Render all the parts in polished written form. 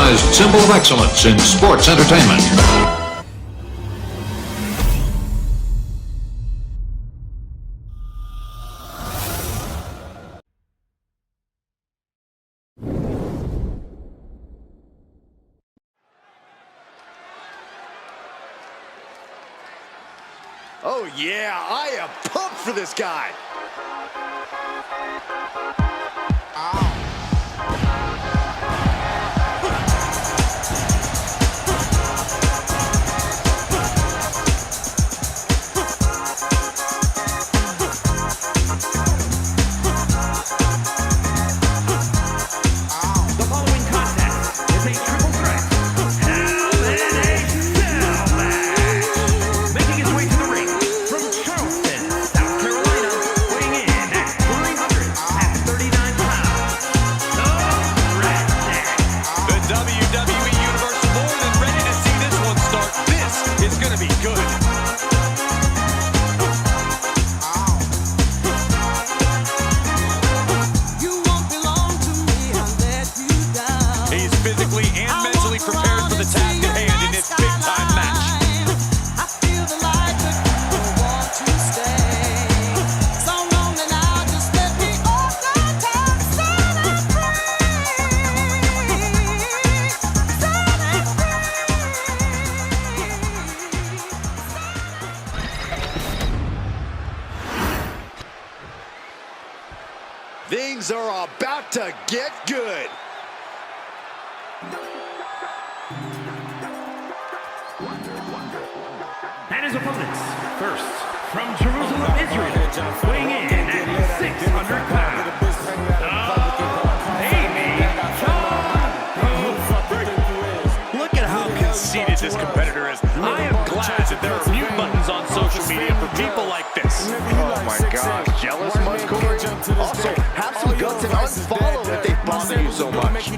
recognized symbol of excellence in sports entertainment. Oh yeah, I am pumped for this guy. The following contest is a triple threat Hell in a Cell match. Making his way to the ring from Charleston, South Carolina, weighing in at 339 pounds, the Redneck. The WWE Universe more than ready to see this one start. This is going to be good. He's physically and mentally prepared for the task at hand in this big-time match. Things are about to get good. And his opponents, first, from Jerusalem, Israel, weighing in at 600 pounds, Look at how conceited this competitor is. I am glad that there are mute buttons on social media for people like this. Oh my God, jealous much, Corey? Also, have some guts and unfollow if they bother you so much.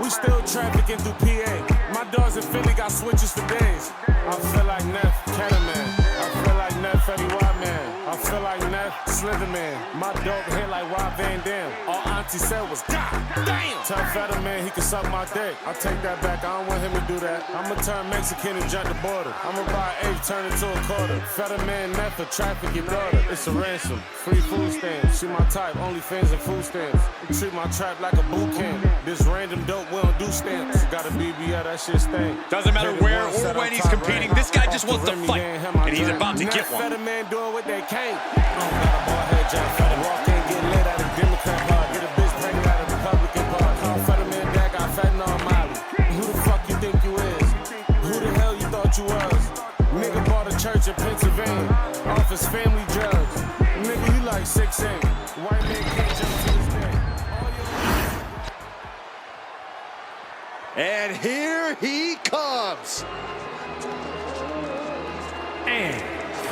We still trafficking through PA. My dogs in Philly got switches for days. I feel like Neff, Fetterman. I feel like Neff, Eddie Whiteman. I feel like Neff, Slitherman. My dope hit like Rob Van Dam. All Auntie said was, God damn! Tell Fetterman he can suck my dick. I take that back, I don't want him to do that. I'ma turn Mexican and jump the border. I'ma buy an eighth, turn into a quarter. Fetterman, Neff, for traffic your daughter. It's a ransom, free food stamps. She my type, only fans and food stamps. Treat my trap like a boot camp. This random dope, we don't do stamps. Got a BBL, that shit stink. Doesn't matter where or when he's competing, this guy just wants to fight, and he's about to get one. Fetterman doing what they can't. I don't got a ball head, John Fetterman. Walk in, get lit out of Democrat bar. Get a bitch pregnant out of Republican bar. Call Fetterman, that got fentanyl on Molly. Who the fuck you think you is? Who the hell you thought you was? Nigga bought a church in Pennsylvania. Off his family drugs. Nigga, you like 6'8". White man can't jump to his day. And here he comes. And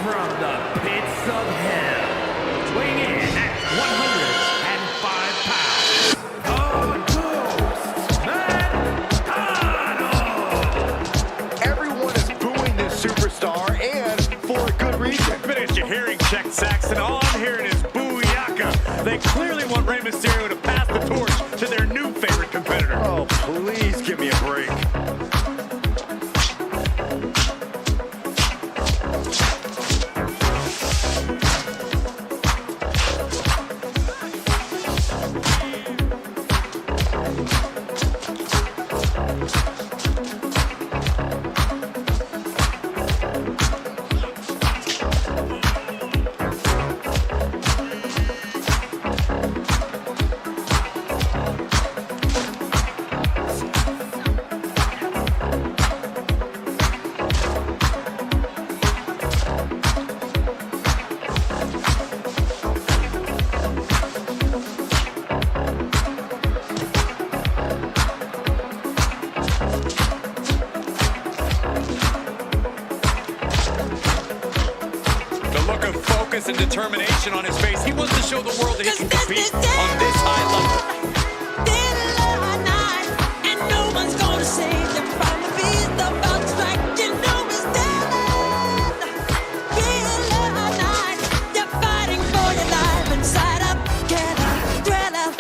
from the pits of hell, weighing in at 105 pounds, McConnell. Everyone is booing this superstar, and for a good reason. Finish your hearing check, Saxton. All I'm hearing is booyaka. They clearly want Rey Mysterio to pass the torch to their new favorite competitor. Oh, please give me a break. And determination on his face. He wants to show the world that he can compete on this high level. And no one's gonna save you from the beast about to strike. You know it's dead. You're fighting for your life inside up, get up, thrill up.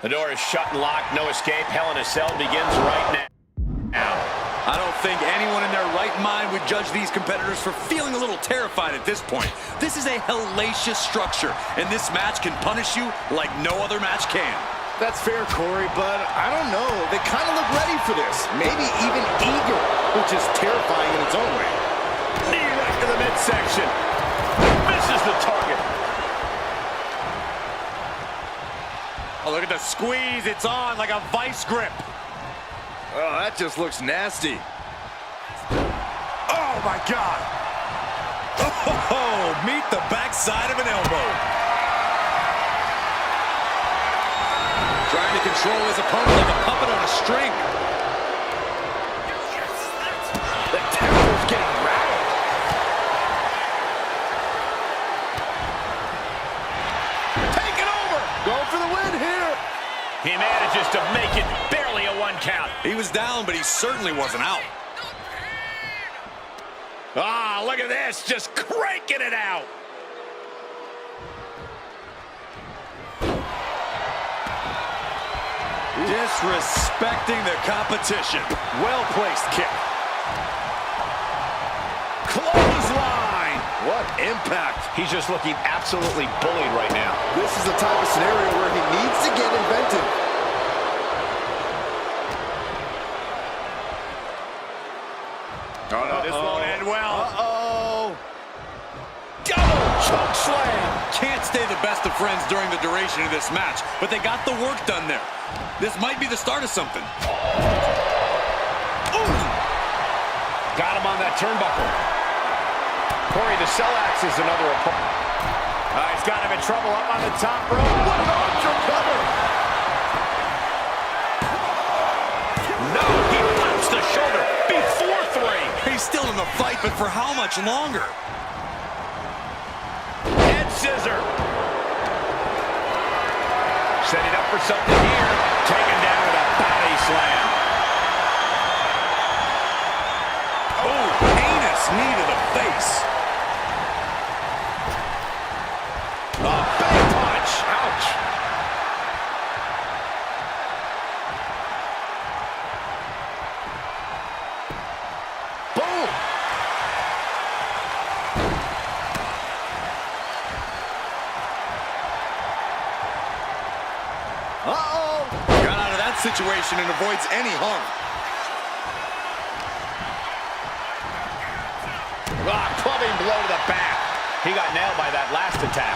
The door is shut and locked. No escape. Hell in a Cell begins right now. I don't think anyone in their right mind would judge these competitors for feeling a little terrified at this point. This is a hellacious structure, and this match can punish you like no other match can. That's fair, Corey, but I don't know. They kind of look ready for this. Maybe even eager, which is terrifying in its own way. Knee right to the midsection. Misses the target. Oh, look at the squeeze. It's on like a vice grip. Oh, that just looks nasty. Oh, my God. Oh, meet the backside of an elbow. Trying to control his opponent like a puppet on a string. The temple's getting rattled. Taking over. Going for the win here. He manages to make it barely a 1 count. He was down, but he certainly wasn't out. Ah, look at this. Just cranking it out. Disrespecting the competition. Well-placed kick. Clothesline. What impact. He's just looking absolutely bullied right now. This is the type of scenario where he needs to get inventive. Oh, no, this won't end well. Uh-oh. Double choke slam. Can't stay the best of friends during the duration of this match, but they got the work done there. This might be the start of something. Ooh. Got him on that turnbuckle. Corey, the cell axe is another opponent. He's got him in trouble up on the top rope. What an archer cover. No, he pops the shoulder before 3. He's still in the fight, but for how much longer? Head scissor. Setting up for something here. Taken down with a body slam. Oh, heinous knee to the face. A big punch. Ouch. Boom. Uh-oh. Got out of that situation and avoids any harm. Clubbing blow to the back. He got nailed by that last attack.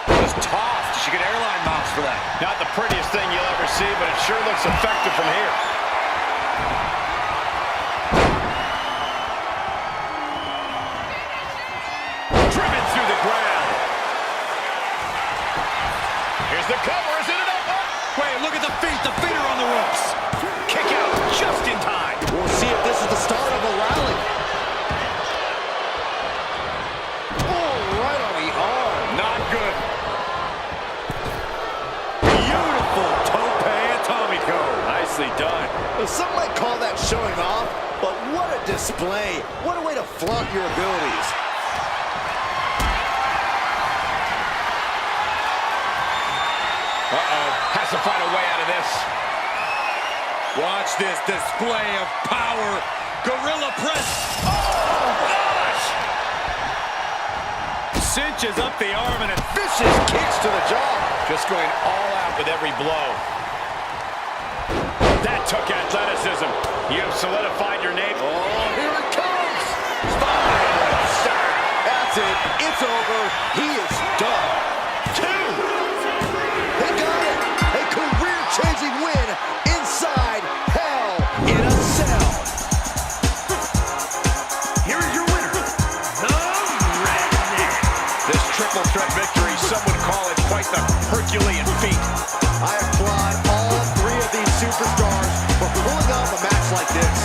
Just tossed. She get airline mounts for that. Not the prettiest thing you'll ever see, but it sure looks effective from here. Driven through the ground. Here's the cover. Is it enough? Wait, look at the feet. The feet are on the ropes. Kick out just in time. We'll see if this is the start of a rally. Oh, right on the arm. Not good. Beautiful tope atomico. Nicely done. Well, some might call that showing off, but what a display. What a way to flaunt your abilities. Uh-oh. Has to find a way out of this. Watch this display of power. Gorilla press. Oh, gosh. Cinches up the arm and vicious kicks to the jaw. Just going all out with every blow. That took athleticism. You have solidified your name. Oh, here it comes. That's it. It's over. He is done. 2. They got it. A career-changing win inside Hell in a Cell. Here is your winner, the Redneck. This triple threat victory, some would call it quite the Herculean feat. I applaud all 3 of these superstars for pulling off a match like this.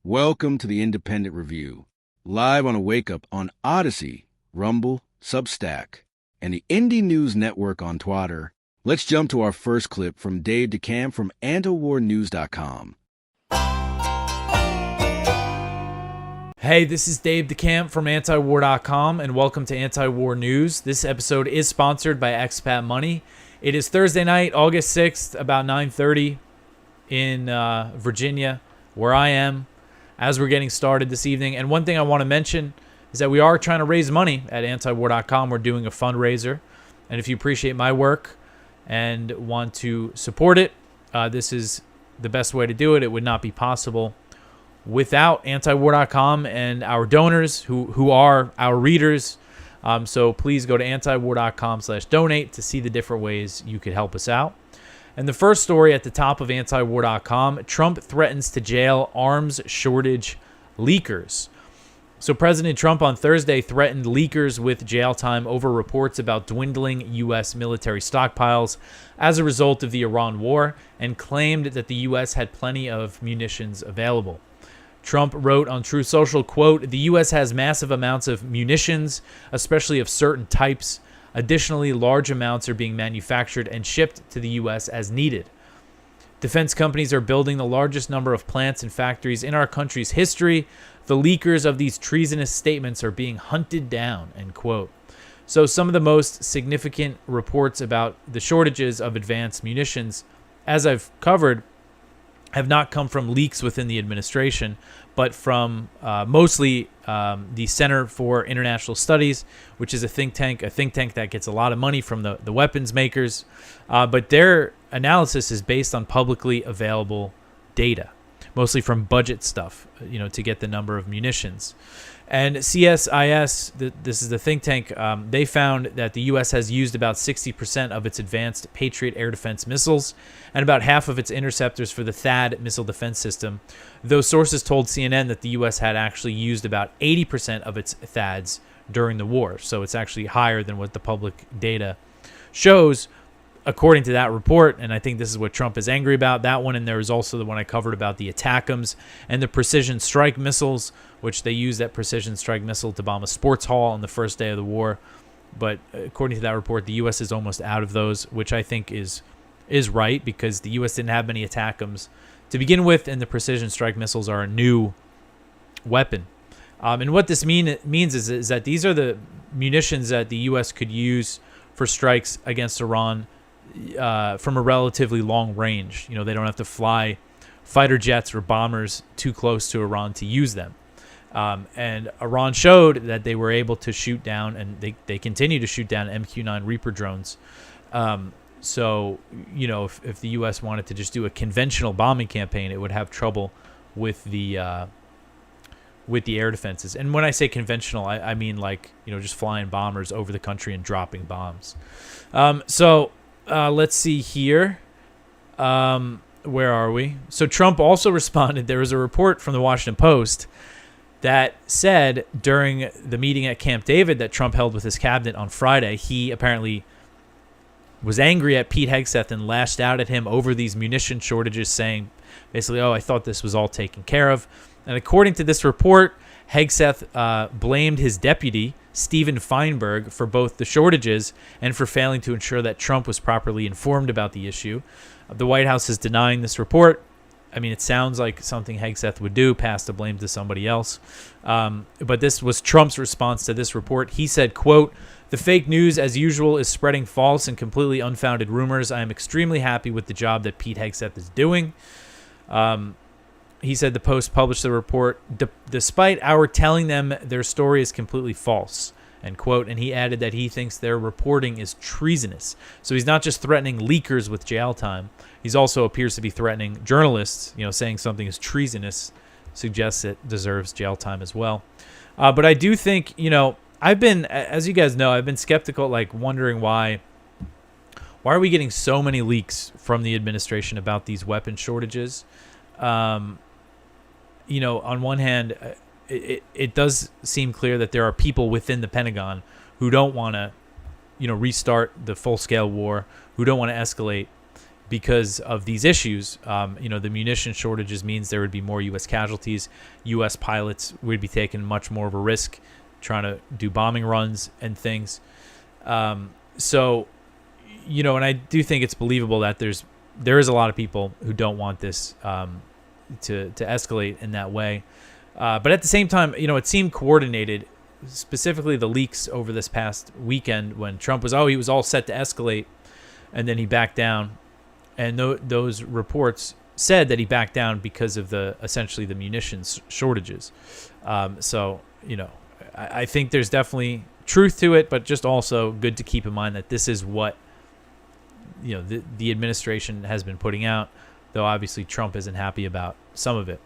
Welcome to the Independent Review, live on a Wake Up on Odyssey, Rumble, Substack, and the Indie News Network on Twitter Let's jump to our first clip from Dave DeCamp from antiwarnews.com. Hey, this is Dave DeCamp from antiwar.com, and welcome to Anti-War News. This episode is sponsored by Expat Money. It is Thursday night, August 6th, about 9:30 in Virginia, where I am, as we're getting started this evening. And one thing I want to mention is that we are trying to raise money at antiwar.com. We're doing a fundraiser, and if you appreciate my work and want to support it, this is the best way to do it. It would not be possible without antiwar.com and our donors who are our readers. So please go to antiwar.com/donate to see the different ways you could help us out. And the first story at the top of antiwar.com, Trump threatens to jail arms shortage leakers. So President Trump on Thursday threatened leakers with jail time over reports about dwindling U.S. military stockpiles as a result of the Iran war, and claimed that the U.S. had plenty of munitions available. Trump wrote on Truth Social, quote, "The U.S. has massive amounts of munitions, especially of certain types. Additionally, large amounts are being manufactured and shipped to the U.S. as needed. Defense companies are building the largest number of plants and factories in our country's history. The leakers of these treasonous statements are being hunted down," end quote. So some of the most significant reports about the shortages of advanced munitions, as I've covered, have not come from leaks within the administration, but from mostly the Center for International Studies, which is a think tank that gets a lot of money from the weapons makers. But their analysis is based on publicly available data, mostly from budget stuff, to get the number of munitions. And CSIS, this is the think tank, they found that the U.S. has used about 60% of its advanced Patriot air defense missiles and about half of its interceptors for the THAAD missile defense system. Those sources told CNN that the U.S. had actually used about 80% of its THAADs during the war. So it's actually higher than what the public data shows, according to that report. And I think this is what Trump is angry about, that one. And there was also the one I covered about the ATACMS and the precision strike missiles, which they used that precision strike missile to bomb a sports hall on the first day of the war. But according to that report, the U.S. is almost out of those, which I think is right, because the U.S. didn't have many ATACMS to begin with, and the precision strike missiles are a new weapon. And what this means is that these are the munitions that the U.S. could use for strikes against Iran from a relatively long range. They don't have to fly fighter jets or bombers too close to Iran to use them. And Iran showed that they were able to shoot down, and they continue to shoot down MQ-9 Reaper drones. So, if the U.S. wanted to just do a conventional bombing campaign, it would have trouble with the air defenses. And when I say conventional, I mean just flying bombers over the country and dropping bombs. Let's see here. Where are we? So Trump also responded. There was a report from the Washington Post that said during the meeting at Camp David that Trump held with his cabinet on Friday, he apparently was angry at Pete Hegseth and lashed out at him over these munition shortages, saying basically, I thought this was all taken care of. And according to this report, Hegseth blamed his deputy, Stephen Feinberg, for both the shortages and for failing to ensure that Trump was properly informed about the issue. The White House is denying this report. I mean, it sounds like something Hegseth would do, pass the blame to somebody else. But this was Trump's response to this report. He said, quote, "The fake news, as usual, is spreading false and completely unfounded rumors. I am extremely happy with the job that Pete Hegseth is doing." He said the Post published the report despite our telling them their story is completely false, end quote. And he added that he thinks their reporting is treasonous. So he's not just threatening leakers with jail time. He's also appears to be threatening journalists, saying something is treasonous suggests it deserves jail time as well. But I do think, I've been, as you guys know, I've been skeptical, wondering why are we getting so many leaks from the administration about these weapon shortages? On one hand, it does seem clear that there are people within the Pentagon who don't want to, restart the full-scale war, who don't want to escalate because of these issues. The munition shortages means there would be more U.S. casualties. U.S. pilots would be taking much more of a risk trying to do bombing runs and things. So, and I do think it's believable that there is a lot of people who don't want this to escalate in that way. But at the same time, it seemed coordinated, specifically the leaks over this past weekend when Trump was he was all set to escalate, and then he backed down. And those reports said that he backed down because of essentially the munitions shortages. So, I think there's definitely truth to it, but just also good to keep in mind that this is what, the administration has been putting out, though obviously Trump isn't happy about some of it.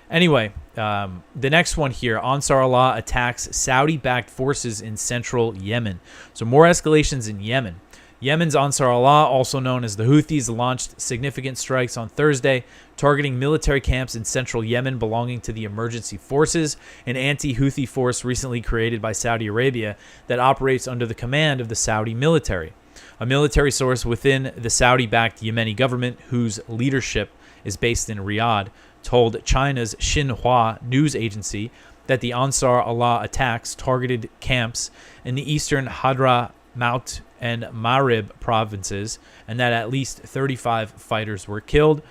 Anyway, the next one here, Ansar Allah attacks Saudi-backed forces in central Yemen. So more escalations in Yemen. Yemen's Ansar Allah, also known as the Houthis, launched significant strikes on Thursday, targeting military camps in central Yemen belonging to the Emergency Forces, an anti-Houthi force recently created by Saudi Arabia that operates under the command of the Saudi military. A military source within the Saudi-backed Yemeni government, whose leadership is based in Riyadh, told China's Xinhua news agency that the Ansar Allah attacks targeted camps in the eastern Hadramaut and Marib provinces, and that at least 35 fighters were killed.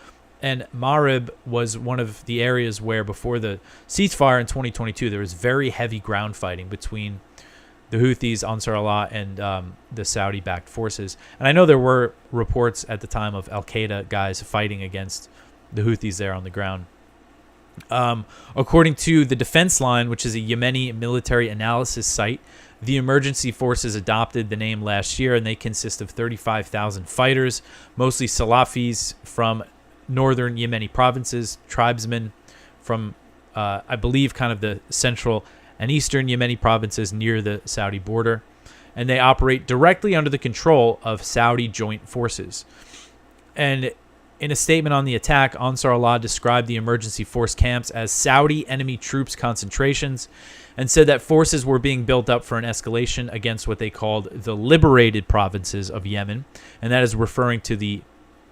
And Marib was one of the areas where, before the ceasefire in 2022, there was very heavy ground fighting between the Houthis, Ansar Allah, and the Saudi-backed forces. And I know there were reports at the time of Al-Qaeda guys fighting against the Houthis there on the ground. According to the Defense Line, which is a Yemeni military analysis site, the emergency forces adopted the name last year, and they consist of 35,000 fighters, mostly Salafis from northern Yemeni provinces, tribesmen from, I believe, kind of the central and eastern Yemeni provinces near the Saudi border. And they operate directly under the control of Saudi joint forces. And in a statement on the attack, Ansar Allah described the emergency force camps as Saudi enemy troops concentrations and said that forces were being built up for an escalation against what they called the liberated provinces of Yemen, and that is referring to the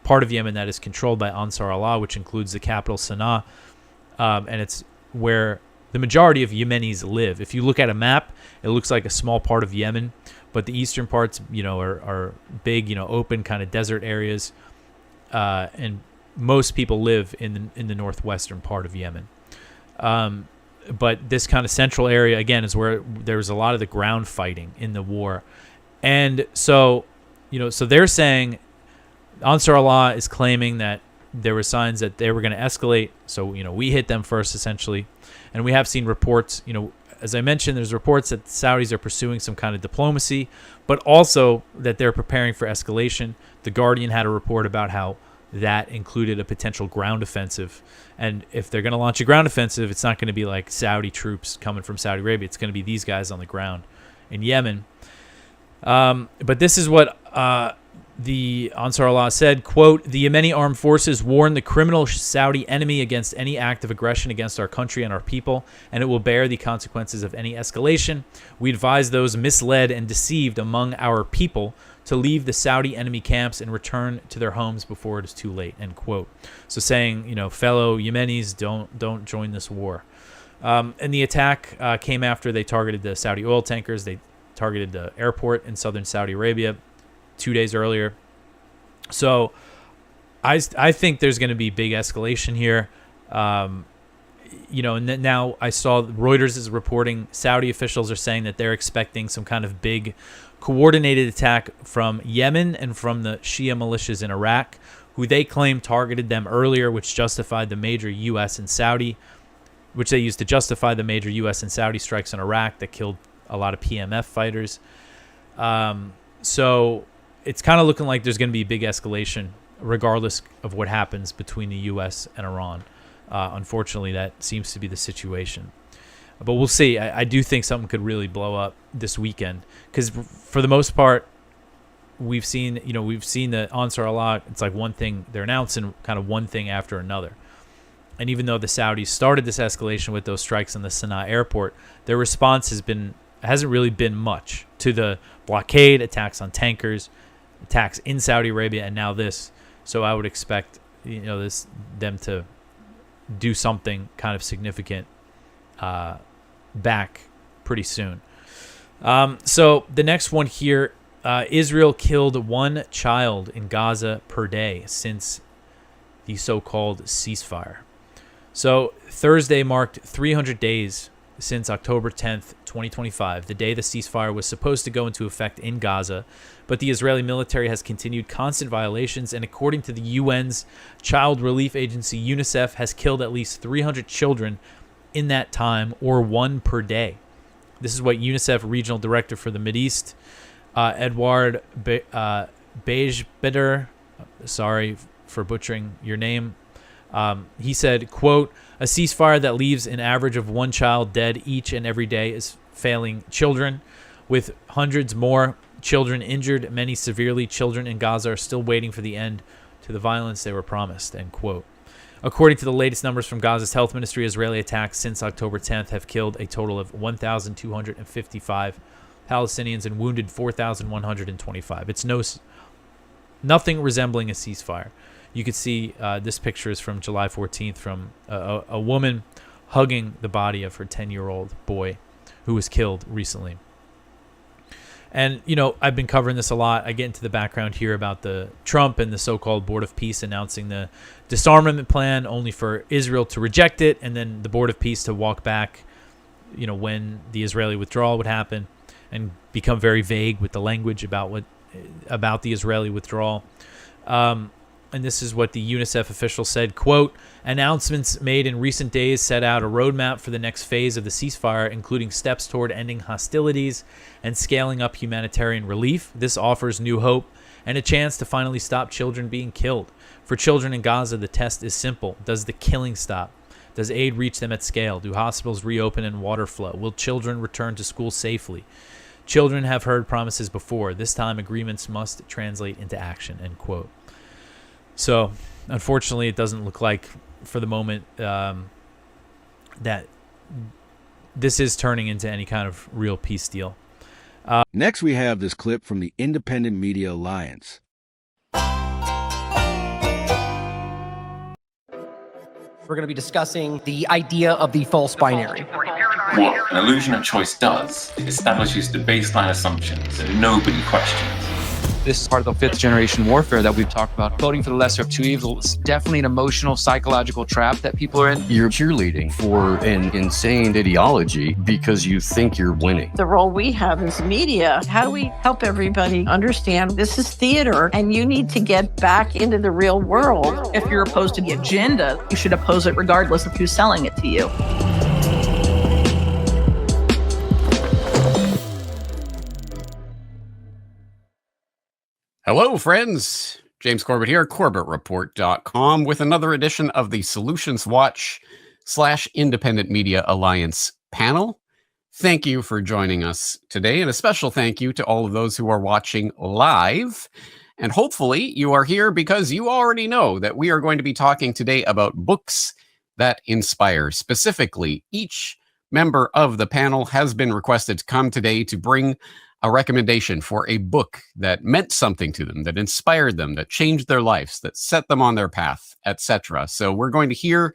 part of Yemen that is controlled by Ansar Allah, which includes the capital Sana'a, and it's where the majority of Yemenis live. If you look at a map, it looks like a small part of Yemen, but the eastern parts, are big, open kind of desert areas. And most people live in the northwestern part of Yemen. But this kind of central area, again, is where there was a lot of the ground fighting in the war. And so, so they're saying Ansar Allah is claiming that there were signs that they were going to escalate. So, we hit them first, essentially. And we have seen reports, as I mentioned, there's reports that the Saudis are pursuing some kind of diplomacy, but also that they're preparing for escalation. The Guardian had a report about how that included a potential ground offensive. And if they're going to launch a ground offensive, it's not going to be like Saudi troops coming from Saudi Arabia. It's going to be these guys on the ground in Yemen. But this is what the Ansar Allah said, quote, "The Yemeni armed forces warn the criminal Saudi enemy against any act of aggression against our country and our people, and it will bear the consequences of any escalation. We advise those misled and deceived among our people to leave the Saudi enemy camps and return to their homes before it is too late," end quote. So saying, fellow Yemenis, don't join this war. And the attack came after they targeted the Saudi oil tankers. They targeted the airport in southern Saudi Arabia 2 days earlier. So I think there's going to be big escalation here. And then now I saw Reuters is reporting Saudi officials are saying that they're expecting some kind of big coordinated attack from Yemen and from the Shia militias in Iraq, who they claim targeted them earlier, which they used to justify the major U.S. and Saudi strikes in Iraq that killed a lot of PMF fighters. So it's kind of looking like there's going to be a big escalation regardless of what happens between the U.S. and Iran. Unfortunately, that seems to be the situation. But we'll see. I do think something could really blow up this weekend because, for the most part, we've seen the Ansar Allah. It's like one thing they're announcing, kind of one thing after another. And even though the Saudis started this escalation with those strikes in the Sana'a airport, their response hasn't really been much to the blockade, attacks on tankers, attacks in Saudi Arabia, and now this. So I would expect them to do something kind of significant back pretty soon. So the next one here Israel killed 1 child in Gaza per day since the so-called ceasefire. So Thursday marked 300 days since October 10th, 2025, the day the ceasefire was supposed to go into effect in Gaza, but the Israeli military has continued constant violations, and according to the UN's child relief agency, UNICEF has killed at least 300 children in that time, or 1 per day. This is what UNICEF Regional Director for the Mideast, Edouard Bejbeder, sorry for butchering your name, he said, quote, "A ceasefire that leaves an average of 1 child dead each and every day is failing children, with hundreds more children injured, many severely. Children in Gaza are still waiting for the end to the violence they were promised," end quote. According to the latest numbers from Gaza's health ministry, Israeli attacks since October 10th have killed a total of 1,255 Palestinians and wounded 4,125. It's nothing resembling a ceasefire. You could see this picture is from July 14th from a woman hugging the body of her 10-year-old boy who was killed recently. And, you know, I've been covering this a lot. I get into the background here about the Trump and the so-called Board of Peace announcing the disarmament plan only for Israel to reject it, and then the Board of Peace to walk back, you know, when the Israeli withdrawal would happen, and become very vague with the language about the Israeli withdrawal. And this is what the UNICEF official said, quote, "Announcements made in recent days set out a roadmap for the next phase of the ceasefire, including steps toward ending hostilities and scaling up humanitarian relief. This offers new hope and a chance to finally stop children being killed. For children in Gaza, the test is simple. Does the killing stop? Does aid reach them at scale? Do hospitals reopen and water flow? Will children return to school safely? Children have heard promises before. This time, agreements must translate into action," end quote. So, unfortunately, it doesn't look like, for the moment, that this is turning into any kind of real peace deal. Next, we have this clip from the Independent Media Alliance. We're going to be discussing the idea of the false binary. What an illusion of choice does, it establishes the baseline assumptions that nobody questions. This is part of the 5th generation warfare that we've talked about. Voting for the lesser of two evils is definitely an emotional, psychological trap that people are in. You're cheerleading for an insane ideology because you think you're winning. The role we have as media, how do we help everybody understand this is theater and you need to get back into the real world? If you're opposed to the agenda, you should oppose it regardless of who's selling it to you. Hello, friends. James Corbett here, CorbettReport.com, with another edition of the Solutions Watch / Independent Media Alliance panel. Thank you for joining us today, and a special thank you to all of those who are watching live. And hopefully you are here because you already know that we are going to be talking today about books that inspire. Specifically, each member of the panel has been requested to come today to bring a recommendation for a book that meant something to them, that inspired them, that changed their lives, that set them on their path, etc. So we're going to hear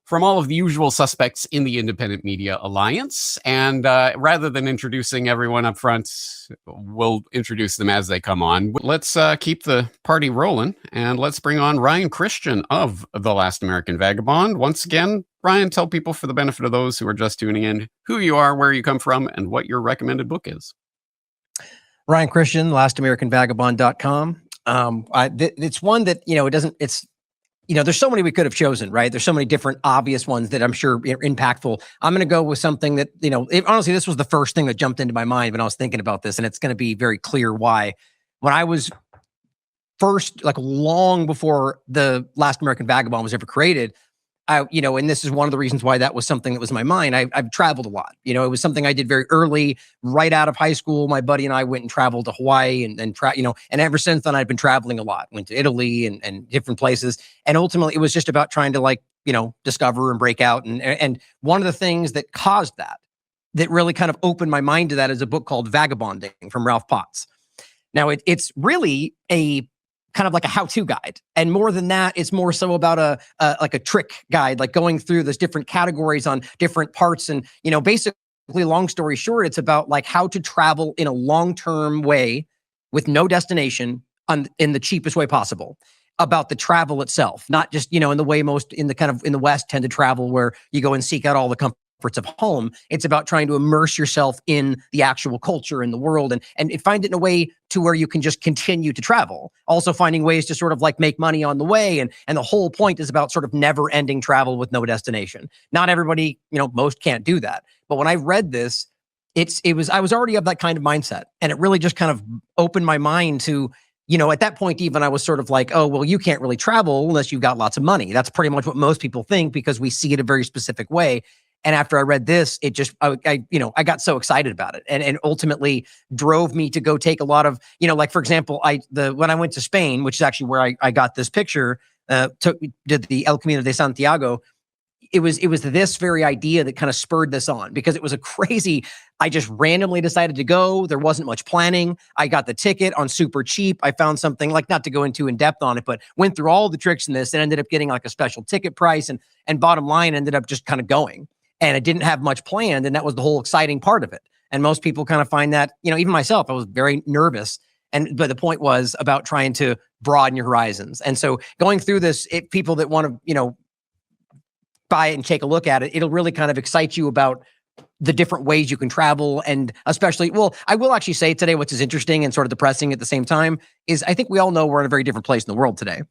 from all of the usual suspects in the Independent Media Alliance. And rather than introducing everyone up front, we'll introduce them as they come on. Let's keep the party rolling, and let's bring on Ryan Christian of The Last American Vagabond. Once again, Ryan, tell people, for the benefit of those who are just tuning in, who you are, where you come from, and what your recommended book is. Ryan Christian, LastAmericanVagabond.com. It's one that, there's so many we could have chosen, right? There's so many different obvious ones that I'm sure are impactful. I'm going to go with something that, honestly, this was the first thing that jumped into my mind when I was thinking about this, and it's going to be very clear why. When I was first, long before The Last American Vagabond was ever created, and this is one of the reasons why that was something that was in my mind. I've traveled a lot. It was something I did very early, right out of high school. My buddy and I went and traveled to Hawaii and ever since then I've been traveling a lot. Went to Italy and different places. And ultimately it was just about trying to discover and break out. And one of the things that caused that really kind of opened my mind to that is a book called Vagabonding from Ralph Potts. Now it's really a kind of like a how-to guide. And more than that, it's more so about a trick guide, like going through those different categories on different parts. And, basically, long story short, it's about how to travel in a long-term way with no destination in the cheapest way possible about the travel itself, not just, in the way most in the West tend to travel, where you go and seek out all the comforts of home. It's about trying to immerse yourself in the actual culture in the world and find it in a way to where you can just continue to travel. Also finding ways to sort of like make money on the way. And the whole point is about sort of never ending travel with no destination. Not everybody, most can't do that. But when I read this, I was already of that kind of mindset. And it really just kind of opened my mind to, at that point, even I was sort of like, oh, well, you can't really travel unless you've got lots of money. That's pretty much what most people think because we see it a very specific way. And after I read this, it just, I got so excited about it and ultimately drove me to go take a lot of, like, for example, when I went to Spain, which is actually where I got this picture, did the El Camino de Santiago. It was this very idea that kind of spurred this on because it was I just randomly decided to go. There wasn't much planning. I got the ticket on super cheap. I found something, like, not to go into in depth on it, but went through all the tricks in this and ended up getting like a special ticket price and bottom line ended up just kind of going. And I didn't have much planned. And that was the whole exciting part of it. And most people kind of find that, even myself, I was very nervous. But the point was about trying to broaden your horizons. And so going through this, people that want to, buy it and take a look at it, it'll really kind of excite you about the different ways you can travel. And especially, I will actually say today, what's as interesting and sort of depressing at the same time is I think we all know we're in a very different place in the world today.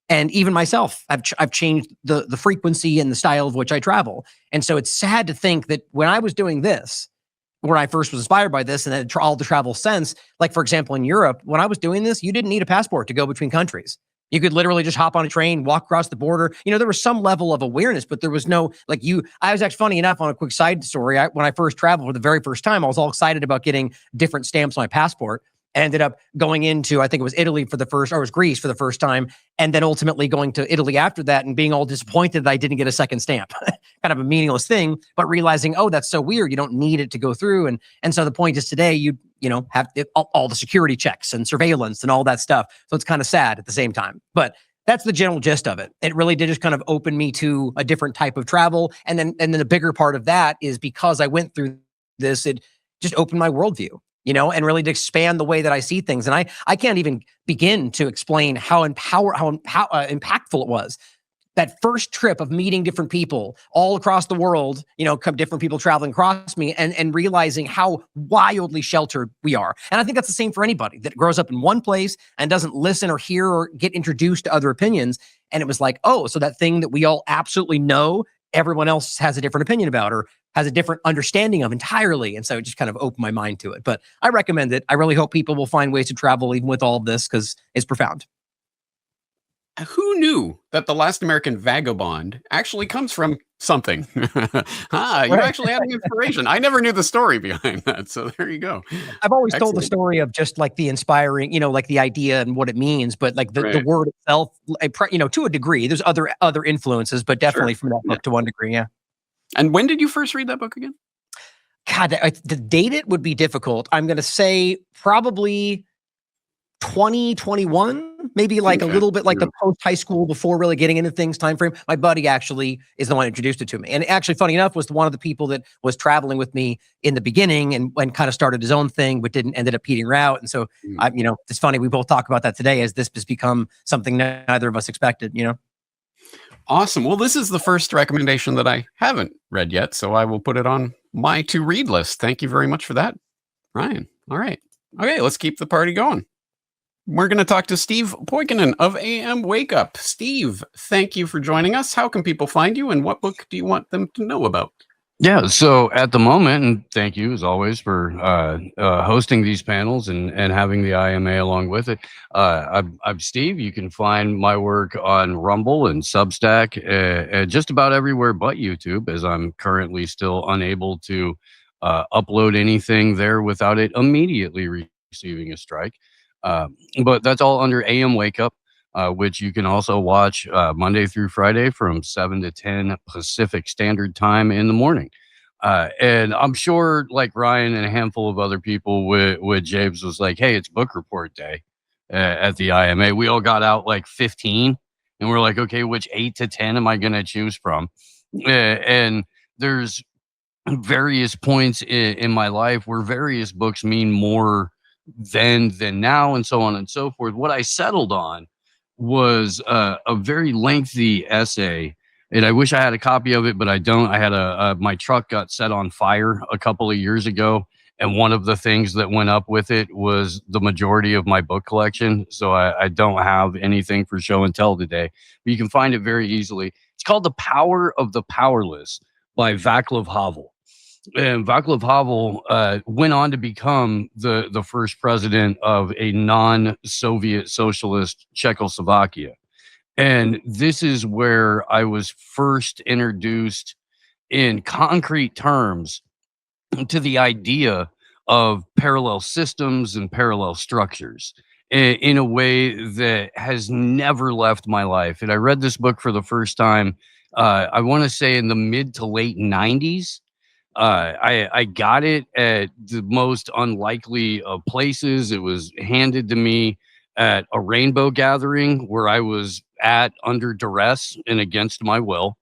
And even myself, I've changed the frequency and the style of which I travel. And so it's sad to think that when I was doing this, when I first was inspired by this and then all the travel since, like, for example, in Europe, when I was doing this, you didn't need a passport to go between countries. You could literally just hop on a train, walk across the border. There was some level of awareness, but there was no, I was actually, funny enough, on a quick side story, when I first traveled for the very first time, I was all excited about getting different stamps on my passport. I ended up going into, I think it was Italy or it was Greece for the first time. And then ultimately going to Italy after that and being all disappointed that I didn't get a second stamp. Kind of a meaningless thing, but realizing, oh, that's so weird. You don't need it to go through. And so the point is today, you have all the security checks and surveillance and all that stuff. So it's kind of sad at the same time. But that's the general gist of it. It really did just kind of open me to a different type of travel. And then the bigger part of that is because I went through this, it just opened my worldview. And really to expand the way that I see things. And I can't even begin to explain how impactful it was. That first trip of meeting different people all across the world, different people traveling across me and realizing how wildly sheltered we are. And I think that's the same for anybody that grows up in one place and doesn't listen or hear or get introduced to other opinions. And it was like, oh, so that thing that we all absolutely know, everyone else has a different opinion about or has a different understanding of entirely. And so it just kind of opened my mind to it. But I recommend it. I really hope people will find ways to travel even with all of this because it's profound. Who knew that The Last American Vagabond actually comes from something? You actually had an inspiration. I never knew the story behind that. So there you go. I've always told the story of just like the inspiring, like the idea and what it means, but like the word itself, to a degree, there's other influences, but definitely from that book to one degree. Yeah. And when did you first read that book again? God, to date it would be difficult. I'm going to say probably 2021, maybe like a little bit like the post high school before really getting into things time frame. My buddy actually is the one who introduced it to me. And actually, funny enough, was one of the people that was traveling with me in the beginning and kind of started his own thing, but ended up petering out. And so, it's funny. We both talk about that today as this has become something neither of us expected, Awesome. Well, this is the first recommendation that I haven't read yet, so I will put it on my to-read list. Thank you very much for that, Ryan. All right. Okay, let's keep the party going. We're going to talk to Steve Poikinen of AM Wake Up. Steve, thank you for joining us. How can people find you, and what book do you want them to know about? Yeah, so at the moment, and thank you as always for hosting these panels and having the IMA along with it. I'm Steve. You can find my work on Rumble and Substack and just about everywhere but YouTube, as I'm currently still unable to upload anything there without it immediately receiving a strike. But that's all under AM Wake Up. Which you can also watch Monday through Friday from 7 to 10 Pacific Standard Time in the morning. And I'm sure, like Ryan and a handful of other people with James was like, hey, it's book report day at the IMA. We all got out like 15 and we're like, okay, which 8 to 10 am I going to choose from? And there's various points in my life where various books mean more then than now, and so on and so forth. What I settled on was a very lengthy essay, and I wish I had a copy of it, but I don't. I had my truck got set on fire a couple of years ago, and one of the things that went up with it was the majority of my book collection. So I don't have anything for show and tell today, but you can find it very easily. It's called The Power of the Powerless by Václav Havel. And Václav Havel went on to become the first president of a non-Soviet socialist Czechoslovakia. And this is where I was first introduced in concrete terms to the idea of parallel systems and parallel structures in a way that has never left my life. And I read this book for the first time, I want to say in the mid to late 90s. I got it at the most unlikely of places. It was handed to me at a rainbow gathering where I was at under duress and against my will.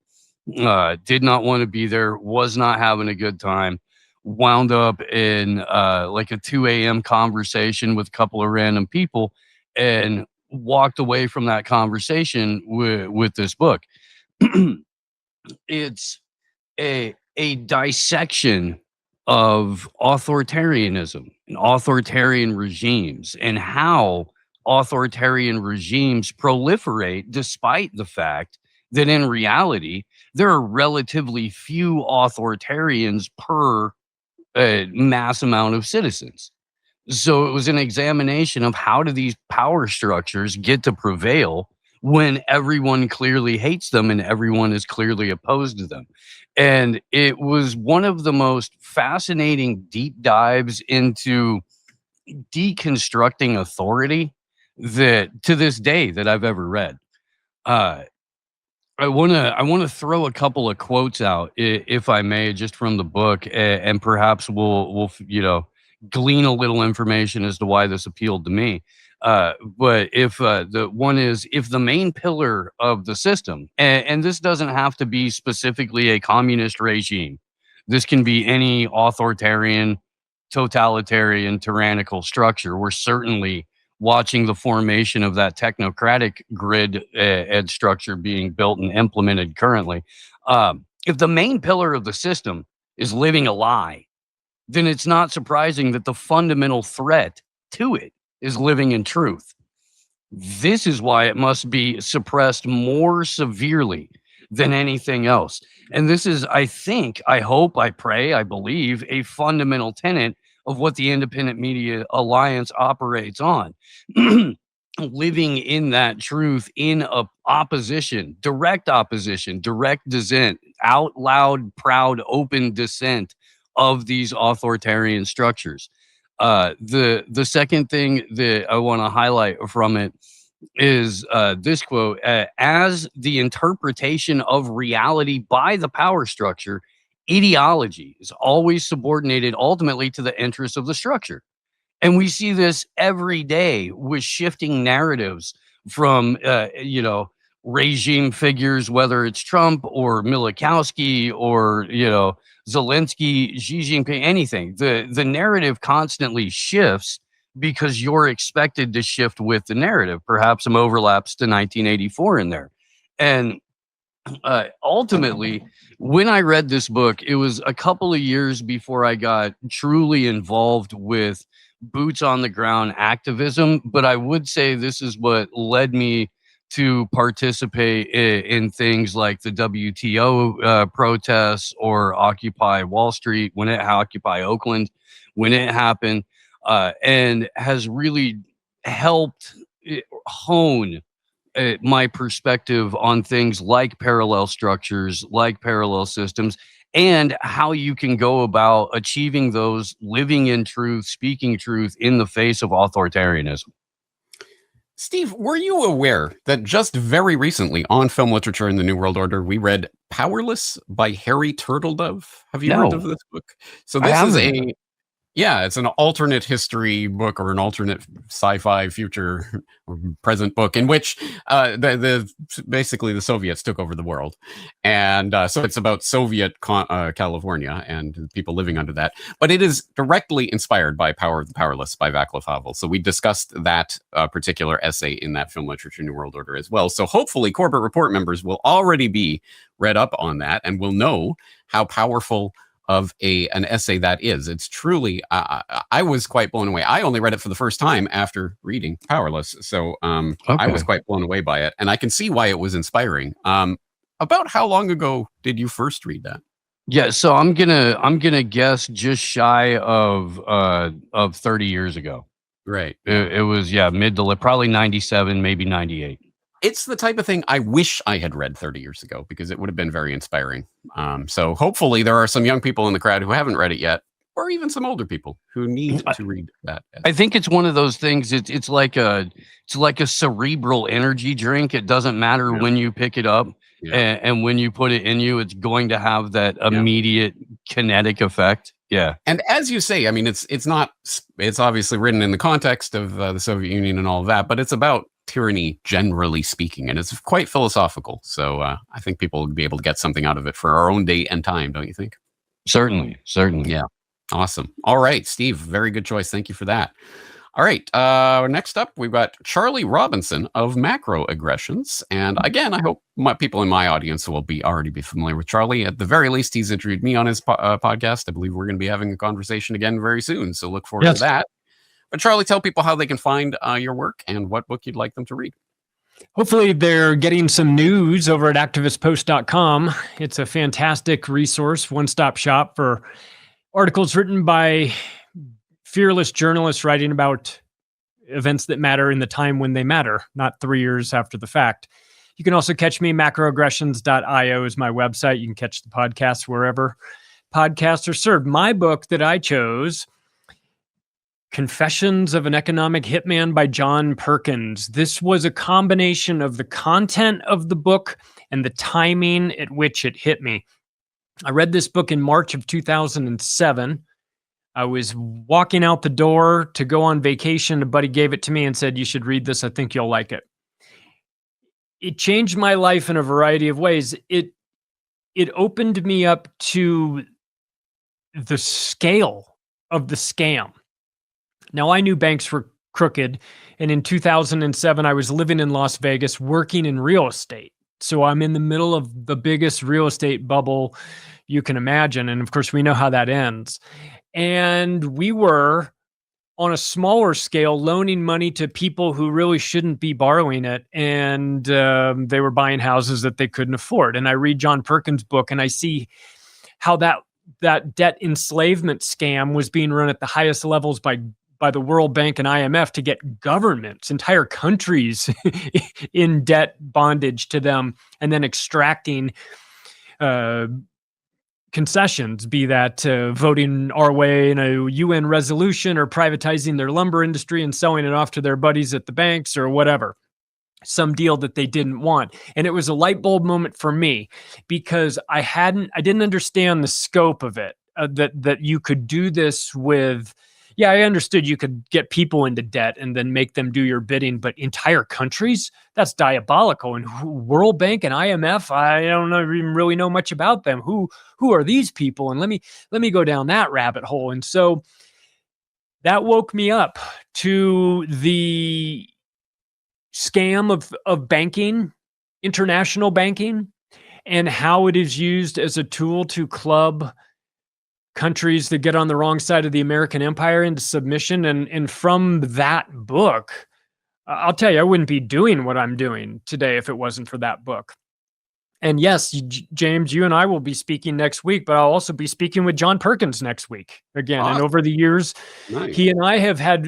Did not want to be there, was not having a good time. Wound up in like a 2 a.m. conversation with a couple of random people and walked away from that conversation with this book. It's a dissection of authoritarianism and authoritarian regimes and how authoritarian regimes proliferate despite the fact that in reality there are relatively few authoritarians per mass amount of citizens. So it was an examination of how do these power structures get to prevail when everyone clearly hates them and everyone is clearly opposed to them. And it was one of the most fascinating deep dives into deconstructing authority that to this day that I've ever read. I want to throw a couple of quotes out, if I may, just from the book, and perhaps we'll glean a little information as to why this appealed to me. But if the one is, if the main pillar of the system, and this doesn't have to be specifically a communist regime, this can be any authoritarian, totalitarian, tyrannical structure. We're certainly watching the formation of that technocratic grid ed structure being built and implemented currently. If the main pillar of the system is living a lie, then it's not surprising that the fundamental threat to it is living in truth. This is why it must be suppressed more severely than anything else. And this is, I think, I hope, I pray, I believe, a fundamental tenet of what the Independent Media Alliance operates on. Living in that truth, in opposition, direct dissent, out loud, proud, open dissent of these authoritarian structures. The second thing that I want to highlight from it is this quote: as the interpretation of reality by the power structure, ideology is always subordinated ultimately to the interests of the structure. And we see this every day with shifting narratives from, regime figures, whether it's Trump or Milikowski or, Zelensky, Xi Jinping, anything. The narrative constantly shifts because you're expected to shift with the narrative. Perhaps some overlaps to 1984 in there. And ultimately, when I read this book, it was a couple of years before I got truly involved with boots on the ground activism. But I would say this is what led me to participate in things like the WTO protests or Occupy Wall Street, when it Occupy Oakland, when it happened, and has really helped hone my perspective on things like parallel structures, like parallel systems, and how you can go about achieving those, living in truth, speaking truth in the face of authoritarianism. Steve, were you aware that just very recently on Film Literature in the New World Order, we read Powerless by Harry Turtledove? Have you heard of this book? So this is Yeah, it's an alternate history book or an alternate sci-fi future or present book in which basically the Soviets took over the world, and so it's about Soviet California and people living under that. But it is directly inspired by Power of the Powerless by Václav Havel. So we discussed that particular essay in that Film Literature New World Order as well. So hopefully, Corbett Report members will already be read up on that and will know how powerful of an essay that is. It's truly, I was quite blown away. I only read it for the first time after reading Powerless. So I was quite blown away by it. And I can see why it was inspiring. About how long ago did you first read that? Yeah, so I'm gonna guess just shy of 30 years ago. Right. It was mid to probably 97, maybe 98. It's the type of thing I wish I had read 30 years ago because it would have been very inspiring. So hopefully there are some young people in the crowd who haven't read it yet, or even some older people who need to read that. I think it's one of those things. It's like a cerebral energy drink. It doesn't matter when you pick it up and when you put it in you, it's going to have that immediate kinetic effect. Yeah. And as you say, I mean, it's obviously written in the context of the Soviet Union and all of that, but it's about tyranny generally speaking, and it's quite philosophical. So I think people will be able to get something out of it for our own day and time, don't you think? Certainly. Yeah. Awesome. All right, Steve, very good choice. Thank you for that. All right. Next up, we've got Charlie Robinson of Macroaggressions. And again, I hope people in my audience will already be familiar with Charlie. At the very least, he's interviewed me on his podcast. I believe we're going to be having a conversation again very soon. So look forward to that. But Charlie, tell people how they can find your work and what book you'd like them to read. Hopefully they're getting some news over at activistpost.com. It's a fantastic resource, one-stop shop for articles written by fearless journalists writing about events that matter in the time when they matter, not 3 years after the fact. You can also catch me. Macroaggressions.io is my website. You can catch the podcast wherever podcasts are served. My book that I chose, Confessions of an Economic Hitman by John Perkins. This was a combination of the content of the book and the timing at which it hit me. I read this book in March of 2007. I was walking out the door to go on vacation. A buddy gave it to me and said, "You should read this. I think you'll like it." It changed my life in a variety of ways. It opened me up to the scale of the scam. Now, I knew banks were crooked, and in 2007, I was living in Las Vegas working in real estate. So I'm in the middle of the biggest real estate bubble you can imagine, and of course, we know how that ends. And we were, on a smaller scale, loaning money to people who really shouldn't be borrowing it, and they were buying houses that they couldn't afford. And I read John Perkins' book, and I see how that debt enslavement scam was being run at the highest levels by the World Bank and IMF to get governments, entire countries in debt bondage to them, and then extracting concessions, be that voting our way in a UN resolution or privatizing their lumber industry and selling it off to their buddies at the banks or whatever. Some deal that they didn't want. And it was a light bulb moment for me because I didn't understand the scope of it, that you could do this with. Yeah, I understood you could get people into debt and then make them do your bidding, but entire countries? That's diabolical. And World Bank and IMF, I don't even really know much about them. Who are these people? And let me go down that rabbit hole. And so that woke me up to the scam of banking, international banking, and how it is used as a tool to club countries that get on the wrong side of the American empire into submission. And from that book, I'll tell you, I wouldn't be doing what I'm doing today if it wasn't for that book. And yes, James, you and I will be speaking next week, but I'll also be speaking with John Perkins next week again. Awesome. And over the years, he and I have had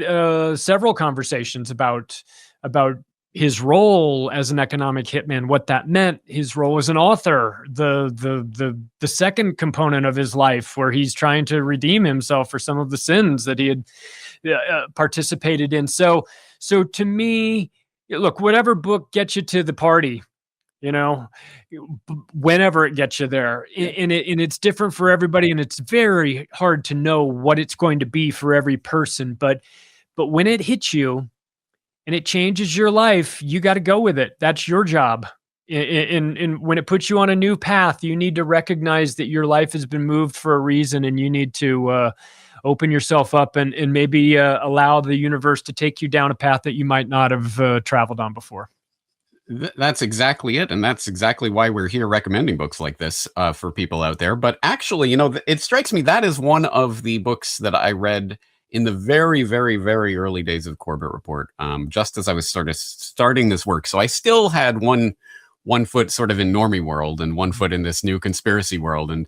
several conversations about his role as an economic hitman, what that meant, his role as an author, the second component of his life where he's trying to redeem himself for some of the sins that he had participated in. So to me, look, whatever book gets you to the party, whenever it gets you there. And it's different for everybody, and it's very hard to know what it's going to be for every person. But when it hits you and it changes your life, you got to go with it. That's your job. And when it puts you on a new path, you need to recognize that your life has been moved for a reason, and you need to open yourself up and maybe allow the universe to take you down a path that you might not have traveled on before. That's exactly it. And that's exactly why we're here recommending books like this for people out there. But actually, it strikes me that is one of the books that I read in the very, very, very early days of Corbett Report, just as I was starting this work. So I still had one foot sort of in normie world and one foot in this new conspiracy world. And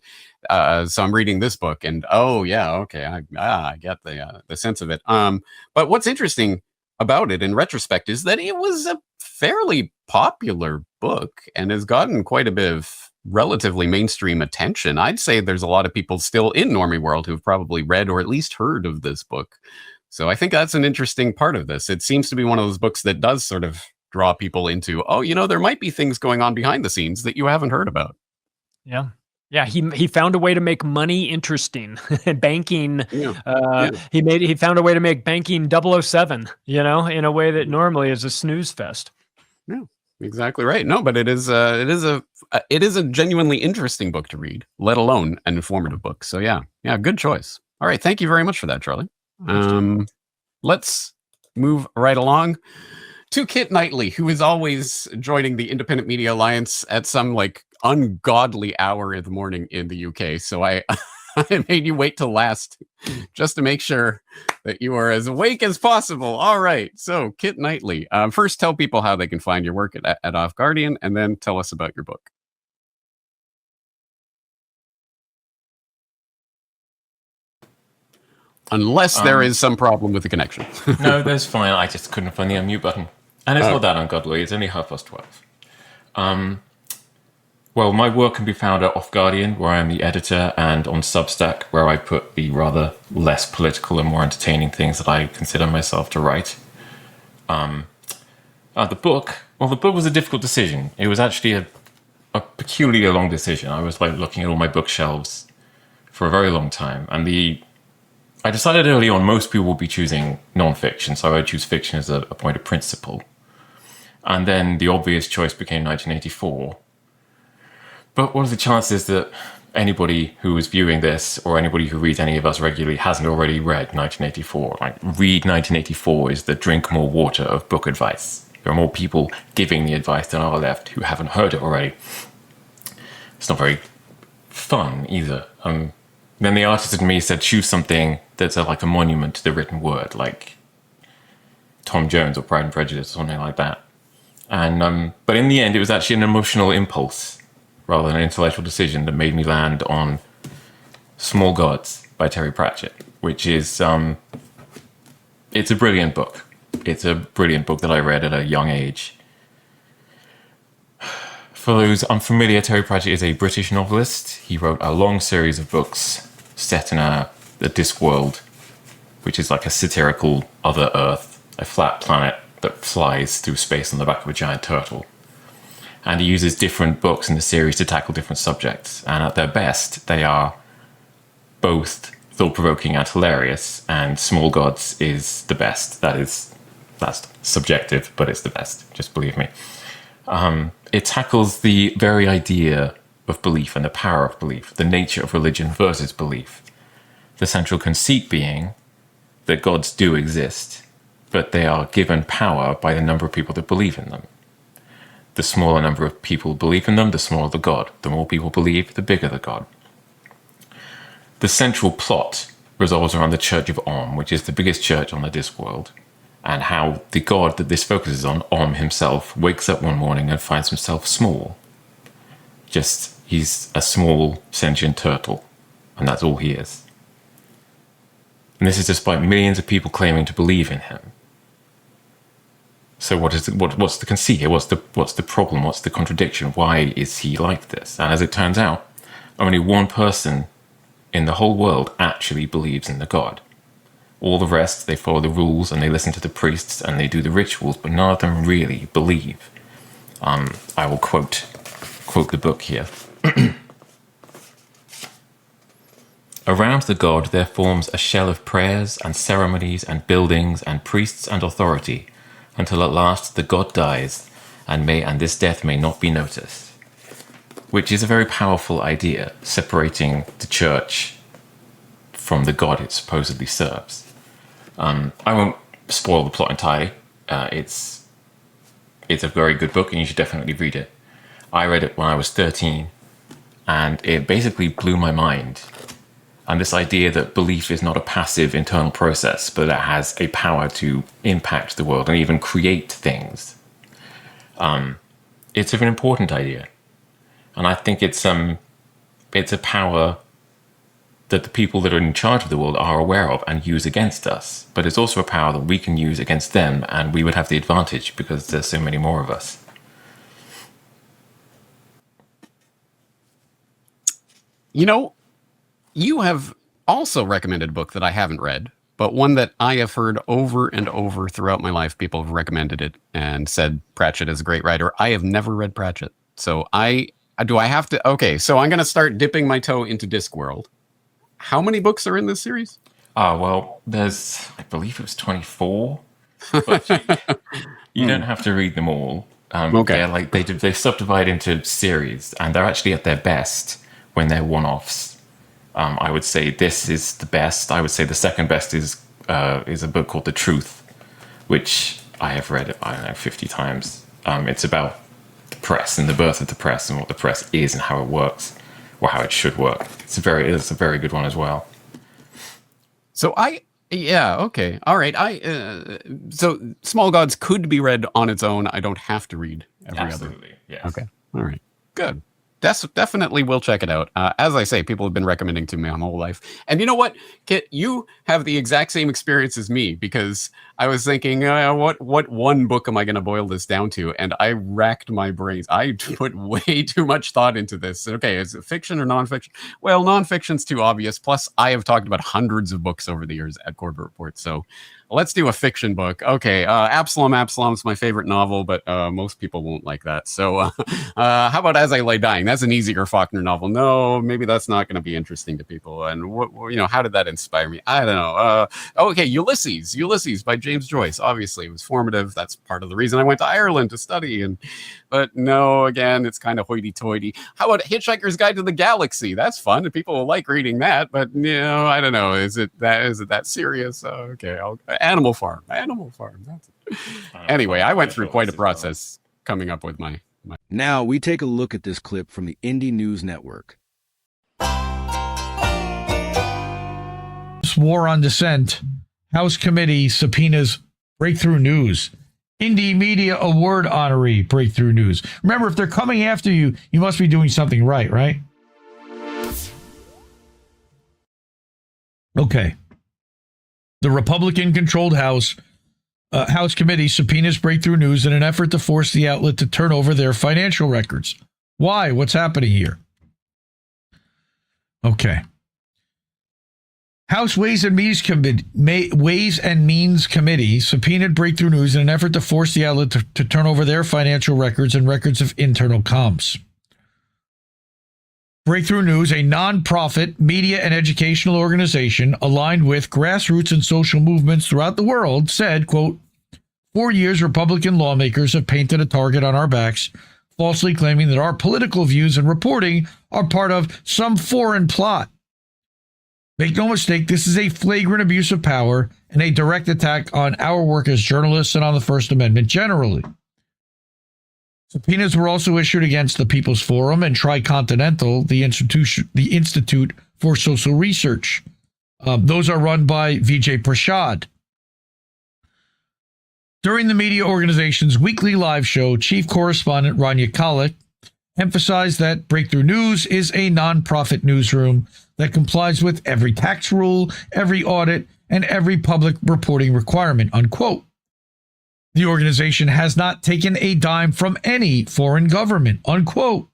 so I'm reading this book and, oh yeah, okay. I get the sense of it. But what's interesting about it in retrospect is that it was a fairly popular book and has gotten quite a bit of relatively mainstream attention. I'd say there's a lot of people still in normie world who've probably read or at least heard of this book. So I think that's an interesting part of this. It seems to be one of those books that does sort of draw people into, there might be things going on behind the scenes that you haven't heard about. Yeah. Yeah, he found a way to make money interesting. Banking, he found a way to make banking 007, in a way that normally is a snooze fest. Yeah, exactly right. No, but it is a genuinely interesting book to read, let alone an informative book. So yeah, good choice. All right, thank you very much for that, Charlie. Let's move right along to Kit Knightley, who is always joining the Independent Media Alliance at some ungodly hour in the morning in the UK. So I made you wait till last just to make sure that you are as awake as possible. All right. So Kit Knightley, first tell people how they can find your work at Off Guardian, and then tell us about your book. Unless there is some problem with the connection. No, that's fine. I just couldn't find the unmute button. And it's not that ungodly. It's only 12:30. Well, my work can be found at Off Guardian, where I am the editor, and on Substack, where I put the rather less political and more entertaining things that I consider myself to write. The book was a difficult decision. It was actually a peculiarly long decision. I was looking at all my bookshelves for a very long time, and I decided early on most people would be choosing non-fiction, so I would choose fiction as a point of principle. And then the obvious choice became 1984. But what are the chances that anybody who is viewing this or anybody who reads any of us regularly hasn't already read 1984? Read 1984 is the drink more water of book advice. There are more people giving the advice than are left who haven't heard it already. It's not very fun either. Then the artist in me said, choose something that's like a monument to the written word, like Tom Jones or Pride and Prejudice or something like that. And but in the end, it was actually an emotional impulse rather than an intellectual decision that made me land on Small Gods by Terry Pratchett, which is it's a brilliant book. It's a brilliant book that I read at a young age. For those unfamiliar, Terry Pratchett is a British novelist. He wrote a long series of books set in a Discworld, which is like a satirical other Earth, a flat planet that flies through space on the back of a giant turtle. And he uses different books in the series to tackle different subjects. And at their best, they are both thought-provoking and hilarious. And Small Gods is the best. That's subjective, but it's the best. Just believe me. It tackles the very idea of belief and the power of belief, the nature of religion versus belief. The central conceit being that gods do exist, but they are given power by the number of people that believe in them. The smaller number of people believe in them, the smaller the god. The more people believe, the bigger the god. The central plot revolves around the Church of Om, which is the biggest church on the Discworld, and how the god that this focuses on, Om himself, wakes up one morning and finds himself small. He's a small sentient turtle, and that's all he is. And this is despite millions of people claiming to believe in him. So what's the conceit here? What's the problem? What's the contradiction? Why is he like this? And as it turns out, only one person in the whole world actually believes in the god. All the rest, they follow the rules and they listen to the priests and they do the rituals, but none of them really believe. I will quote the book here. Around the god there forms a shell of prayers and ceremonies and buildings and priests and authority, until at last the god dies, and this death may not be noticed. Which is a very powerful idea, separating the church from the god it supposedly serves. I won't spoil the plot entirely. It's a very good book, and you should definitely read it. I read it when I was 13, and it basically blew my mind. And this idea that belief is not a passive internal process, but it has a power to impact the world and even create things. It's an important idea. And I think it's a power that the people that are in charge of the world are aware of and use against us. But it's also a power that we can use against them, and we would have the advantage because there's so many more of us. You know, you have also recommended a book that I haven't read, but one that I have heard over and over throughout my life. People have recommended it and said Pratchett is a great writer. I have never read Pratchett. So do I have to? Okay, so I'm going to start dipping my toe into Discworld. How many books are in this series? Well, there's, I believe it was 24. But you don't have to read them all. Okay. They subdivide into series, and they're actually at their best when they're one-offs. I would say this is the best. I would say the second best is a book called The Truth, which I have read, 50 times. It's about the press and the birth of the press and what the press is and how it works, or how it should work. It's a very good one as well. So okay. All right. So Small Gods could be read on its own. I don't have to read every Absolutely, other. yes. Okay. All right. Good. Definitely will check it out. As I say, people have been recommending to me my whole life. And you know what, Kit? You have the exact same experience as me, because I was thinking, what one book am I going to boil this down to? And I racked my brains. I put way too much thought into this. Okay, is it fiction or nonfiction? Well, nonfiction's too obvious. Plus, I have talked about hundreds of books over the years at Corbett Report. So let's do a fiction book. Okay, Absalom's my favorite novel, but most people won't like that. So how about As I Lay Dying? That's an easier Faulkner novel. No, maybe that's not going to be interesting to people. And how did that inspire me? I don't know. Okay, Ulysses by James Joyce. Obviously, it was formative. That's part of the reason I went to Ireland to study. But no, again, it's kind of hoity-toity. How about Hitchhiker's Guide to the Galaxy? That's fun, and people will like reading that. But I don't know. Is it that serious? Okay, Animal Farm. That's it. Anyway, I went through quite a process coming up with my. Now we take a look at this clip from the Indie News Network. War on Dissent. House Committee subpoenas Breakthrough News. Indie Media Award honoree Breakthrough News. Remember, if they're coming after you, you must be doing something right? Okay. The Republican-controlled House Committee subpoenas Breakthrough News in an effort to force the outlet to turn over their financial records. Why? What's happening here? Okay. House Ways and Means Committee subpoenaed Breakthrough News in an effort to force the outlet to turn over their financial records and records of internal comms. Breakthrough News, a non-profit media and educational organization aligned with grassroots and social movements throughout the world, said, quote, 4 years Republican lawmakers have painted a target on our backs, falsely claiming that our political views and reporting are part of some foreign plot. Make no mistake, this is a flagrant abuse of power and a direct attack on our work as journalists and on the First Amendment generally. Subpoenas were also issued against the People's Forum and Tricontinental, the Institute for Social Research. Those are run by Vijay Prashad. During the media organization's weekly live show, Chief Correspondent Rania Khalek emphasized that Breakthrough News is a nonprofit newsroom that complies with every tax rule, every audit, and every public reporting requirement, unquote. The organization has not taken a dime from any foreign government, unquote.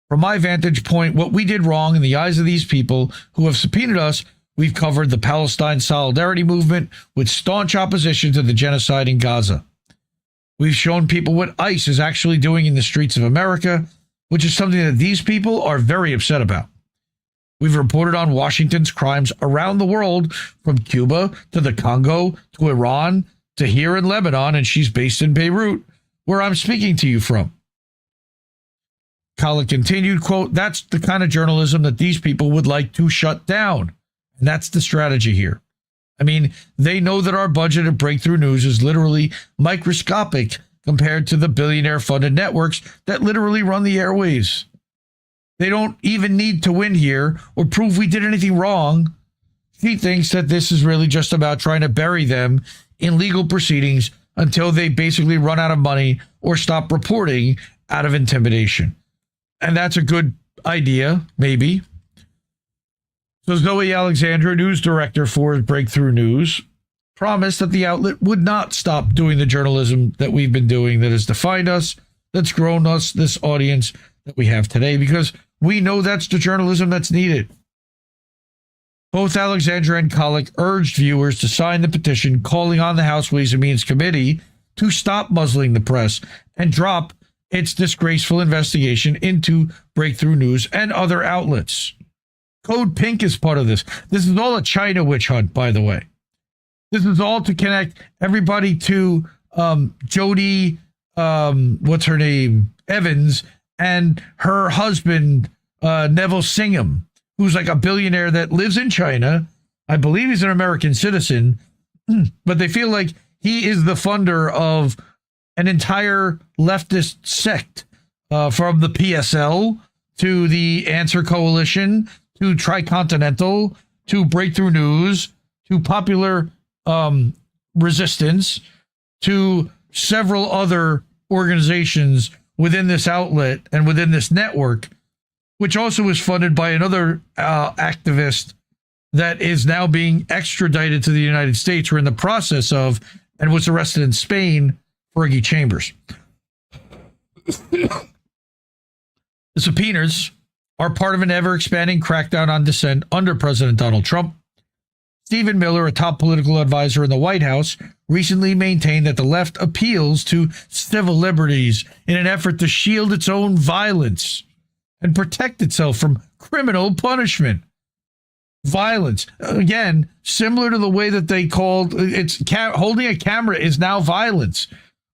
From my vantage point, what we did wrong in the eyes of these people who have subpoenaed us, we've covered the Palestine Solidarity Movement with staunch opposition to the genocide in Gaza. We've shown people what ICE is actually doing in the streets of America, which is something that these people are very upset about. We've reported on Washington's crimes around the world, from Cuba to the Congo to Iran to here in Lebanon, and she's based in Beirut, where I'm speaking to you from. Khaled continued, quote, "That's the kind of journalism that these people would like to shut down." And that's the strategy here. I mean, they know that our budget at Breakthrough News is literally microscopic compared to the billionaire-funded networks that literally run the airwaves. They don't even need to win here or prove we did anything wrong. He thinks that this is really just about trying to bury them in legal proceedings until they basically run out of money or stop reporting out of intimidation. And that's a good idea, maybe. So Zoe Alexandra, news director for Breakthrough News, promised that the outlet would not stop doing the journalism that we've been doing that has defined us, that's grown us, this audience that we have today, because we know that's the journalism that's needed. Both Alexandra and Khaled urged viewers to sign the petition calling on the House Ways and Means Committee to stop muzzling the press and drop its disgraceful investigation into Breakthrough News and other outlets. Code Pink is part of this. This is all a China witch hunt, by the way. This is all to connect everybody to Jody, what's her name, Evans, and her husband, Neville Singham, who's like a billionaire that lives in China. I believe he's an American citizen, but they feel like he is the funder of an entire leftist sect, from the PSL to the Answer Coalition to Tricontinental to Breakthrough News to Popular Resistance to several other organizations within this outlet and within this network, which also is funded by another activist that is now being extradited to the United States, or in the process of, and was arrested in Spain, Fergie Chambers. The subpoenas are part of an ever-expanding crackdown on dissent under President Donald Trump. Stephen Miller, a top political advisor in the White House, recently maintained that the left appeals to civil liberties in an effort to shield its own violence and protect itself from criminal punishment. Violence, again, similar to the way that they called it's holding a camera is now violence.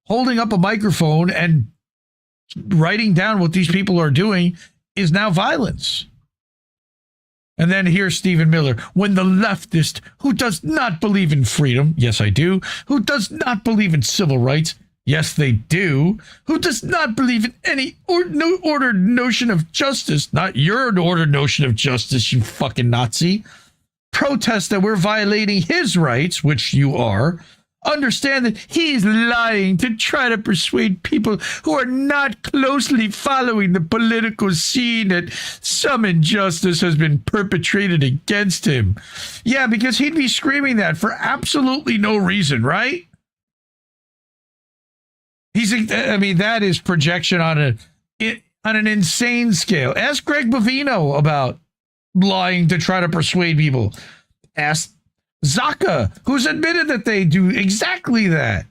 Holding up a microphone and writing down what these people are doing is now violence. And then here's Stephen Miller. When the leftist who does not believe in freedom, yes, I do, who does not believe in civil rights, yes, they do, who does not believe in any ordered notion of justice, not your ordered notion of justice, you fucking Nazi, protest that we're violating his rights, which you are, understand that he's lying to try to persuade people who are not closely following the political scene that some injustice has been perpetrated against him. Yeah, because he'd be screaming that for absolutely no reason, right? That is projection on an insane scale. Ask Greg Bovino about lying to try to persuade people. Ask Zaka, who's admitted that they do exactly that.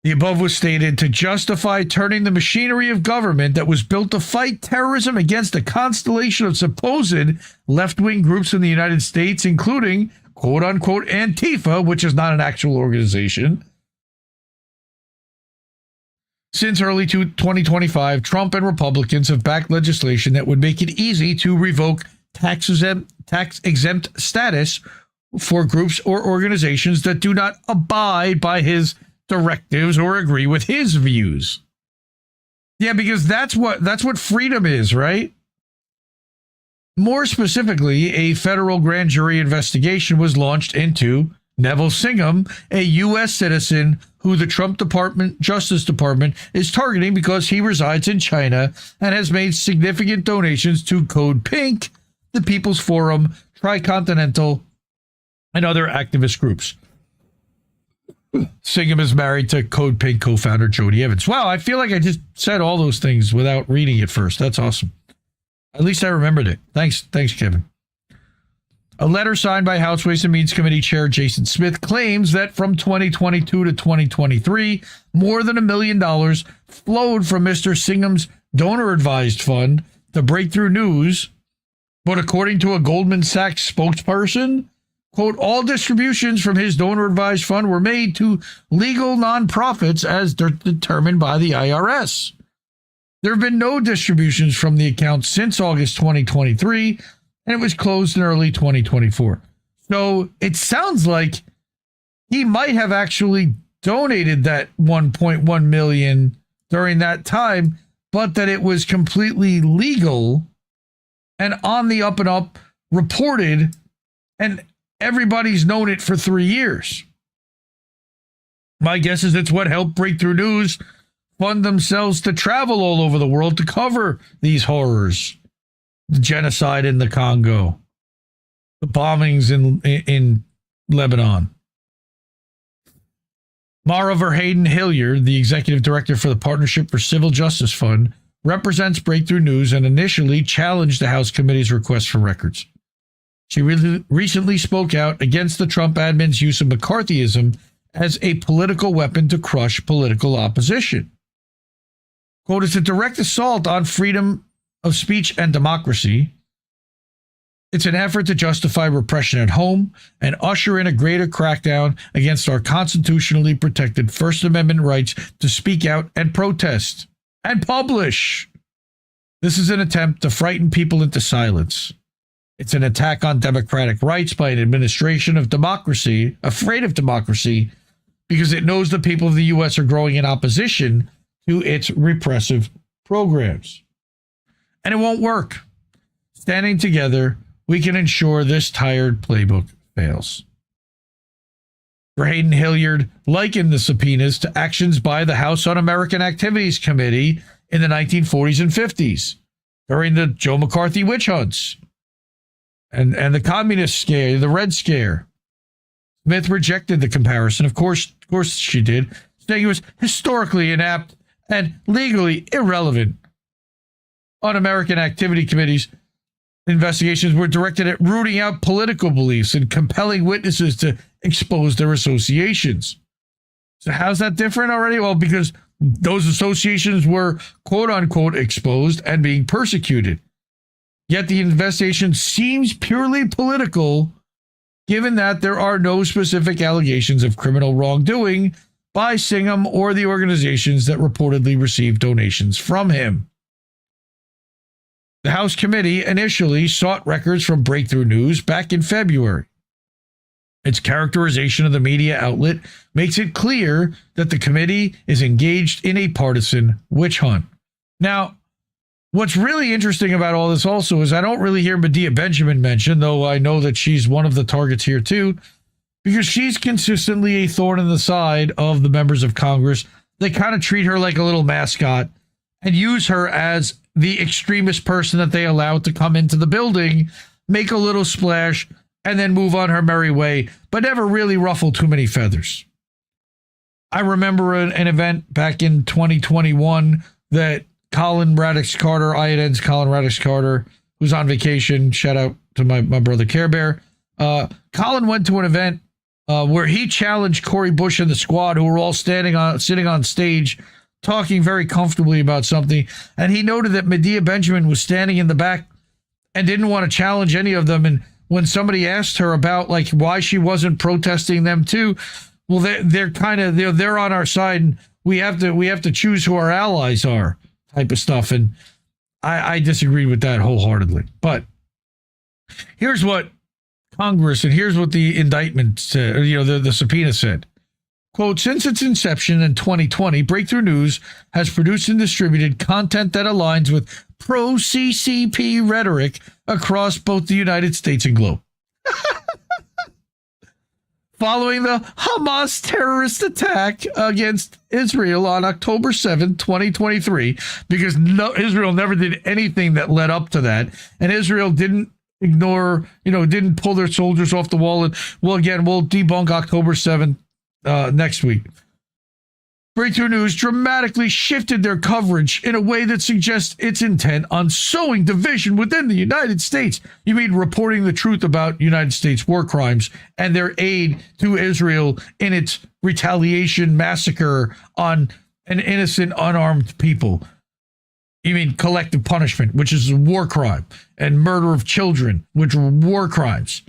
The above was stated to justify turning the machinery of government that was built to fight terrorism against a constellation of supposed left-wing groups in the United States, including quote-unquote Antifa, which is not an actual organization. Since early 2025, Trump and Republicans have backed legislation that would make it easy to revoke tax-exempt status for groups or organizations that do not abide by his directives or agree with his views. Yeah, because that's what freedom is, right? More specifically, a federal grand jury investigation was launched into Neville Singham, a U.S. citizen who the Trump Justice Department is targeting because he resides in China and has made significant donations to Code Pink, the People's Forum, Tricontinental, and other activist groups. Singham is married to Code Pink co-founder Jody Evans. Wow, I feel like I just said all those things without reading it first. That's awesome. At least I remembered it. Thanks, Kevin. A letter signed by House Ways and Means Committee Chair Jason Smith claims that from 2022 to 2023, more than $1 million flowed from Mr. Singham's donor-advised fund to Breakthrough News. But according to a Goldman Sachs spokesperson, quote, all distributions from his donor-advised fund were made to legal nonprofits as determined by the IRS. There have been no distributions from the account since August 2023, and it was closed in early 2024. So it sounds like he might have actually donated that 1.1 million during that time, but that it was completely legal and on the up and up, reported, and everybody's known it for 3 years. My guess is it's what helped Breakthrough News fund themselves to travel all over the world to cover these horrors. The genocide in the Congo, the bombings in Lebanon. Mara Verheyden Hilliard, the executive director for the Partnership for Civil Justice Fund, represents Breakthrough News and initially challenged the House Committee's request for records. She recently spoke out against the Trump admin's use of McCarthyism as a political weapon to crush political opposition. Quote, it's a direct assault on freedom of speech and democracy. It's an effort to justify repression at home and usher in a greater crackdown against our constitutionally protected First Amendment rights to speak out and protest and publish. This is an attempt to frighten people into silence. It's an attack on democratic rights by an administration of democracy, afraid of democracy, because it knows the people of the U.S. are growing in opposition to its repressive programs. And it won't work. Standing together, we can ensure this tired playbook fails. Verheyden Hilliard likened the subpoenas to actions by the House Un-American Activities Committee in the 1940s and 50s during the Joe McCarthy witch hunts and the communist scare, the Red Scare. Smith rejected the comparison. Of course she did, saying it was historically inapt and legally irrelevant. Un-American Activity Committee's investigations were directed at rooting out political beliefs and compelling witnesses to expose their associations. So how's that different already? Well, because those associations were quote unquote exposed and being persecuted. Yet the investigation seems purely political, given that there are no specific allegations of criminal wrongdoing by Singham or the organizations that reportedly received donations from him. The House committee initially sought records from Breakthrough News back in February. Its characterization of the media outlet makes it clear that the committee is engaged in a partisan witch hunt. Now, what's really interesting about all this also is I don't really hear Medea Benjamin mentioned, though I know that she's one of the targets here too, because she's consistently a thorn in the side of the members of Congress. They kind of treat her like a little mascot and use her as the extremist person that they allow to come into the building, make a little splash, and then move on her merry way, but never really ruffle too many feathers. I remember an event back in 2021 that Colin Radix Carter, INN's Colin Radix Carter, who's on vacation, shout out to my brother Care Bear. Colin went to an event where he challenged Cori Bush and the squad, who were all sitting on stage, talking very comfortably about something. And he noted that Medea Benjamin was standing in the back and didn't want to challenge any of them. And when somebody asked her about like why she wasn't protesting them too, well, they're on our side, and we have to choose who our allies are, type of stuff. And I disagree with that wholeheartedly. But here's what Congress, and here's what the indictment said, the subpoena said. Quote, since its inception in 2020, Breakthrough News has produced and distributed content that aligns with pro-CCP rhetoric across both the United States and globe. Following the Hamas terrorist attack against Israel on October 7, 2023, because Israel never did anything that led up to that, and Israel didn't didn't pull their soldiers off the wall. And we'll debunk October 7th next week. Breakthrough News dramatically shifted their coverage in a way that suggests its intent on sowing division within the United States. You mean reporting the truth about United States war crimes and their aid to Israel in its retaliation massacre on an innocent, unarmed people. You mean collective punishment, which is a war crime, and murder of children, which are war crimes,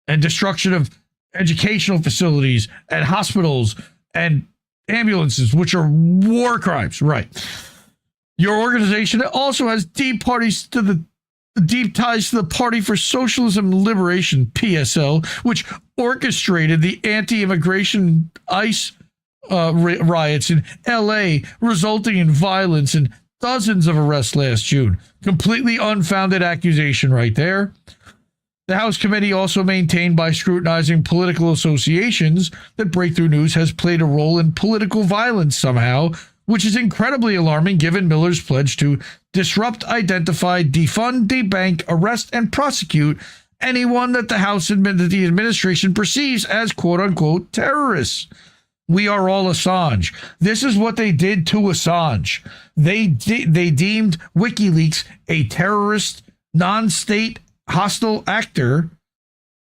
and destruction of educational facilities and hospitals and ambulances, which are war crimes, right? Your organization also has deep ties to the Party for Socialism and Liberation, PSL, which orchestrated the anti-immigration ICE riots in LA, resulting in violence and dozens of arrests last June. Completely unfounded accusation right there. The House committee also maintained by scrutinizing political associations that Breakthrough News has played a role in political violence somehow, which is incredibly alarming given Miller's pledge to disrupt, identify, defund, debank, arrest, and prosecute anyone that the administration perceives as quote-unquote terrorists. We are all Assange. This is what they did to Assange. They deemed WikiLeaks a terrorist, non-state, hostile actor,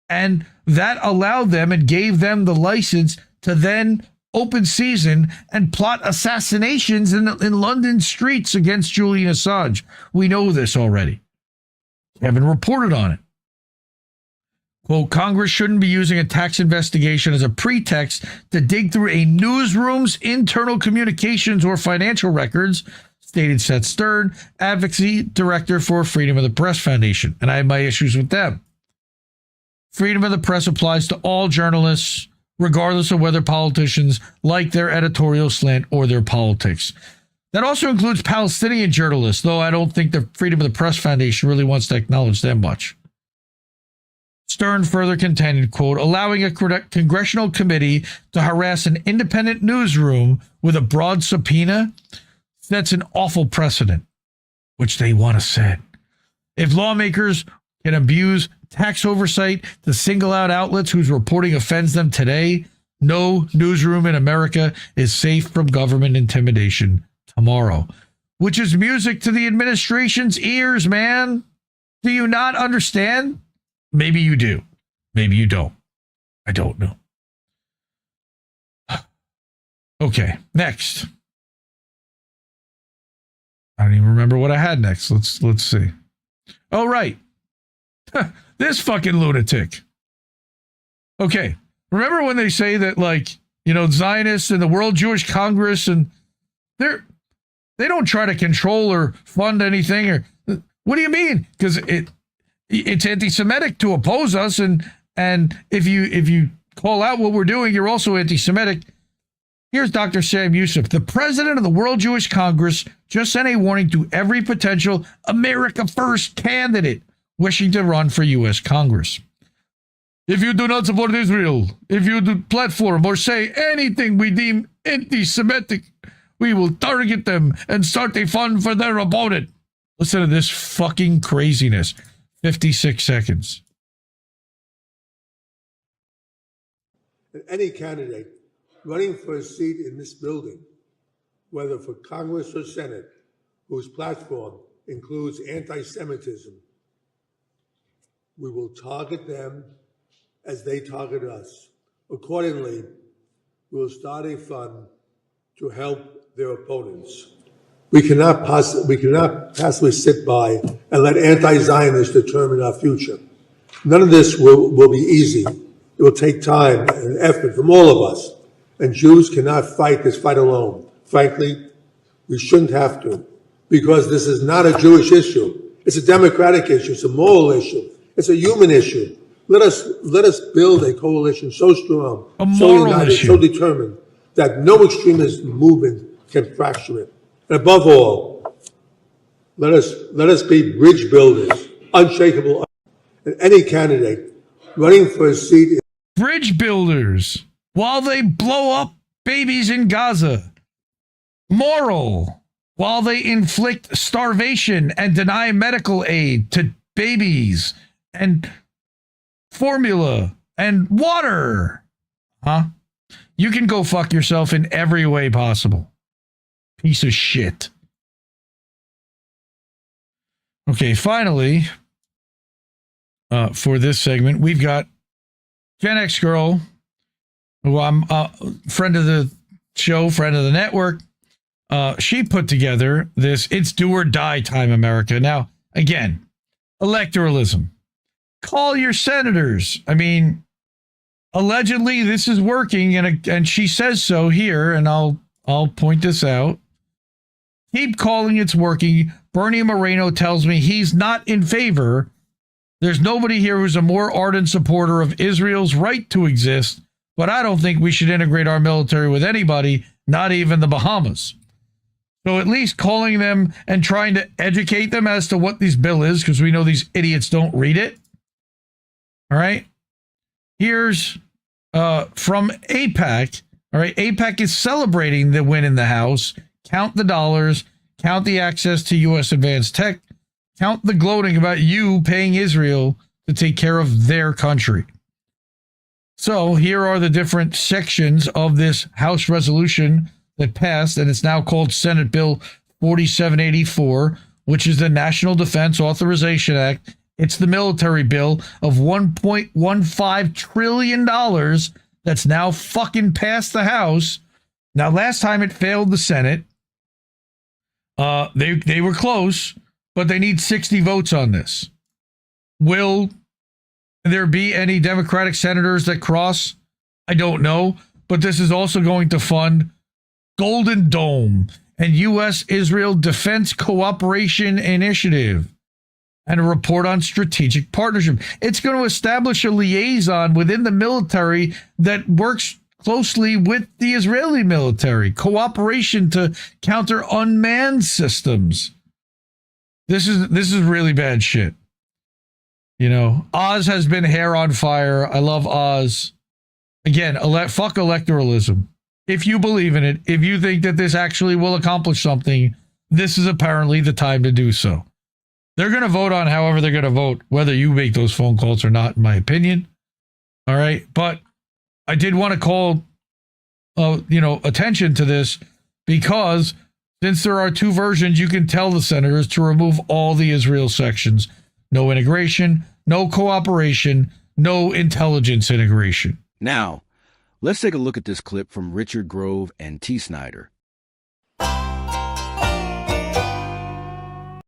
and that allowed them and gave them the license to then open season and plot assassinations in London streets against Julian Assange. We know this already. Haven't reported on it. Quote, Congress shouldn't be using a tax investigation as a pretext to dig through a newsroom's internal communications or financial records, stated Seth Stern, advocacy director for Freedom of the Press Foundation. And I have my issues with them. Freedom of the press applies to all journalists, regardless of whether politicians like their editorial slant or their politics. That also includes Palestinian journalists, though I don't think the Freedom of the Press Foundation really wants to acknowledge them much. Stern further contended, quote, allowing a congressional committee to harass an independent newsroom with a broad subpoena, that's an awful precedent, which they want to set. If lawmakers can abuse tax oversight to single out outlets whose reporting offends them today, no newsroom in America is safe from government intimidation tomorrow, which is music to the administration's ears, man. Do you not understand? Maybe you do. Maybe you don't. I don't know. Okay, next. I don't even remember what I had next. Let's see. Oh, right. This fucking lunatic. Okay. Remember when they say that, like, you know, Zionists and the World Jewish Congress, and they don't try to control or fund anything, or what do you mean? Because it's anti-Semitic to oppose us, and if you call out what we're doing, you're also anti-Semitic. Here's Dr. Sam Youssef, the president of the World Jewish Congress, just sent a warning to every potential America First candidate wishing to run for U.S. Congress. If you do not support Israel, if you do platform or say anything we deem anti-Semitic, we will target them and start a fund for their opponent. Listen to this fucking craziness. 56 seconds. Any candidate running for a seat in this building, whether for Congress or Senate, whose platform includes anti-Semitism, we will target them as they target us. Accordingly, we will start a fund to help their opponents. We cannot passively sit by and let anti-Zionists determine our future. None of this will be easy. It will take time and effort from all of us. And Jews cannot fight this fight alone. Frankly, we shouldn't have to, because this is not a Jewish issue. It's a democratic issue. It's a moral issue. It's a human issue. Let us build a coalition so strong, so united, so determined that no extremist movement can fracture it. And above all, let us be bridge builders, unshakable. And any candidate running for a seat. Bridge builders while they blow up babies in Gaza. Moral while they inflict starvation and deny medical aid to babies and formula and water. Huh? You can go fuck yourself in every way possible. Piece of shit. Okay, finally, for this segment, we've got Gen X Girl, who I'm a friend of the show, friend of the network. She put together this It's Do or Die Time America. Now, again, electoralism. Call your senators. I mean, allegedly this is working, and she says so here, and I'll point this out. Keep calling it's working. Bernie Moreno tells me he's not in favor. There's nobody here who's a more ardent supporter of Israel's right to exist, but I don't think we should integrate our military with anybody, not even the Bahamas. So at least calling them and trying to educate them as to what this bill is, because we know these idiots don't read it. All right. Here's from AIPAC. All right. AIPAC is celebrating the win in the House. Count the dollars. Count the access to U.S. advanced tech. Count the gloating about you paying Israel to take care of their country. So here are the different sections of this House resolution that passed, and it's now called Senate Bill 4784, which is the National Defense Authorization Act. It's the military bill of $1.15 trillion that's now fucking passed the House. Now, last time it failed the Senate. They were close, but they need 60 votes on this. Will there be any Democratic senators that cross? I don't know, but this is also going to fund Golden Dome and U.S.-Israel Defense Cooperation Initiative and a report on strategic partnership. It's going to establish a liaison within the military that works closely with the Israeli military, cooperation to counter unmanned systems. This is really bad shit. You know, Oz has been hair on fire. I love Oz. Again, fuck electoralism. If you believe in it, if you think that this actually will accomplish something, this is apparently the time to do so. They're going to vote on however they're going to vote, whether you make those phone calls or not, in my opinion. All right. But I did want to call, attention to this because since there are two versions, you can tell the senators to remove all the Israel sections. No integration, no cooperation, no intelligence integration. Now, let's take a look at this clip from Richard Grove and T. Snyder.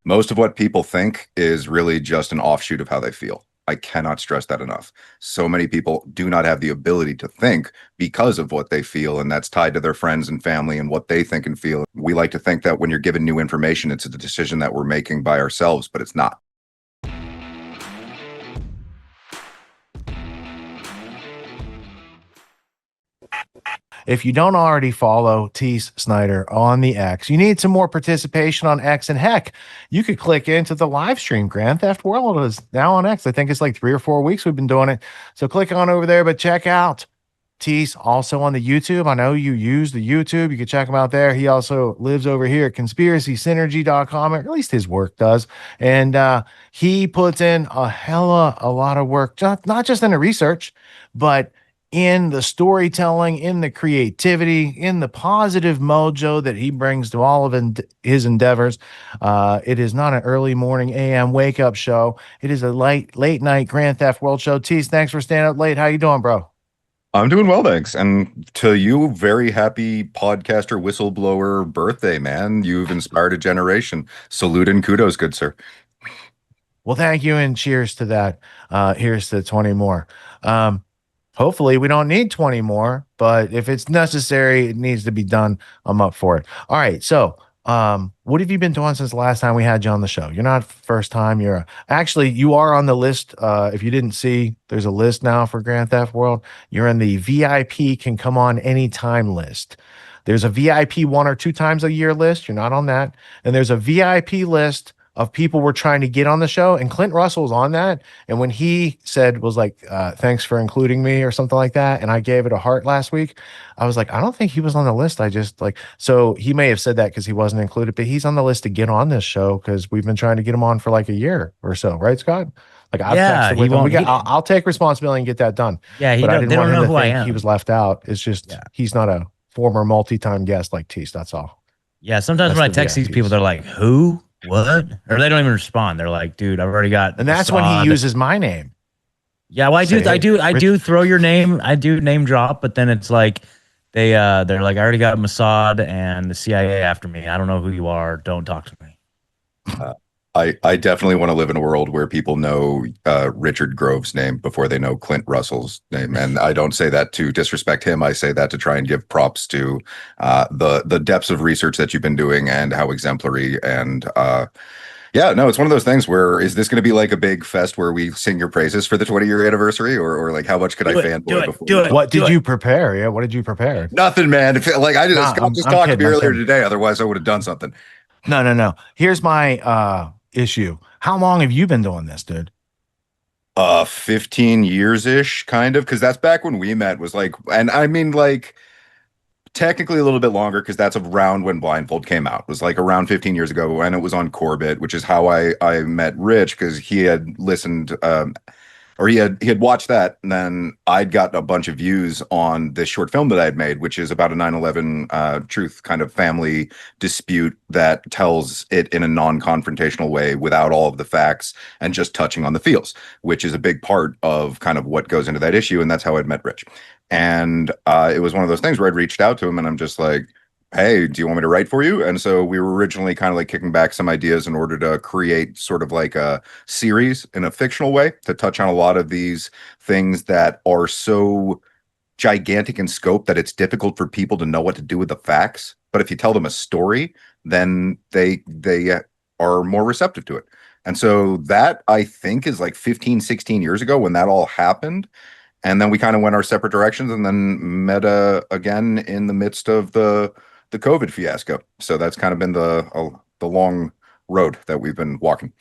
Most of what people think is really just an offshoot of how they feel. I cannot stress that enough. So many people do not have the ability to think because of what they feel, and that's tied to their friends and family and what they think and feel. We like to think that when you're given new information, it's a decision that we're making by ourselves, but it's not. If you don't already follow Teace Snyder on the X, you need some more participation on X, and heck, you could click into the live stream. Grand Theft World is now on X. I think it's like 3 or 4 weeks we've been doing it. So click on over there, but check out Teace also on the YouTube. I know you use the YouTube. You can check him out there. He also lives over here at conspiracysynergy.com, or at least his work does. And he puts in a lot of work, not just in the research, but in the storytelling, in the creativity, in the positive mojo that he brings to all of his endeavors. It is not an early morning AM wake up show. It is a late night Grand Theft World show. Teace, thanks for staying up late. How you doing, bro? I'm doing well, thanks. And to you, very happy podcaster, whistleblower birthday, man. You've inspired a generation. Salute and kudos, good sir. Well, thank you, and cheers to that. Here's to 20 more. Hopefully we don't need 20 more, but if it's necessary, it needs to be done. I'm up for it. All right. So, what have you been doing since the last time we had you on the show? You're not first time. Actually, you are on the list. If you didn't see, there's a list now for Grand Theft World. You're in the VIP can come on anytime list. There's a VIP 1 or 2 times a year list. You're not on that. And there's a VIP list of people we're trying to get on the show, and Clint Russell's on that. And when he was like, thanks for including me or something like that, and I gave it a heart last week, I was like, I don't think he was on the list. So he may have said that because he wasn't included, but he's on the list to get on this show because we've been trying to get him on for like a year or so, right, Scott? Like I've Yeah, texted he with him. won't. I'll take responsibility and get that done. Yeah, but I they didn't want don't him know to who I think am. he was left out. It's just he's not a former multi-time guest like Teace. That's all. Yeah, sometimes when I text these people, they're like, "Who? What?" Or they don't even respond. They're like, "Dude, I've already got." And that's when he Mossad." uses my name. Yeah, well, I Say, do throw your name. I do name drop, but then it's like they're like, "I already got Mossad and the CIA after me. I don't know who you are. Don't talk to me." I definitely want to live in a world where people know Richard Grove's name before they know Clint Russell's name, and I don't say that to disrespect him. I say that to try and give props to the depths of research that you've been doing and how exemplary. And yeah, no, it's one of those things where is this going to be like a big fest where we sing your praises for the 20-year anniversary, or like how much could I fanboy before? What did you prepare? Yeah, what did you prepare? Nothing, man. Like I just Scott just talked to me earlier kidding. today. Otherwise, I would have done something. No. Here's my issue. How long have you been doing this, dude? 15 years ish, kind of, because that's back when we met. Was like, and I mean, like, technically a little bit longer because that's around when Blindfold came out. It was like around 15 years ago, and it was on Corbett, which is how I met Rich, because he had listened or he had watched that, and then I'd gotten a bunch of views on this short film that I had made, which is about a 9/11 truth kind of family dispute that tells it in a non-confrontational way without all of the facts and just touching on the feels, which is a big part of kind of what goes into that issue. And that's how I'd met Rich. And it was one of those things where I'd reached out to him and I'm just like, hey, do you want me to write for you? And so we were originally kind of like kicking back some ideas in order to create sort of like a series in a fictional way to touch on a lot of these things that are so gigantic in scope that it's difficult for people to know what to do with the facts. But if you tell them a story, then they are more receptive to it. And so that, I think, is like 15, 16 years ago when that all happened. And then we kind of went our separate directions and then met again in the midst of the COVID fiasco. So that's kind of been the long road that we've been walking.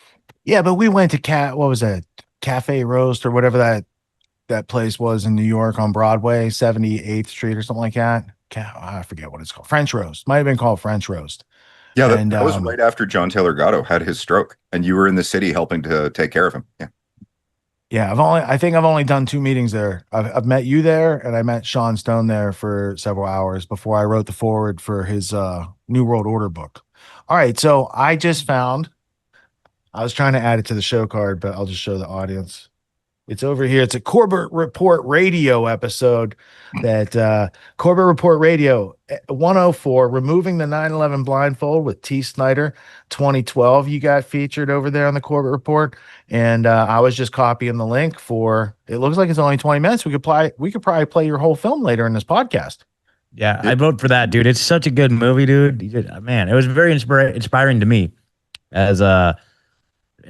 Yeah, but we went to what was that? Cafe Roast or whatever that place was in New York on Broadway, 78th Street or something like that. I forget what it's called. French Roast. Might have been called French Roast. Yeah, that was right after John Taylor Gatto had his stroke, and you were in the city helping to take care of him. Yeah. Yeah, I think I've only done 2 meetings there. I've met you there, and I met Sean Stone there for several hours before I wrote the foreword for his New World Order book. All right, so I just found, I was trying to add it to the show card, but I'll just show the audience. It's over here. It's a Corbett Report Radio episode that Corbett Report Radio 104, removing the 9/11 blindfold with T. Snyder 2012. You got featured over there on the Corbett Report. And I was just copying the link for, it looks like it's only 20 minutes. We could probably play your whole film later in this podcast. Yeah, I vote for that, dude. It's such a good movie, dude. Man, it was very inspiring to me as in a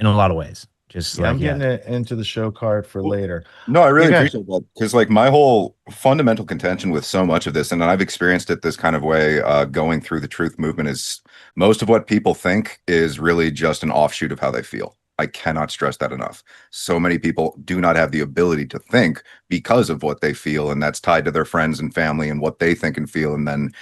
lot of ways. Just I'm getting it into the show card for later. No, I really appreciate that, because like my whole fundamental contention with so much of this, and I've experienced it this kind of way going through the truth movement, is most of what people think is really just an offshoot of how they feel. I cannot stress that enough. So many people do not have the ability to think because of what they feel, and that's tied to their friends and family and what they think and feel. And then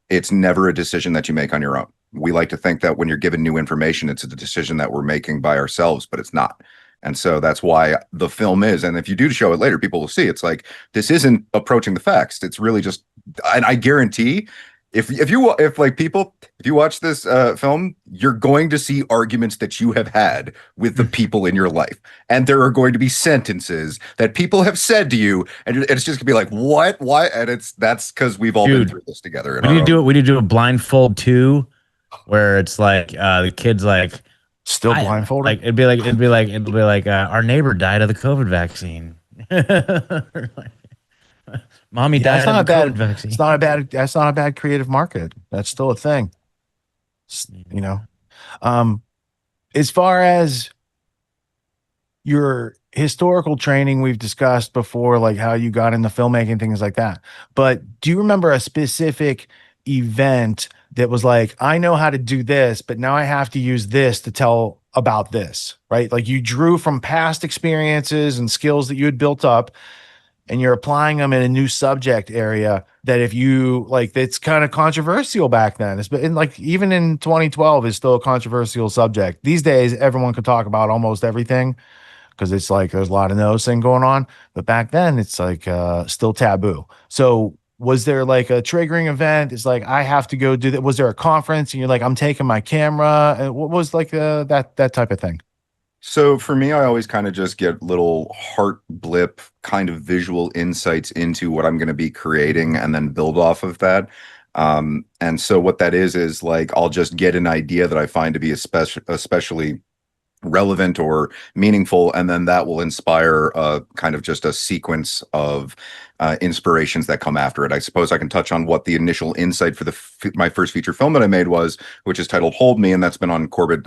it's never a decision that you make on your own. We like to think that when you're given new information, it's a decision that we're making by ourselves, but it's not. And so that's why the film is. And if you do show it later, people will see it's like, this isn't approaching the facts. It's really just, and I guarantee if you watch this film, you're going to see arguments that you have had with the people in your life. And there are going to be sentences that people have said to you. And it's just gonna be like, what? Why? And that's because we've all been through this together. We need to do a blindfold 2, where it's like the kids like still blindfolded. Like it'd be like our neighbor died of the COVID vaccine. Mommy died of the COVID vaccine. That's not a bad creative market. That's still a thing. You know, as far as your historical training, we've discussed before, like how you got into filmmaking, things like that. But do you remember a specific event that was like, I know how to do this, but now I have to use this to tell about this, right? Like you drew from past experiences and skills that you had built up, and you're applying them in a new subject area that if you like, it's kind of controversial back then. It's been like, even in 2012 is still a controversial subject. These days, everyone could talk about almost everything. because it's like there's a lot of noticing going on. But back then, it's like still taboo. So was there like a triggering event? It's like I have to go do that. Was there a conference and you're like, I'm taking my camera? What was like that type of thing? So for me, I always kind of just get little heart blip kind of visual insights into what I'm going to be creating and then build off of that. And so what that is like I'll just get an idea that I find to be especially relevant or meaningful, and then that will inspire kind of just a sequence of inspirations that come after it. I suppose I can touch on what the initial insight for my first feature film that I made was, which is titled Hold Me, and that's been on Corbett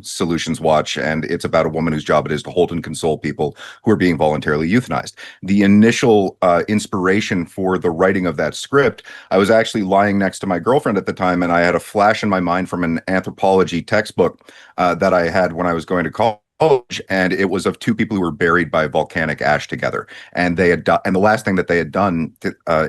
Solutions Watch, and it's about a woman whose job it is to hold and console people who are being voluntarily euthanized. The initial inspiration for the writing of that script, I was actually lying next to my girlfriend at the time, and I had a flash in my mind from an anthropology textbook that I had when I was going to college, and it was of two people who were buried by volcanic ash together, and they had and the last thing that they had done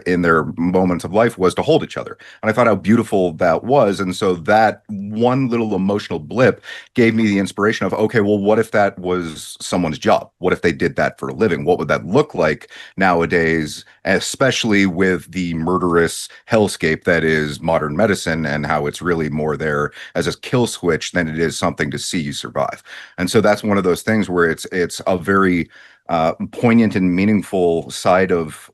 in their moments of life was to hold each other. And I thought how beautiful that was, and so that one little emotional blip gave me the inspiration of, okay, well, what if that was someone's job? What if they did that for a living? What would that look like nowadays, especially with the murderous hellscape that is modern medicine, and how it's really more there as a kill switch than it is something to see you survive. And so that's one of those things where it's a very poignant and meaningful side of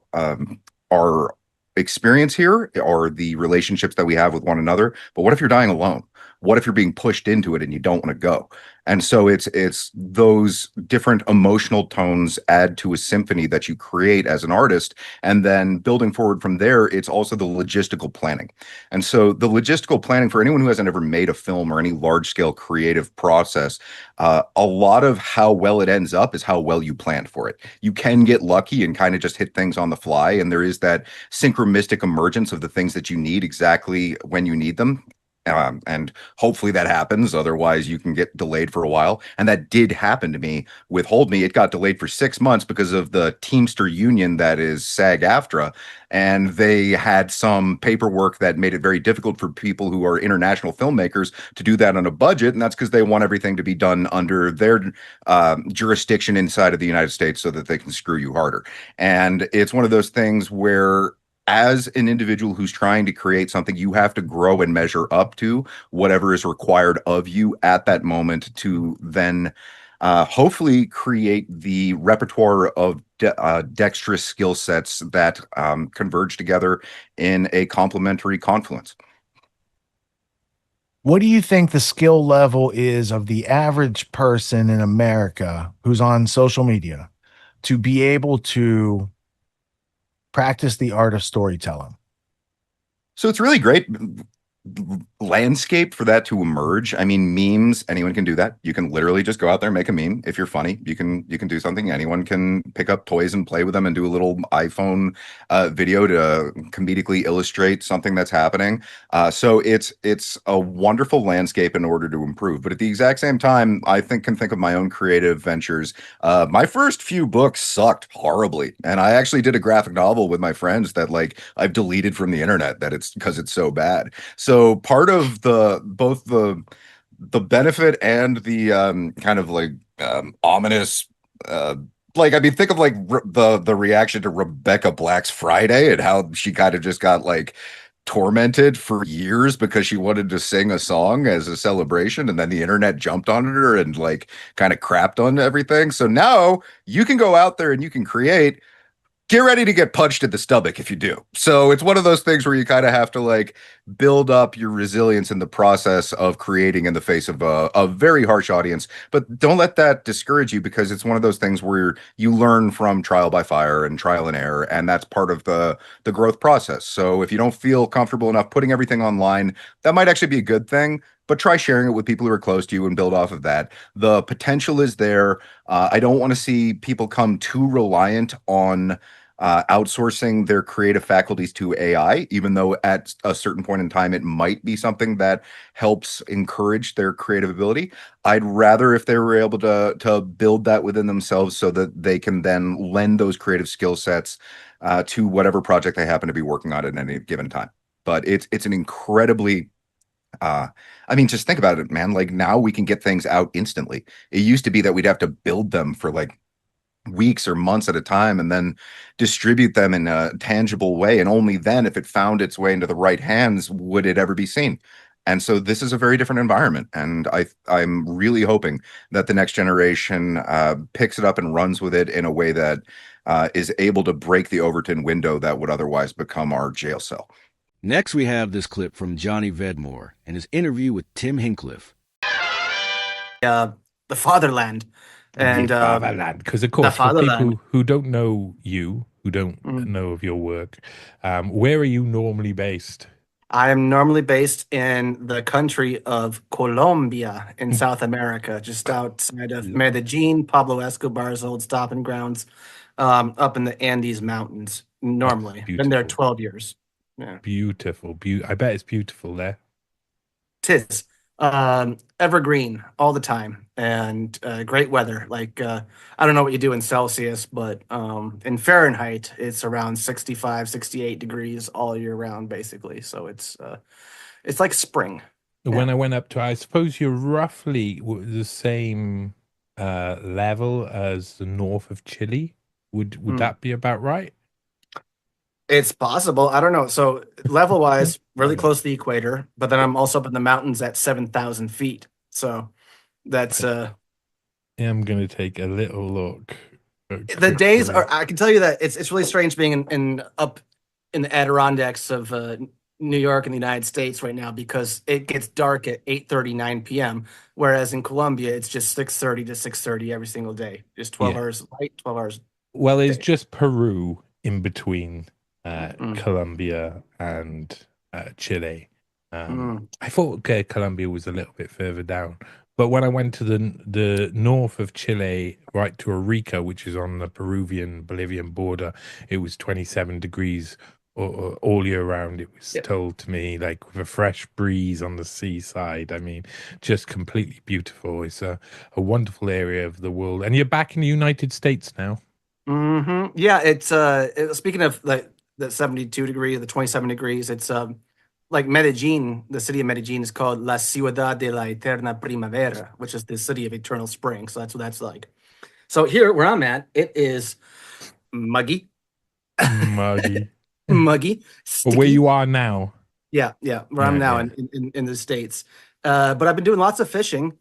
our experience here, or the relationships that we have with one another. But what if you're dying alone? What if you're being pushed into it and you don't want to go? And so it's those different emotional tones add to a symphony that you create as an artist, and then building forward from there, it's also the logistical planning. And so the logistical planning, for anyone who hasn't ever made a film or any large scale creative process, a lot of how well it ends up is how well you planned for it. You can get lucky and kind of just hit things on the fly, and there is that synchronistic emergence of the things that you need exactly when you need them. And hopefully that happens. Otherwise, you can get delayed for a while. And that did happen to me with Hold Me. It got delayed for 6 months because of the Teamster union that is SAG-AFTRA. And they had some paperwork that made it very difficult for people who are international filmmakers to do that on a budget. And that's because they want everything to be done under their jurisdiction inside of the United States so that they can screw you harder. And it's one of those things where, as an individual who's trying to create something, you have to grow and measure up to whatever is required of you at that moment to then hopefully create the repertoire of dexterous skill sets that converge together in a complementary confluence. What do you think the skill level is of the average person in America who's on social media to be able to practice the art of storytelling? So it's really great landscape for that to emerge. I mean, memes, anyone can do that. You can literally just go out there and make a meme. If you're funny, you can do something. Anyone can pick up toys and play with them and do a little iPhone video to comedically illustrate something that's happening. So it's a wonderful landscape in order to improve. But at the exact same time, I can think of my own creative ventures. My first few books sucked horribly, and I actually did a graphic novel with my friends that like I've deleted from the internet that it's because it's so bad. So part of both the benefit and the kind of like ominous like, I mean, think of like the reaction to Rebecca Black's Friday and how she kind of just got like tormented for years because she wanted to sing a song as a celebration, and then the internet jumped on her and like kind of crapped on everything. So now you can go out there and you can create. Get ready to get punched in the stomach if you do. So it's one of those things where you kind of have to like build up your resilience in the process of creating in the face of a very harsh audience. But don't let that discourage you, because it's one of those things where you learn from trial by fire and trial and error, and that's part of the growth process. So if you don't feel comfortable enough putting everything online, that might actually be a good thing. But try sharing it with people who are close to you and build off of that. The potential is there. I don't want to see people come too reliant on outsourcing their creative faculties to AI, even though at a certain point in time, it might be something that helps encourage their creative ability. I'd rather if they were able to build that within themselves so that they can then lend those creative skill sets to whatever project they happen to be working on at any given time. But it's an incredibly I mean, just think about it, man. Like now we can get things out instantly. It used to be that we'd have to build them for like weeks or months at a time and then distribute them in a tangible way. And only then, if it found its way into the right hands, would it ever be seen. And so this is a very different environment. And I'm really hoping that the next generation picks it up and runs with it in a way that is able to break the Overton window that would otherwise become our jail cell. Next, we have this clip from Johnny Vedmore and his interview with Tim Hinchliffe. The fatherland. And fatherland, because of course, for people who don't know you, who don't know of your work, where are you normally based? I am normally based in the country of Colombia in South America, just outside of Medellin, Pablo Escobar's old stopping grounds, up in the Andes Mountains. Normally, been there 12 years. Yeah. Beautiful, I bet it's beautiful there. Tis evergreen all the time, and great weather. Like I don't know what you do in Celsius, but in Fahrenheit it's around 65 68 degrees all year round basically, so it's like spring. When I went up to, I suppose you're roughly the same level as the north of Chile. Would that be about right? It's possible. I don't know. So level wise, really close to the equator, but then I'm also up in the mountains at 7,000 feet. So that's I'm gonna take a little look. The days are. I can tell you that it's really strange being in up in the Adirondacks of New York in the United States right now, because it gets dark at 8:30, 9 p.m. Whereas in Colombia it's just 6:30 to 6:30 every single day, just 12 hours light, 12 hours. Well, it's just Peru in between Colombia and Chile. I thought Colombia was a little bit further down, but when I went to the north of Chile, right to Arica, which is on the Peruvian-Bolivian border, it was 27 degrees all year round. It was told to me, like with a fresh breeze on the seaside. I mean, just completely beautiful. It's a wonderful area of the world. And you're back in the United States now. Yeah, it's speaking of like the 72 degrees, the 27 degrees, it's like Medellin, the city of Medellin is called La Ciudad de la Eterna Primavera, which is the city of eternal spring. So that's what that's like. So here where I'm at, it is muggy. Muggy. Muggy. But where you are now. Yeah, where I'm now in the States. But I've been doing lots of fishing,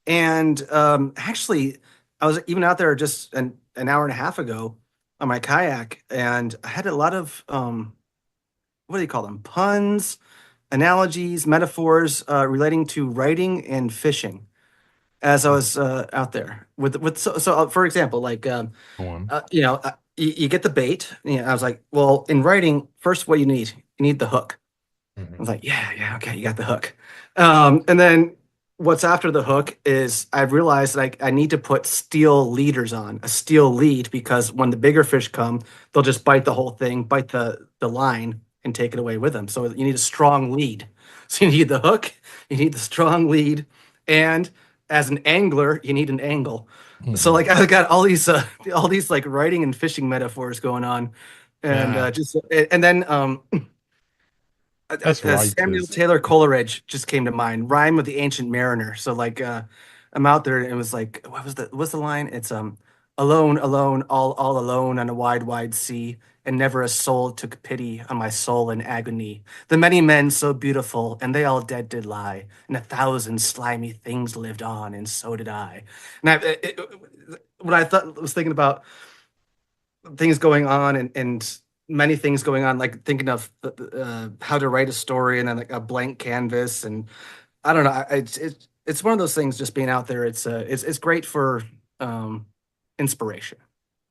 and actually I was even out there just an hour and a half ago on my kayak, and I had a lot of what do you call them? Puns, analogies, metaphors relating to writing and fishing as I was out there with so for example, like you get the bait. I was like, well, in writing, first what you need the hook. I was like, yeah, okay, you got the hook. And then what's after the hook is I've realized like I need to put steel leaders on, a steel lead, because when the bigger fish come, they'll just bite the whole thing, bite the line and take it away with them. So you need a strong lead. So you need the hook, you need the strong lead, and as an angler, you need an angle. So like I got all these like writing and fishing metaphors going on, and then Samuel Taylor Coleridge just came to mind. Rhyme of the Ancient Mariner. So like I'm out there and it was like, what's the line? It's alone, all alone on a wide, wide sea, and never a soul took pity on my soul in agony. The many men so beautiful, and they all dead did lie, and 1,000 slimy things lived on, and so did I. And what I was thinking about things going on and many things going on, like thinking of how to write a story and then like a blank canvas, and I don't know. It's one of those things. Just being out there, it's great for inspiration.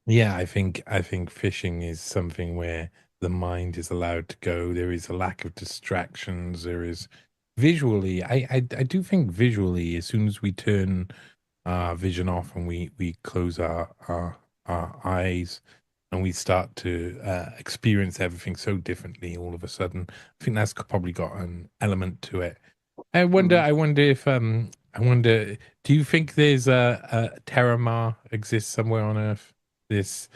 Yeah, I think fishing is something where the mind is allowed to go. There is a lack of distractions. There is visually. I do think visually, as soon as we turn our vision off and we close our eyes and we start to experience everything so differently all of a sudden, I think that's probably got an element to it. I wonder if do you think there's a Terramar exists somewhere on Earth? This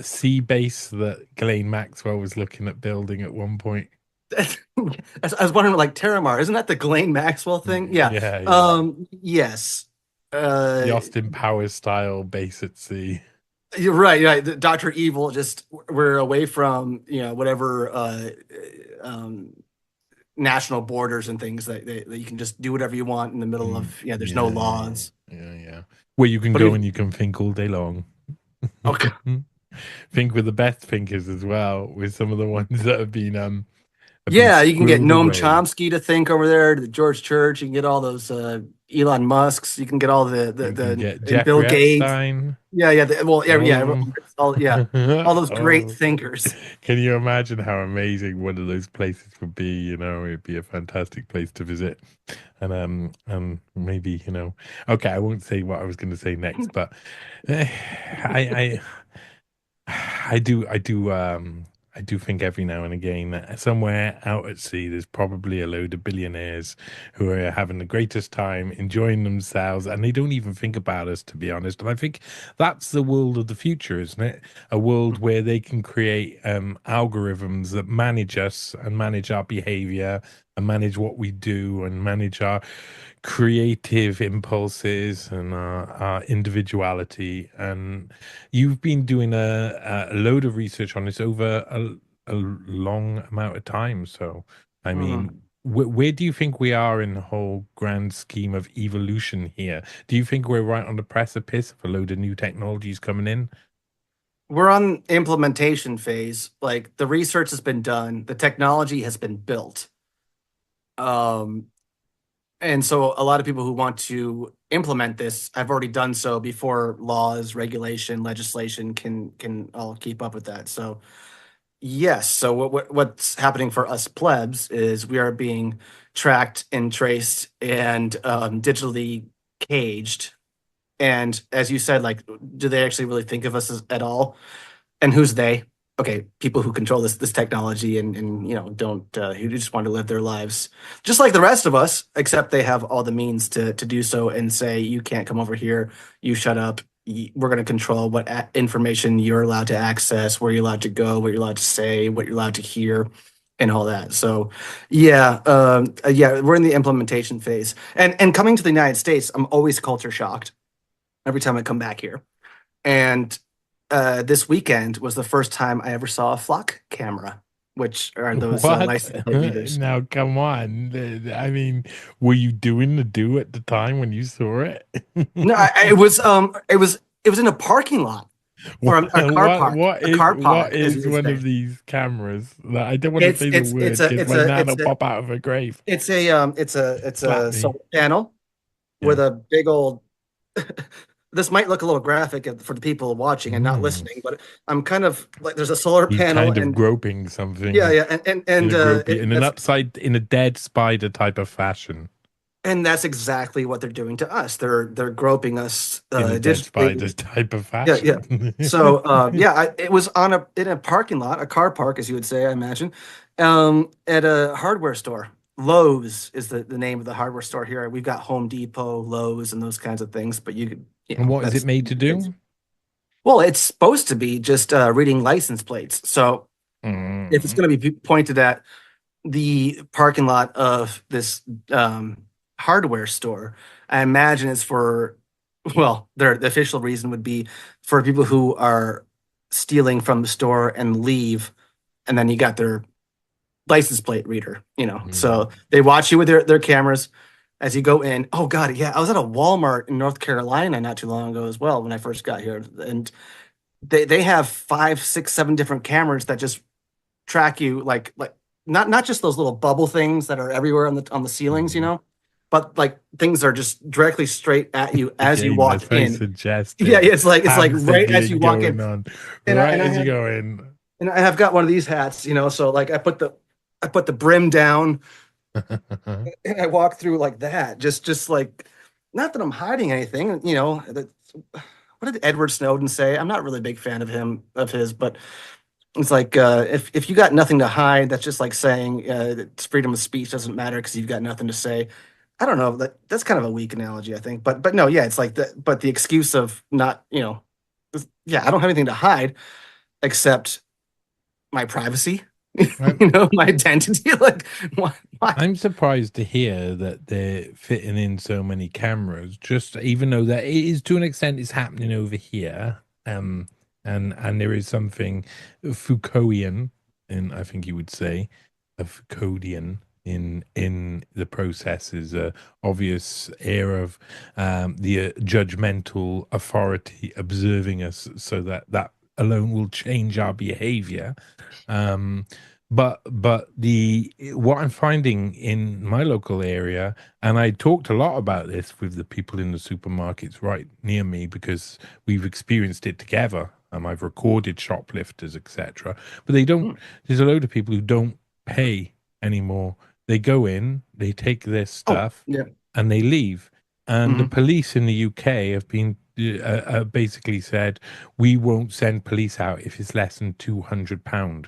sea base that Ghislaine Maxwell was looking at building at one point? I was wondering, like Terramar, isn't that the Ghislaine Maxwell thing? Yeah. Yeah. Yes. The Austin Powers style base at sea. You're right. Right. Dr. Evil, just we're away from, whatever national borders and things that you can just do whatever you want in the middle of, there's no laws. Yeah. Where you can But go if- and you can think all day long. Okay. Think with the best thinkers as well, with some of the ones that have been Yeah, you can get squirreled Noam away. Chomsky to think over there, the George Church. You can get all those Elon Musks. You can get all the get and Jeffrey Bill Gates. Epstein. Yeah, all those great Oh. thinkers. Can you imagine how amazing one of those places would be? It'd be a fantastic place to visit. And maybe, okay, I won't say what I was going to say next, but I do think every now and again that somewhere out at sea there's probably a load of billionaires who are having the greatest time, enjoying themselves, and they don't even think about us, to be honest. And I think that's the world of the future, isn't it? A world where they can create algorithms that manage us and manage our behavior and manage what we do and manage our creative impulses and our individuality. And you've been doing a load of research on this over a long amount of time. So, I mean, where do you think we are in the whole grand scheme of evolution here? Do you think we're right on the precipice of a load of new technologies coming in? We're on implementation phase. Like, the research has been done, the technology has been built. And so a lot of people who want to implement this have already done so before laws, regulation, legislation can all keep up with that. So yes, so what's happening for us plebs is we are being tracked and traced and digitally caged. And as you said, like, do they actually really think of us at all? And who's they? Okay, people who control this technology and don't who just want to live their lives just like the rest of us, except they have all the means to do so and say, you can't come over here, you shut up, we're going to control what information you're allowed to access, where you're allowed to go, what you're allowed to say, what you're allowed to hear, and all that. So yeah, we're in the implementation phase. And coming to the United States, I'm always culture shocked every time I come back here. And this weekend was the first time I ever saw a flock camera, which are those license plate readers. Now, come on. I mean, were you doing the do at the time when you saw it? No, it was in a parking lot or a car park. What is one of these cameras? I don't want to say the word because my nan will pop out of her grave. It's a solar panel with a big old. This might look a little graphic for the people watching and not listening, but I'm kind of like, there's a solar panel kind of and groping something. Yeah, and in a dead spider type of fashion. And that's exactly what they're doing to us. They're groping us in a dead spider type of fashion. Yeah. So it was in a parking lot, a car park, as you would say, I imagine, at a hardware store. Lowe's is the name of the hardware store here. We've got Home Depot, Lowe's, and those kinds of things. But you could. And what is it made to do? Well, it's supposed to be just reading license plates. So if it's going to be pointed at the parking lot of this hardware store, I imagine it's for, well, the official reason would be for people who are stealing from the store and leave, and then you got their license plate reader, So they watch you with their cameras as you go in. Oh God, yeah. I was at a Walmart in North Carolina not too long ago as well when I first got here. And they have 5, 6, 7 different cameras that just track you, like not just those little bubble things that are everywhere on the ceilings, but like things are just directly straight at you as you walk in. Yeah, it's like right as you walk in. As you go in. And I have got one of these hats, so like I put the brim down and I walk through like that. Just like, not that I'm hiding anything, what did Edward Snowden say? I'm not really a big fan of his, but it's like, if you got nothing to hide, that's just like saying it's freedom of speech doesn't matter because you've got nothing to say. I don't know. That's kind of a weak analogy, I think. But no, yeah, it's like but the excuse of not, I don't have anything to hide except my privacy. my identity. Like, what? I'm surprised to hear that they're fitting in so many cameras. Just even though that it is to an extent is happening over here, and there is something Foucauldian, and I think you would say a Foucauldian in the process is a obvious air of the judgmental authority observing us, so that alone will change our behavior. But the what I'm finding in my local area, and I talked a lot about this with the people in the supermarkets right near me because we've experienced it together. I've recorded shoplifters, etc. But they don't. There's a load of people who don't pay anymore. They go in, they take their stuff, and they leave. And the police in the UK have been basically said, we won't send police out if it's less than £200.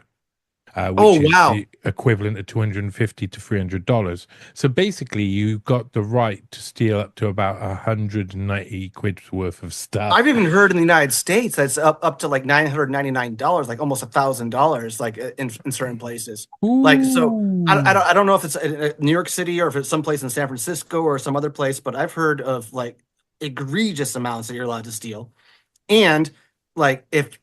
Which is the equivalent of $250 to $300. So basically, you got the right to steal up to about 190 quid's worth of stuff. I've even heard in the United States that's up to like $999, like almost $1,000, like in certain places. Like, so I don't know if it's New York City or if it's someplace in San Francisco or some other place, but I've heard of like egregious amounts that you're allowed to steal, and like if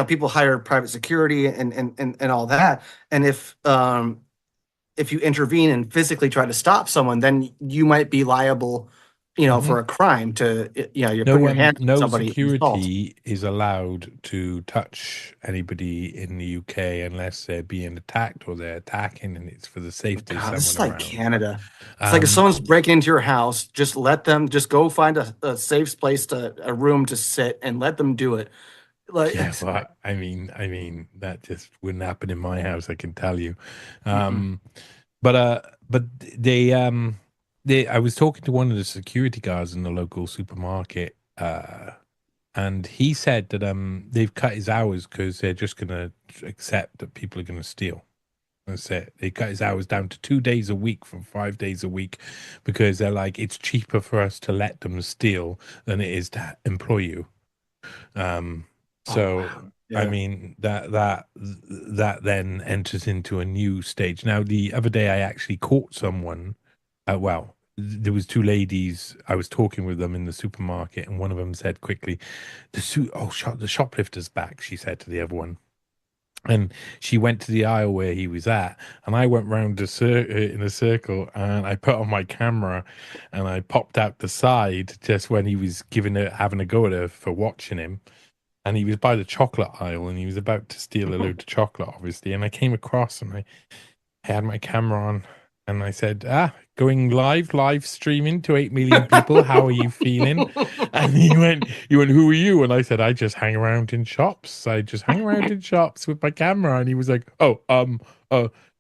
people hire private security and all that. And if you intervene and physically try to stop someone, then you might be liable, for a crime to, you're putting your hand on somebody. No security is allowed to touch anybody in the UK unless they're being attacked or they're attacking, and it's for the safety of someone This is like around. Canada. It's like if someone's breaking into your house, just let them just go find a safe place a room to sit and let them do it. Like, yeah, well, I mean that just wouldn't happen in my house, I can tell you. But they I was talking to one of the security guards in the local supermarket, and he said that they've cut his hours because they're just gonna accept that people are gonna steal. That's it. They cut his hours down to 2 days a week from 5 days a week because they're like, it's cheaper for us to let them steal than it is to employ you. I mean that then enters into a new stage. Now, the other day I actually caught someone. There was two ladies. I was talking with them in the supermarket, and one of them said quickly, "The shoplifter's back," she said to the other one. And she went to the aisle where he was at, and I went round in a circle, and I put on my camera, and I popped out the side just when he was having a go at her for watching him. And he was by the chocolate aisle, and he was about to steal a load of chocolate, obviously. And I came across, and I had my camera on, and I said, going live streaming to 8 million people. How are you feeling? And he went, who are you? And I said, I just hang around in shops. I just hang around in shops with my camera. And he was like,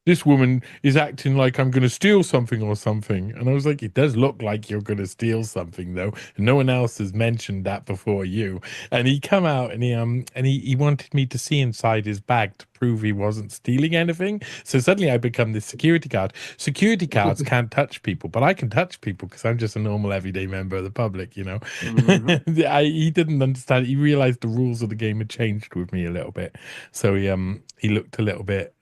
this woman is acting like I'm going to steal something or something. And I was like, it does look like you're going to steal something, though. And no one else has mentioned that before you. And he come out and he wanted me to see inside his bag to prove he wasn't stealing anything. So suddenly I become this security guard. Security guards can't touch people, but I can touch people because I'm just a normal everyday member of the public, He didn't understand. He realized the rules of the game had changed with me a little bit. So he looked a little bit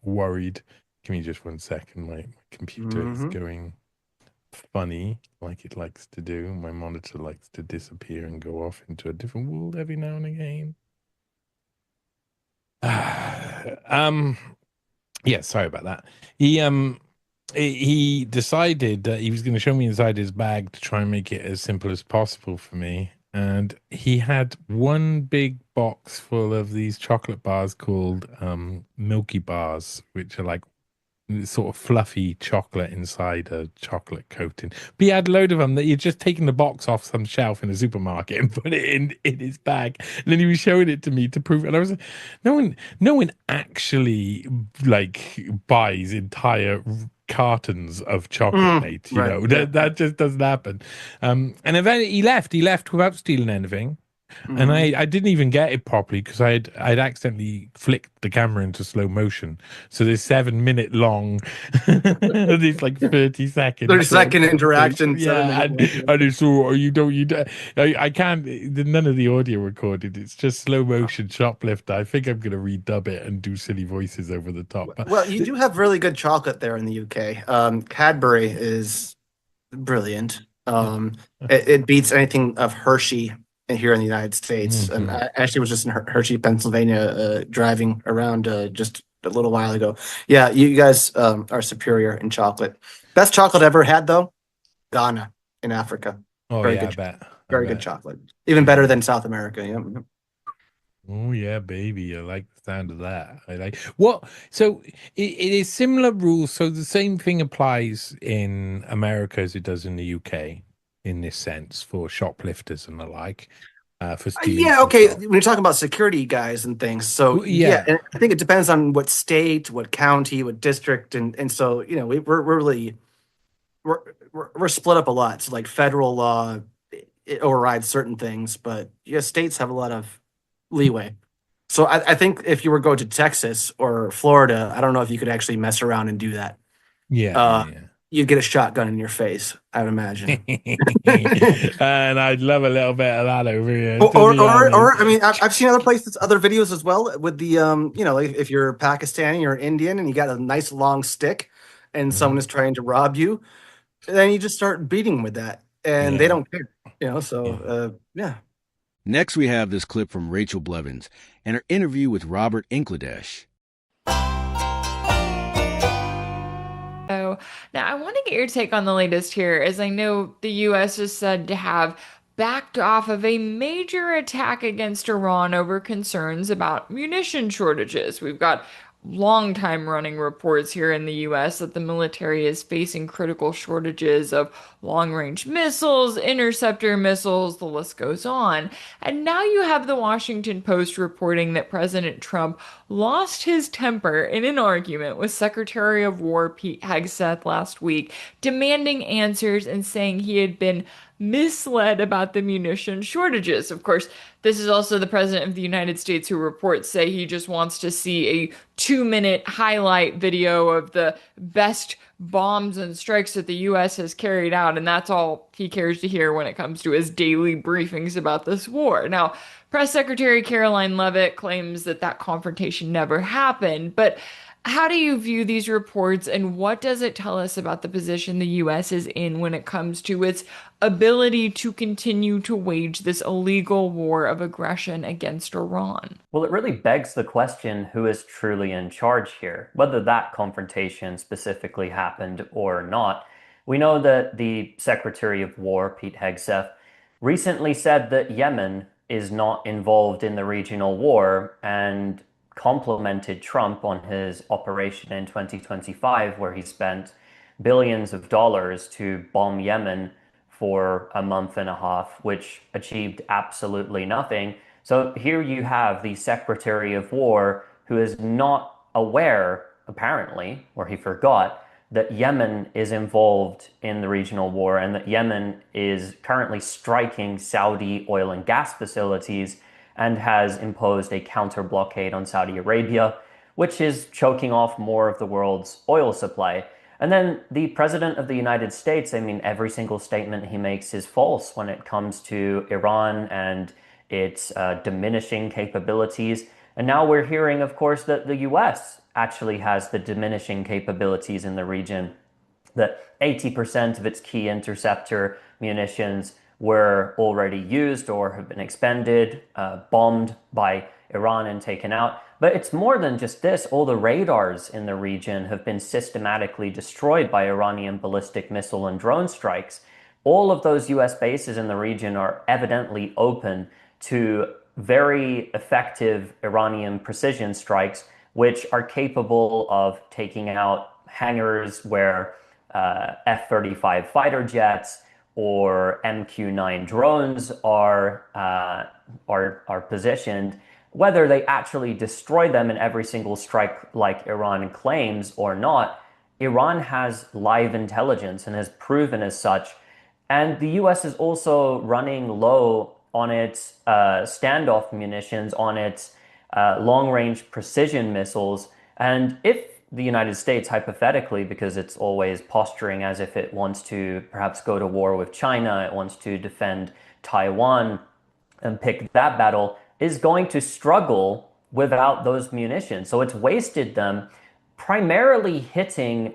worried. Give me just 1 second. My computer is going funny like it likes to do. My monitor likes to disappear and go off into a different world every now and again. Yeah, sorry about that. He decided that he was going to show me inside his bag to try and make it as simple as possible for me. And he had one big box full of these chocolate bars called Milky Bars, which are like sort of fluffy chocolate inside a chocolate coating. But he had a load of them that he'd just taken the box off some shelf in a supermarket and put it in his bag. And then he was showing it to me to prove it. And I was like, no one actually like buys entire cartons of chocolate, mate. That just doesn't happen. And eventually he left without stealing anything. And I didn't even get it properly because I'd accidentally flicked the camera into slow motion. So there's 7 minute long, these like 30-second, 30-second interaction. Yeah, and it's all I can't. None of the audio recorded. It's just slow motion shoplifter. I think I'm gonna redub it and do silly voices over the top. But Well, you do have really good chocolate there in the UK. Cadbury is brilliant. It beats anything of Hershey here in the United States. And I actually was just in Hershey, Pennsylvania, driving around just a little while ago. Yeah, you guys are superior in chocolate. Best chocolate ever had though, Ghana in Africa. Oh Very yeah, good, I bet. very good chocolate. Even better than South America. Yeah. Oh yeah, baby! I like the sound of that. I like what. So it is similar rules. So the same thing applies in America as it does in the UK in this sense for shoplifters and the like. For stealing. Yeah, okay. When you're talking about security guys and things, so yeah, and I think it depends on what state, what county, what district, and so we're really we're split up a lot. So like federal law it overrides certain things, but yeah, states have a lot of leeway. So I think if you were going to Texas or Florida, I don't know if you could actually mess around and do that. Yeah, You'd get a shotgun in your face, I would imagine. And I'd love a little bit of that over here. Or I mean, I've seen other places, other videos as well with the like if you're Pakistani or Indian and you got a nice long stick and someone is trying to rob you, then you just start beating with that and they don't care, so yeah. Next, we have this clip from Rachel Blevins and her interview with Robert Inlakesh. So now I want to get your take on the latest here, as I know the U.S. is said to have backed off of a major attack against Iran over concerns about munition shortages. We've got long time running reports here in the US that the military is facing critical shortages of long range missiles, interceptor missiles, the list goes on. And now you have the Washington Post reporting that President Trump lost his temper in an argument with Secretary of War Pete Hegseth last week, demanding answers and saying he had been misled about the munition shortages. Of course, this is also the president of the United States who reports say he just wants to see a 2-minute highlight video of the best bombs and strikes that the U.S. has carried out, and that's all he cares to hear when it comes to his daily briefings about this war. Now, Press Secretary Caroline Leavitt claims that that confrontation never happened, but how do you view these reports, and what does it tell us about the position the U.S. is in when it comes to its ability to continue to wage this illegal war of aggression against Iran? Well, it really begs the question who is truly in charge here, whether that confrontation specifically happened or not. We know that the Secretary of War, Pete Hegseth, recently said that Yemen is not involved in the regional war and complimented Trump on his operation in 2025, where he spent billions of dollars to bomb Yemen for a month and a half, which achieved absolutely nothing. So here you have the Secretary of War who is not aware, apparently, or he forgot, that Yemen is involved in the regional war and that Yemen is currently striking Saudi oil and gas facilities and has imposed a counter blockade on Saudi Arabia, which is choking off more of the world's oil supply. And then the President of the United States, I mean, every single statement he makes is false when it comes to Iran and its diminishing capabilities. And now we're hearing, of course, that the US actually has the diminishing capabilities in the region, that 80% of its key interceptor munitions were already used or have been expended, bombed by Iran and taken out. But it's more than just this. All the radars in the region have been systematically destroyed by Iranian ballistic missile and drone strikes. All of those US bases in the region are evidently open to very effective Iranian precision strikes, which are capable of taking out hangars where F-35 fighter jets or MQ-9 drones are positioned. Whether they actually destroy them in every single strike like Iran claims or not, Iran has live intelligence and has proven as such. And the US is also running low on its standoff munitions, on its long-range precision missiles. And if the United States, hypothetically, because it's always posturing as if it wants to perhaps go to war with China, it wants to defend Taiwan and pick that battle, is going to struggle without those munitions. So it's wasted them primarily hitting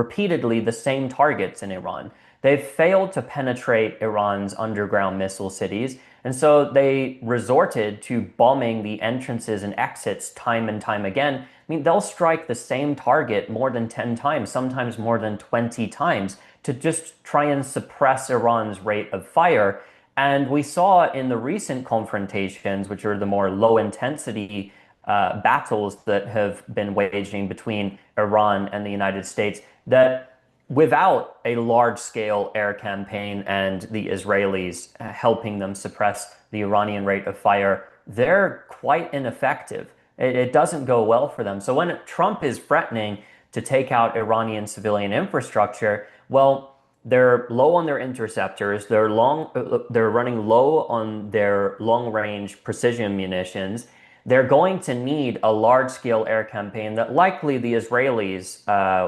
repeatedly the same targets in Iran. They've failed to penetrate Iran's underground missile cities, and so they resorted to bombing the entrances and exits time and time again. I mean, they'll strike the same target more than 10 times, sometimes more than 20 times, to just try and suppress Iran's rate of fire. And we saw in the recent confrontations, which are the more low-intensity battles that have been waging between Iran and the United States, that without a large-scale air campaign and the Israelis helping them suppress the Iranian rate of fire, they're quite ineffective. It doesn't go well for them. So when Trump is threatening to take out Iranian civilian infrastructure, well, they're low on their interceptors. They're running low on their long-range precision munitions. They're going to need a large-scale air campaign that likely the Israelis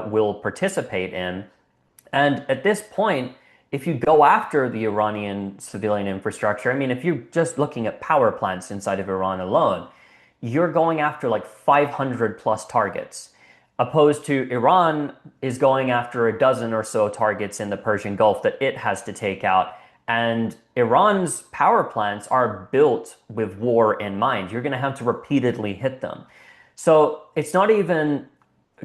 will participate in. And at this point, if you go after the Iranian civilian infrastructure, I mean, if you're just looking at power plants inside of Iran alone, you're going after like 500 plus targets, opposed to Iran is going after a dozen or so targets in the Persian Gulf that it has to take out. And Iran's power plants are built with war in mind. You're going to have to repeatedly hit them. So it's not even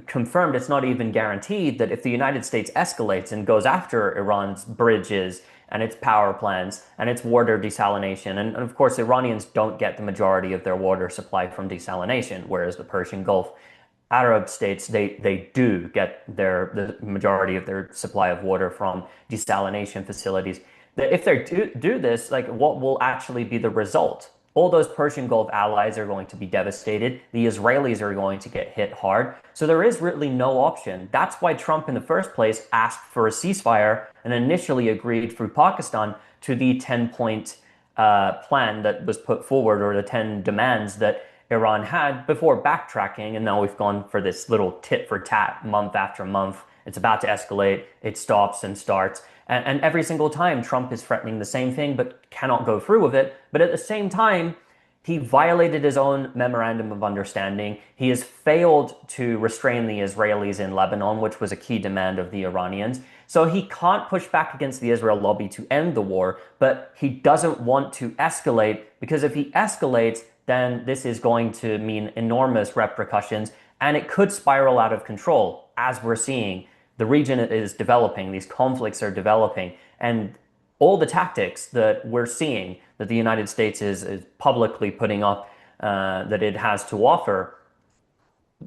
confirmed, it's not even guaranteed that if the United States escalates and goes after Iran's bridges and its power plants and its water desalination, and of course Iranians don't get the majority of their water supply from desalination, whereas the Persian Gulf Arab states, they do get the majority of their supply of water from desalination facilities. If they do this, like, what will actually be the result? All those Persian Gulf allies are going to be devastated. The Israelis are going to get hit hard. So there is really no option. That's why Trump in the first place asked for a ceasefire and initially agreed through Pakistan to the 10-point plan that was put forward, or the 10 demands that Iran had, before backtracking. And now we've gone for this little tit for tat month after month. It's about to escalate. It stops and starts. And every single time Trump is threatening the same thing, but cannot go through with it. But at the same time, he violated his own memorandum of understanding. He has failed to restrain the Israelis in Lebanon, which was a key demand of the Iranians. So he can't push back against the Israel lobby to end the war, but he doesn't want to escalate, because if he escalates, then this is going to mean enormous repercussions, and it could spiral out of control, as we're seeing. The region is developing, these conflicts are developing, and all the tactics that we're seeing that the United States is publicly putting up that it has to offer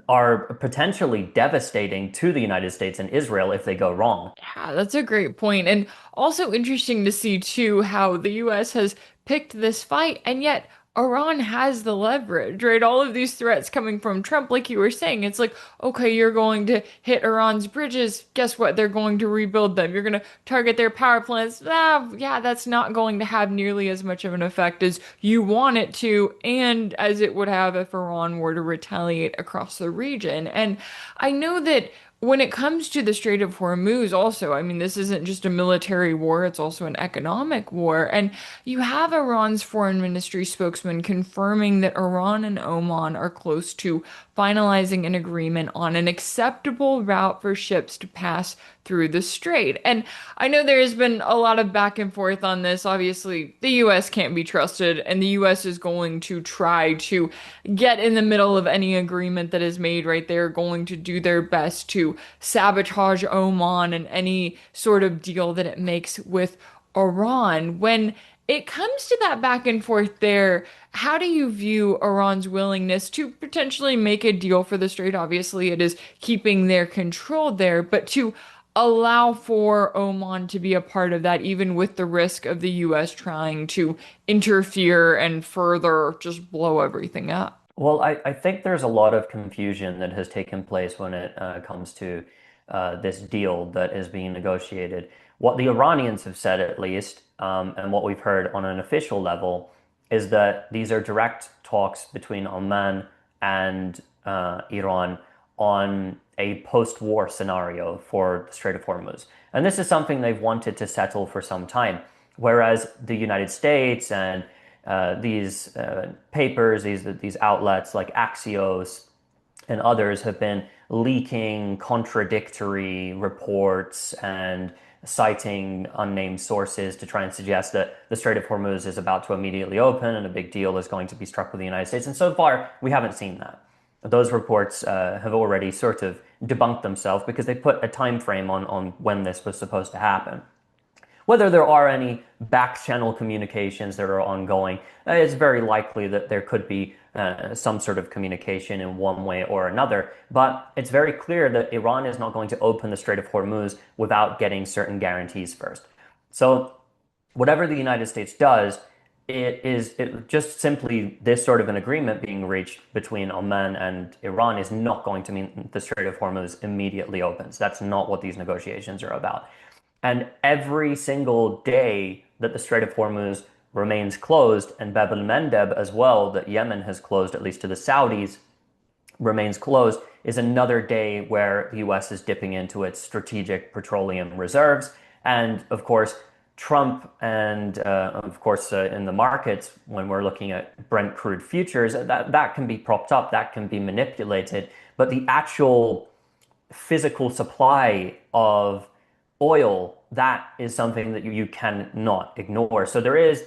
are potentially devastating to the United States and Israel if they go wrong. Yeah, that's a great point. And also interesting to see, too, how the US has picked this fight, and yet Iran has the leverage, right? All of these threats coming from Trump, like you were saying, it's like, okay, you're going to hit Iran's bridges. Guess what? They're going to rebuild them. You're going to target their power plants. Yeah, that's not going to have nearly as much of an effect as you want it to, and as it would have if Iran were to retaliate across the region. And I know that when it comes to the Strait of Hormuz, also, I mean, this isn't just a military war, it's also an economic war. And you have Iran's foreign ministry spokesman confirming that Iran and Oman are close to finalizing an agreement on an acceptable route for ships to pass through the strait. And I know there has been a lot of back and forth on this. Obviously, the US can't be trusted, and the US is going to try to get in the middle of any agreement that is made, right? They're going to do their best to sabotage Oman and any sort of deal that it makes with Iran. When it comes to that back and forth there, how do you view Iran's willingness to potentially make a deal for the strait? Obviously, it is keeping their control there, but to allow for Oman to be a part of that, even with the risk of the US trying to interfere and further just blow everything up? Well, I think there's a lot of confusion that has taken place when it comes to this deal that is being negotiated. What the Iranians have said, at least, and what we've heard on an official level is that these are direct talks between Oman and Iran on a post-war scenario for the Strait of Hormuz. And this is something they've wanted to settle for some time, whereas the United States and these papers, these outlets like Axios and others have been leaking contradictory reports and citing unnamed sources to try and suggest that the Strait of Hormuz is about to immediately open and a big deal is going to be struck with the United States. And so far, we haven't seen that. Those reports have already sort of debunked themselves because they put a time frame on when this was supposed to happen. Whether there are any back channel communications that are ongoing, it's very likely that there could be some sort of communication in one way or another. But it's very clear that Iran is not going to open the Strait of Hormuz without getting certain guarantees first. So whatever the United States does, it just simply this sort of an agreement being reached between Oman and Iran is not going to mean the Strait of Hormuz immediately opens. That's not what these negotiations are about. And every single day that the Strait of Hormuz remains closed, and Bab el-Mandeb as well, that Yemen has closed, at least to the Saudis, remains closed, is another day where the US is dipping into its strategic petroleum reserves. And of course, Trump and in the markets, when we're looking at Brent crude futures, that can be propped up, that can be manipulated. But the actual physical supply of oil, that is something that you cannot ignore. So there's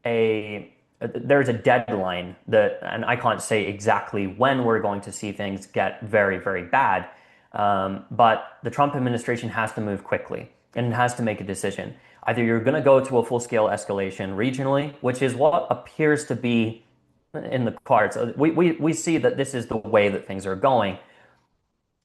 a deadline that, and I can't say exactly when we're going to see things get very, very bad. But the Trump administration has to move quickly and it has to make a decision. Either you're going to go to a full-scale escalation regionally, which is what appears to be in the cards. We see that this is the way that things are going,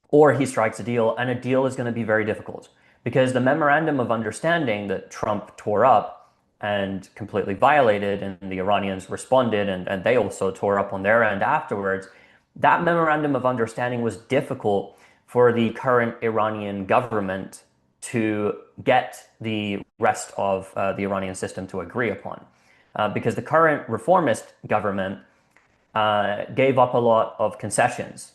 or he strikes a deal, and a deal is going to be very difficult. Because the memorandum of understanding that Trump tore up and completely violated, and the Iranians responded, and they also tore up on their end afterwards, that memorandum of understanding was difficult for the current Iranian government to get the rest of the Iranian system to agree upon. Because the current reformist government gave up a lot of concessions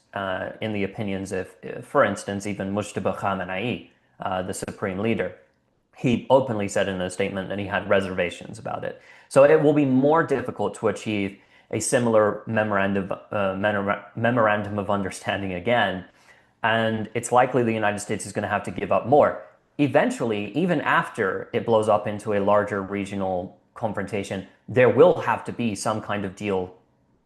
in the opinions of, for instance, even Mujtaba Khamenei, the supreme leader. He openly said in a statement that he had reservations about it. So it will be more difficult to achieve a similar memorandum of understanding again. And it's likely the United States is going to have to give up more. Eventually, even after it blows up into a larger regional confrontation, there will have to be some kind of deal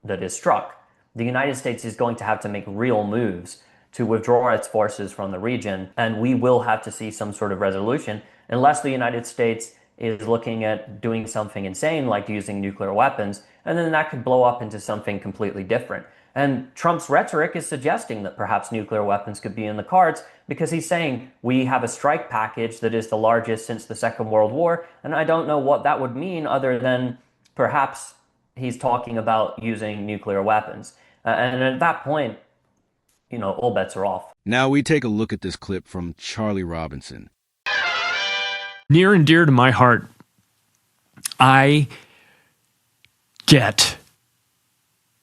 that is struck. The United States is going to have to make real moves to withdraw its forces from the region, and we will have to see some sort of resolution unless the United States is looking at doing something insane like using nuclear weapons, and then that could blow up into something completely different. And Trump's rhetoric is suggesting that perhaps nuclear weapons could be in the cards because he's saying we have a strike package that is the largest since the Second World War, and I don't know what that would mean other than perhaps he's talking about using nuclear weapons. And at that point, all bets are off. Now we take a look at this clip from Charlie Robinson. Near and dear to my heart, I get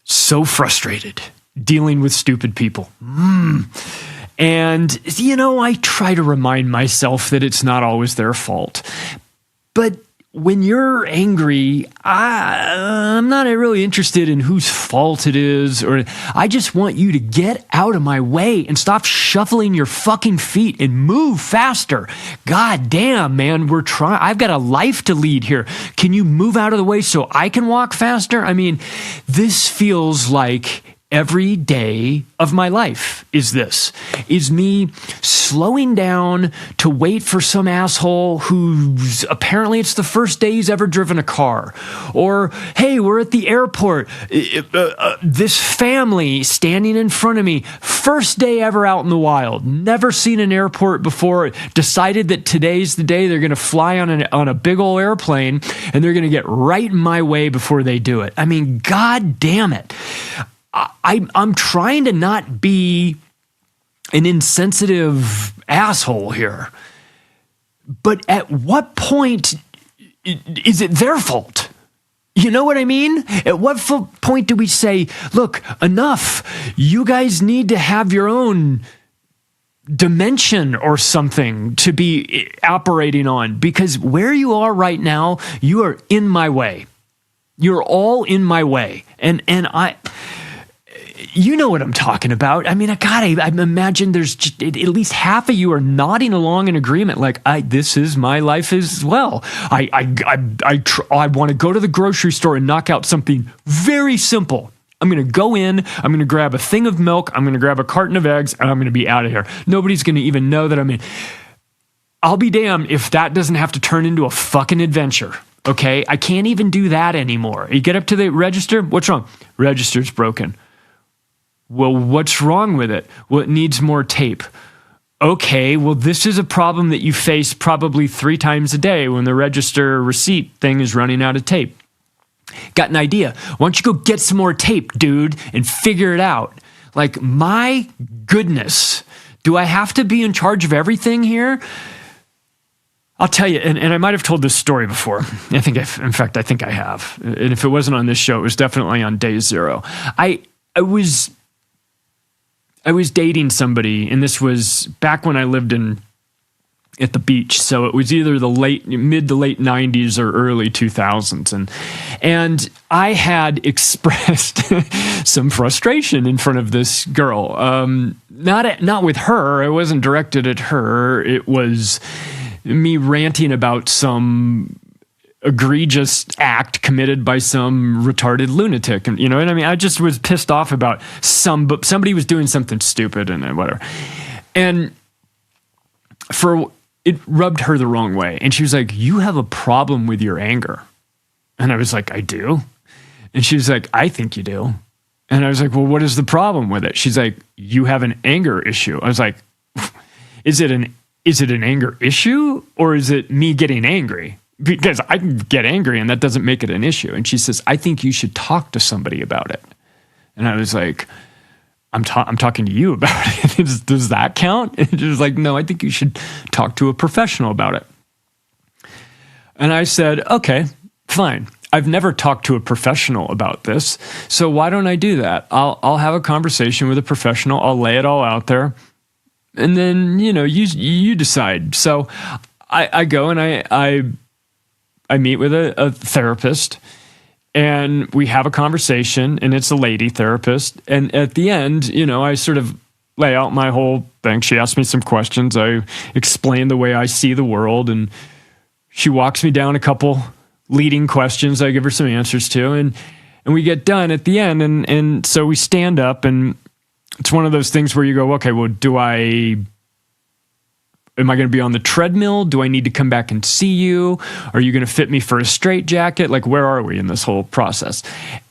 so frustrated dealing with stupid people. And, I try to remind myself that it's not always their fault. But when you're angry, I'm not really interested in whose fault it is, or I just want you to get out of my way and stop shuffling your fucking feet and move faster. God damn, man, I've got a life to lead here. Can you move out of the way so I can walk faster? I mean, this feels like every day of my life is me slowing down to wait for some asshole who's apparently it's the first day he's ever driven a car. Or, hey, we're at the airport. This family standing in front of me, first day ever out in the wild, never seen an airport before, decided that today's the day they're going to fly on a big old airplane and they're going to get right in my way before they do it. I mean, God damn it. I'm trying to not be an insensitive asshole here. But at what point is it their fault? You know what I mean? At what point do we say, look, enough, you guys need to have your own dimension or something to be operating on, because where you are right now, you are in my way. You're all in my way. And I, you know what I'm talking about. I mean, I imagine there's just, at least half of you are nodding along in agreement. Like, this is my life as well. I want to go to the grocery store and knock out something very simple. I'm going to go in, I'm going to grab a thing of milk, I'm going to grab a carton of eggs, and I'm going to be out of here. Nobody's going to even know that I'm in. I'll be damned if that doesn't have to turn into a fucking adventure. Okay? I can't even do that anymore. You get up to the register, what's wrong? Register's broken. Well, what's wrong with it? Well, it needs more tape. Okay, well, this is a problem that you face probably 3 times a day when the register receipt thing is running out of tape. Got an idea. Why don't you go get some more tape, dude, and figure it out? Like, my goodness, do I have to be in charge of everything here? I'll tell you, and I might have told this story before. I think I have. And if it wasn't on this show, it was definitely on day 0. I was dating somebody, and this was back when I lived at the beach. So it was either the mid to late 90s or early 2000s. And I had expressed some frustration in front of this girl. Not with her. It wasn't directed at her. It was me ranting about some egregious act committed by some retarded lunatic. And you know what I mean? I just was pissed off about somebody was doing something stupid and whatever. And it rubbed her the wrong way. And she was like, you have a problem with your anger. And I was like, I do? And she was like, I think you do. And I was like, well, what is the problem with it? She's like, you have an anger issue. I was like, is it an anger issue, or is it me getting angry? Because I can get angry and that doesn't make it an issue. And she says, I think you should talk to somebody about it. And I was like, I'm talking to you about it. Does that count? And she was like, no, I think you should talk to a professional about it. And I said, okay, fine. I've never talked to a professional about this, so why don't I do that? I'll have a conversation with a professional. I'll lay it all out there, and then you decide. So I go and I meet with a therapist. And we have a conversation, and it's a lady therapist. And at the end, I sort of lay out my whole thing. She asked me some questions. I explain the way I see the world, and she walks me down a couple leading questions I give her some answers to. And we get done at the end. And so we stand up, and it's one of those things where you go, okay, well, am I going to be on the treadmill? Do I need to come back and see you? Are you going to fit me for a straitjacket? Like, where are we in this whole process?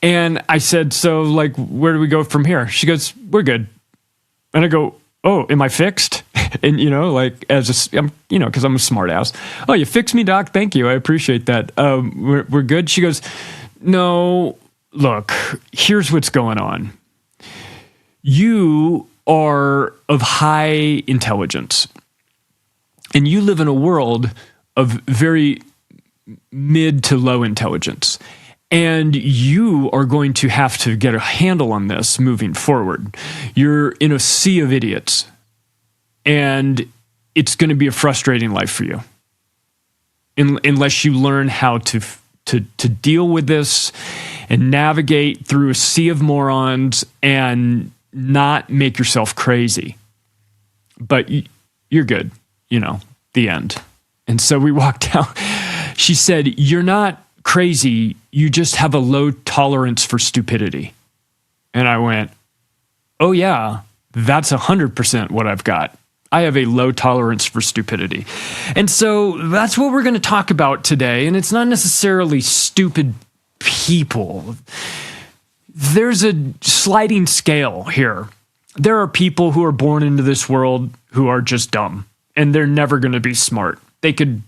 And I said, so, like, where do we go from here? She goes, we're good. And I go, oh, am I fixed? And, because I'm a smart ass. Oh, you fixed me, doc? Thank you. I appreciate that. We're good? She goes, no, look, here's what's going on. You are of high intelligence. And you live in a world of very mid to low intelligence. And you are going to have to get a handle on this moving forward. You're in a sea of idiots. And it's going to be a frustrating life for you. Unless you learn how to deal with this and navigate through a sea of morons and not make yourself crazy. But you're good. The end. And so we walked out. She said, you're not crazy. You just have a low tolerance for stupidity. And I went, oh yeah, that's 100% what I've got. I have a low tolerance for stupidity. And so that's what we're going to talk about today. And it's not necessarily stupid people. There's a sliding scale here. There are people who are born into this world who are just dumb. And they're never going to be smart. They could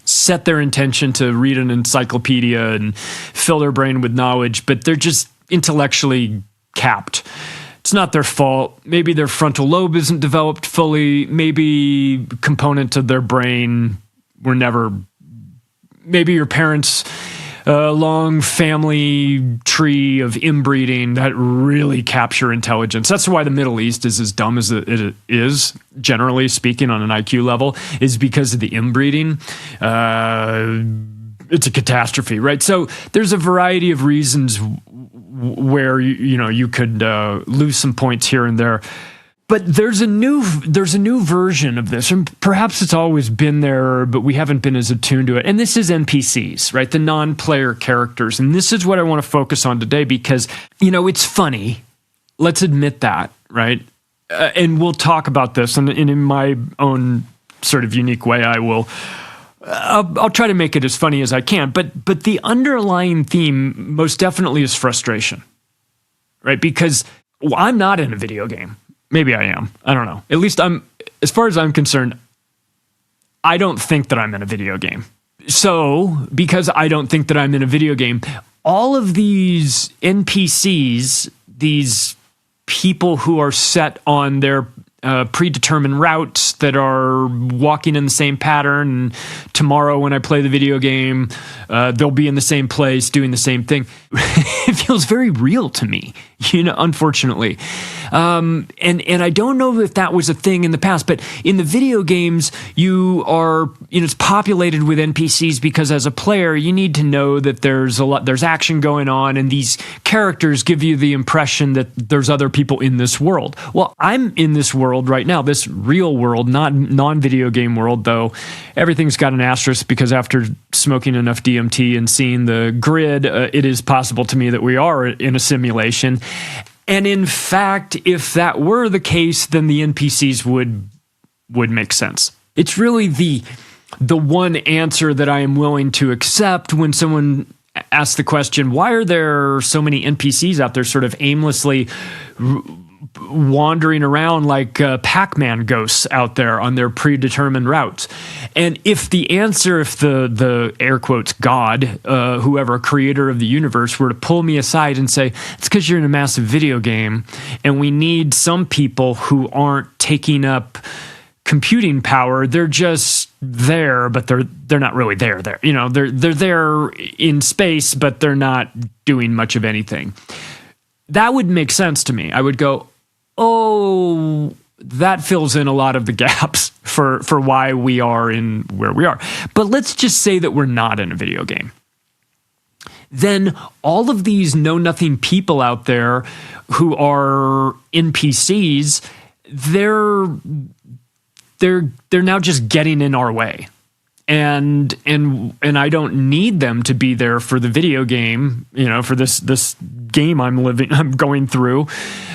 set their intention to read an encyclopedia and fill their brain with knowledge, but they're just intellectually capped. It's not their fault. Maybe their frontal lobe isn't developed fully. Maybe components of their brain were never maybe your parents' long family tree of inbreeding that really capture intelligence. That's why the Middle East is as dumb as it is, generally speaking, on an IQ level, is because of the inbreeding. It's a catastrophe, right? So there's a variety of reasons where you could lose some points here and there. But there's a new version of this, and perhaps it's always been there, but we haven't been as attuned to it. And this is NPCs, right? The non-player characters. And this is what I want to focus on today because, it's funny. Let's admit that, right? And we'll talk about this, and in my own sort of unique way, I'll try to make it as funny as I can. But the underlying theme most definitely is frustration, right? Because I'm not in a video game. Maybe I am. I don't know. At least as far as I'm concerned, I don't think that I'm in a video game. So, because I don't think that I'm in a video game, all of these NPCs, these people who are set on their predetermined routes that are walking in the same pattern, and tomorrow when I play the video game, they'll be in the same place doing the same thing. It feels very real to me, unfortunately. And I don't know if that was a thing in the past, but in the video games, you are, it's populated with NPCs because as a player, you need to know that there's action going on, and these characters give you the impression that there's other people in this world. Well, I'm in this world right now, this real world, not non-video game world, though everything's got an asterisk because after smoking enough DMT and seeing the grid, it is possible to me that we are in a simulation. And in fact, if that were the case, then the NPCs would make sense. It's really the one answer that I am willing to accept when someone asks the question, why are there so many NPCs out there sort of aimlessly wandering around like Pac-Man ghosts out there on their predetermined routes? And if the answer, if the air quotes God, whoever creator of the universe were to pull me aside and say, it's because you're in a massive video game and we need some people who aren't taking up computing power, they're just there, but they're not really there. They're there in space, but they're not doing much of anything. That would make sense to me. I would go, oh, that fills in a lot of the gaps for why we are in where we are. But let's just say that we're not in a video game. Then all of these know-nothing people out there who are NPCs, they're now just getting in our way. And I don't need them to be there for the video game, for this game I'm going through.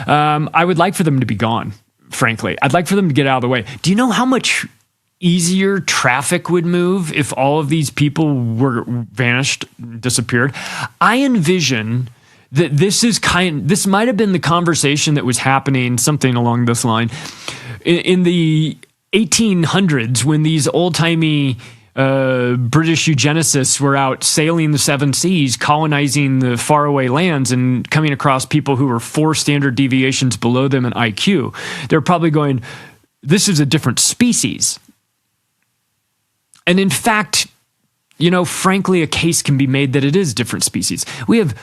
I would like for them to be gone, frankly. I'd like for them to get out of the way. Do you know how much easier traffic would move if all of these people were vanished, disappeared? I envision that this might have been the conversation that was happening, something along this line, in the 1800s when these old-timey British eugenicists were out sailing the seven seas, colonizing the faraway lands and coming across people who were 4 standard deviations below them in IQ. They're probably going, this is a different species. And in fact, frankly, a case can be made that it is different species. We have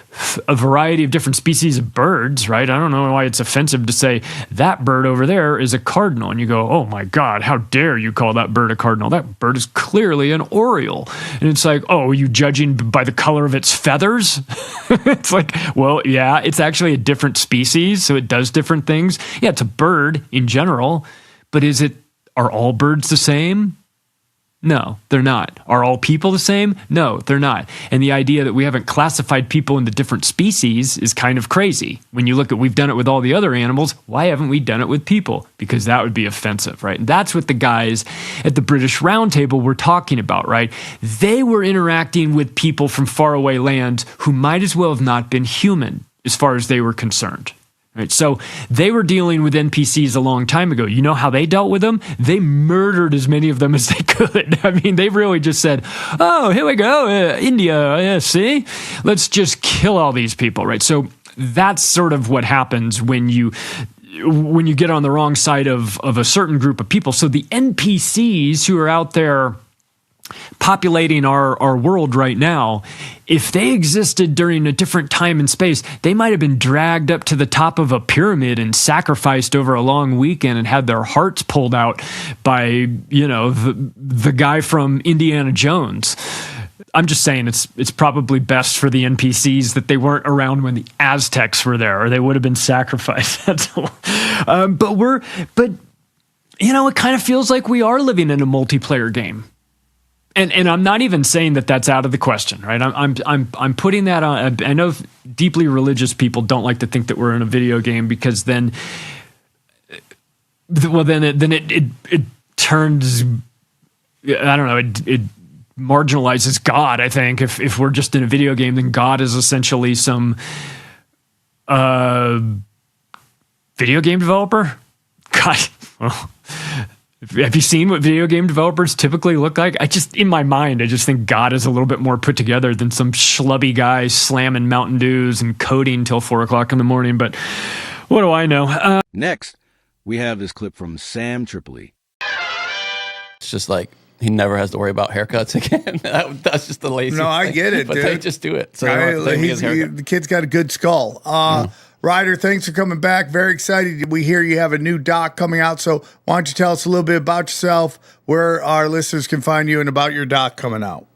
a variety of different species of birds, right? I don't know why it's offensive to say that bird over there is a cardinal. And you go, oh my God, how dare you call that bird a cardinal? That bird is clearly an oriole. And it's like, oh, are you judging by the color of its feathers? It's like, well, yeah, it's actually a different species, so it does different things. Yeah, it's a bird in general, but are all birds the same? No, they're not. Are all people the same? No, they're not. And the idea that we haven't classified people into different species is kind of crazy. When you look at, we've done it with all the other animals, why haven't we done it with people? Because that would be offensive, right? And that's what the guys at the British Round Table were talking about, right? They were interacting with people from faraway lands who might as well have not been human as far as they were concerned. Right, so they were dealing with NPCs a long time ago. You know how they dealt with them? They murdered as many of them as they could. I mean, they really just said, oh, here we go, India, see? Let's just kill all these people, right? So that's sort of what happens when you get on the wrong side of a certain group of people. So the NPCs who are out there populating our world right now, if they existed during a different time and space, they might have been dragged up to the top of a pyramid and sacrificed over a long weekend and had their hearts pulled out by, the guy from Indiana Jones. I'm just saying it's probably best for the NPCs that they weren't around when the Aztecs were there, or they would have been sacrificed. That's all. But it kind of feels like we are living in a multiplayer game. And I'm not even saying that that's out of the question, right? I'm putting that on. I know deeply religious people don't like to think that we're in a video game, because then it turns, I don't know, it marginalizes God. I think if we're just in a video game, then God is essentially some video game developer. God, well. Have you seen what video game developers typically look like? In my mind, I just think God is a little bit more put together than some schlubby guy slamming Mountain Dews and coding till 4 o'clock in the morning. But what do I know? Next, we have this clip from Sam Tripoli. It's just like he never has to worry about haircuts again. That's just the lazy. No, I thing. get it, but dude. they just do it. So they don't have to take his haircut. the kid's got a good skull. Ryder, thanks for coming back. Very excited. We hear you have a new doc coming out. So why don't you tell us a little bit about yourself, where our listeners can find you, and about your doc coming out?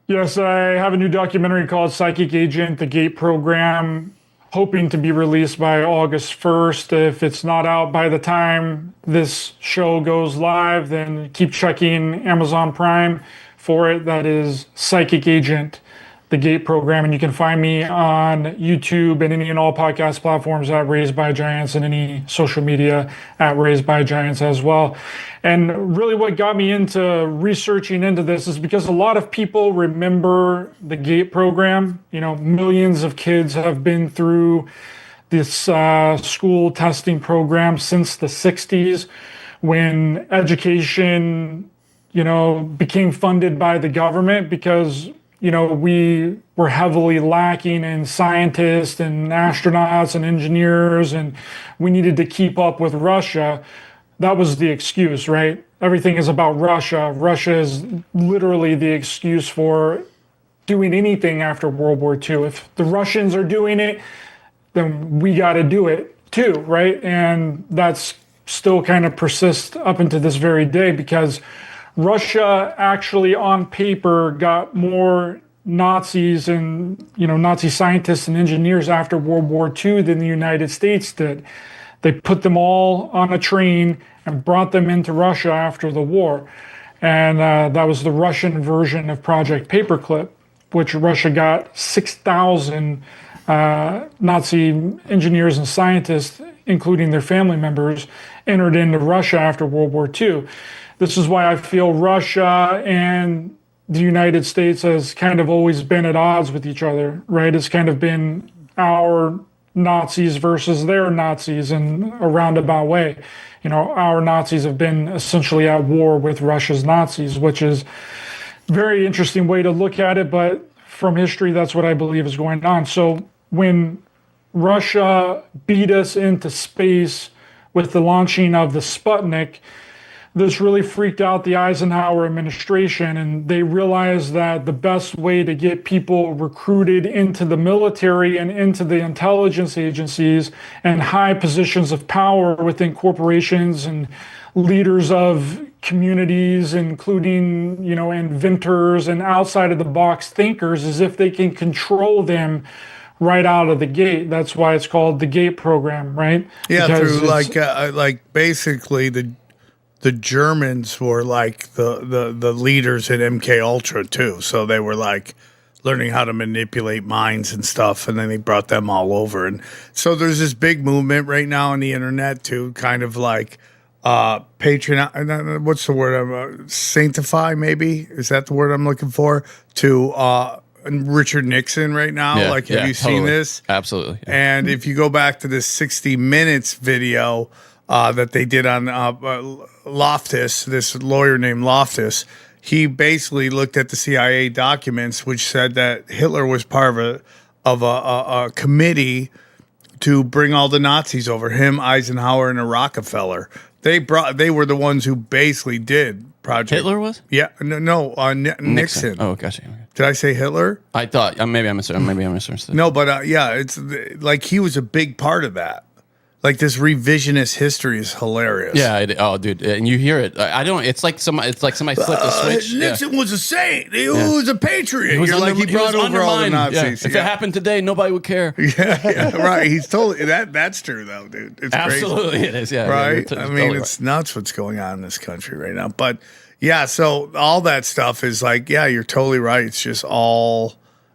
Yes, I have a new documentary called Psychic Agent, the GATE program, hoping to be released by August 1st. If it's not out by the time this show goes live, then keep checking Amazon Prime for it. That is Psychic Agent, the GATE program. And you can find me on YouTube and any and all podcast platforms at Raised by Giants, and any social media at Raised by Giants as well. And really what got me into researching into this is because a lot of people remember the GATE program. Millions of kids have been through this school testing program since the 60s, when education, became funded by the government, because we were heavily lacking in scientists and astronauts and engineers, and we needed to keep up with Russia. That was the excuse, right? Everything is about Russia. Russia is literally the excuse for doing anything after World War II. If the Russians are doing it, then we got to do it too, right? And that's still kind of persists up into this very day, because Russia actually on paper got more Nazis and, Nazi scientists and engineers after World War II than the United States did. They put them all on a train and brought them into Russia after the war. And that was the Russian version of Project Paperclip, which Russia got 6,000 Nazi engineers and scientists, including their family members, entered into Russia after World War II. This is why I feel Russia and the United States has kind of always been at odds with each other, right? It's kind of been our Nazis versus their Nazis in a roundabout way. Our Nazis have been essentially at war with Russia's Nazis, which is a very interesting way to look at it. But from history, that's what I believe is going on. So when Russia beat us into space with the launching of the Sputnik, this really freaked out the Eisenhower administration, and they realized that the best way to get people recruited into the military and into the intelligence agencies and high positions of power within corporations and leaders of communities, including, inventors and outside of the box thinkers, is if they can control them right out of the gate. That's why it's called the GATE program, right? Yeah, Because through basically the Germans were like the leaders in MK Ultra too. So they were like learning how to manipulate minds and stuff, and then they brought them all over. And so there's this big movement right now on the internet to kind of like patronize. What's the word? Sanctify, maybe? Is that the word I'm looking for? To Richard Nixon right now. Yeah, have you seen this? Absolutely. Yeah. And if you go back to this 60 Minutes video that they did on Loftus, this lawyer named Loftus, he basically looked at the CIA documents, which said that Hitler was part of a committee to bring all the Nazis over. Him, Eisenhower, and a Rockefeller. They were the ones who basically did project. Hitler was? Yeah, no, Nixon. Oh, gotcha. Did I say Hitler? I thought maybe I misunderstood. No, but yeah, it's like he was a big part of that. Like this revisionist history is hilarious. Yeah. Oh, dude, and you hear it. I don't. It's like somebody flipped a switch. Nixon was a saint. He was a patriot. You're like he brought over all the Nazis. Yeah. If it happened today, nobody would care. Yeah, right. He's totally that's true though, dude. It's absolutely crazy. It is. Yeah, right. Yeah, I mean, it's nuts what's going on in this country right now. But yeah, so all that stuff is like, yeah, you're totally right. It's just all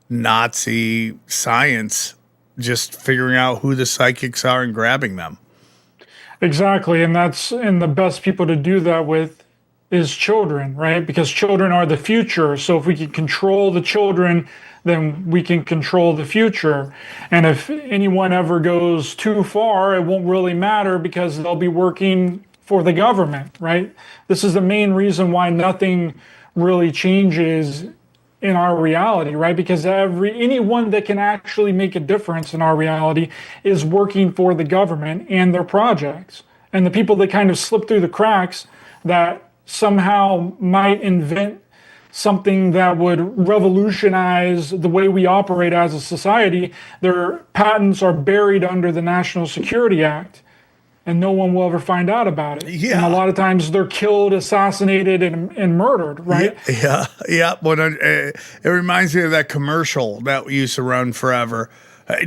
Nazi science. Just figuring out who the psychics are and grabbing them. Exactly, and the best people to do that with is children, right? Because children are the future. So if we can control the children, then we can control the future. And if anyone ever goes too far, it won't really matter because they'll be working for the government, right? This is the main reason why nothing really changes in our reality, right? Because anyone that can actually make a difference in our reality is working for the government and their projects. And the people that kind of slip through the cracks that somehow might invent something that would revolutionize the way we operate as a society, their patents are buried under the National Security Act. And no one will ever find out about it. Yeah. And a lot of times they're killed, assassinated, and murdered, right? Yeah. But it reminds me of that commercial that used to run forever.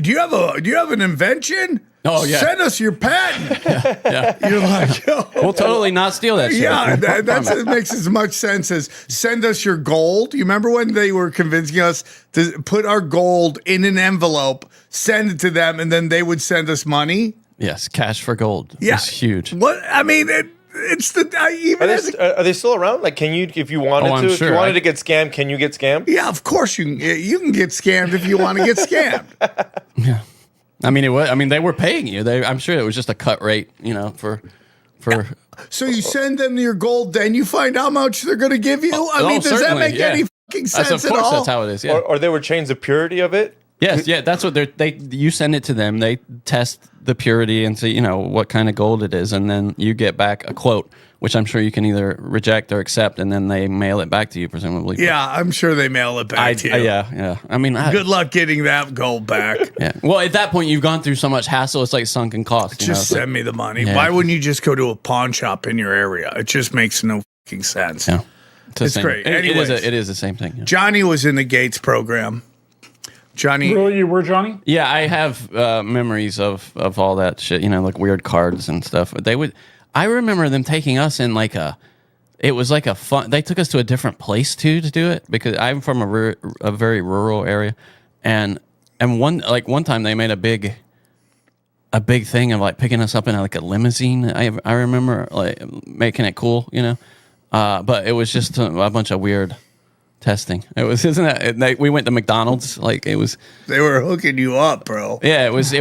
Do you have an invention? Oh yeah. Send us your patent. Yeah. You're like, yo. We'll totally not steal that shit. Yeah, that makes as much sense as send us your gold. You remember when they were convincing us to put our gold in an envelope, send it to them, and then they would send us money? Yes, cash for gold. Yeah, it's huge. What I mean, it's the are they still around? Like, can you, if you wanted to, if you wanted to get scammed, can you get scammed? Yeah, of course you can. You can get scammed if you want to get scammed. Yeah, I mean it was. I mean they were paying you. I'm sure it was just a cut rate, for. So you send them your gold, then you find out how much they're going to give you. I mean, does that make any fucking sense of course, at all? that's how it is. Yeah. Or they were chains of purity of it. Yes, yeah, that's what you send it to them. They test the purity and see, what kind of gold it is, and then you get back a quote, which I'm sure you can either reject or accept, and then they mail it back to you, presumably. Yeah, I'm sure they mail it back to you. Yeah. I mean, good luck getting that gold back. Yeah. Well, at that point, you've gone through so much hassle; it's like sunken cost. Just send me the money. Yeah. Why wouldn't you just go to a pawn shop in your area? It just makes no fucking sense. Yeah, it's great. Anyways, it is the same thing. Yeah. Johnny was in the Gates program. Johnny, really, you were Johnny? Yeah, I have memories of all that shit. Like weird cards and stuff. I remember them taking us in it was like a fun. They took us to a different place to do it because I'm from a very rural area, and one time they made a big thing of picking us up in a limousine. I remember making it cool, but it was just a bunch of weird testing. It was, isn't that? We went to McDonald's. It was. They were hooking you up, bro. Yeah, it was.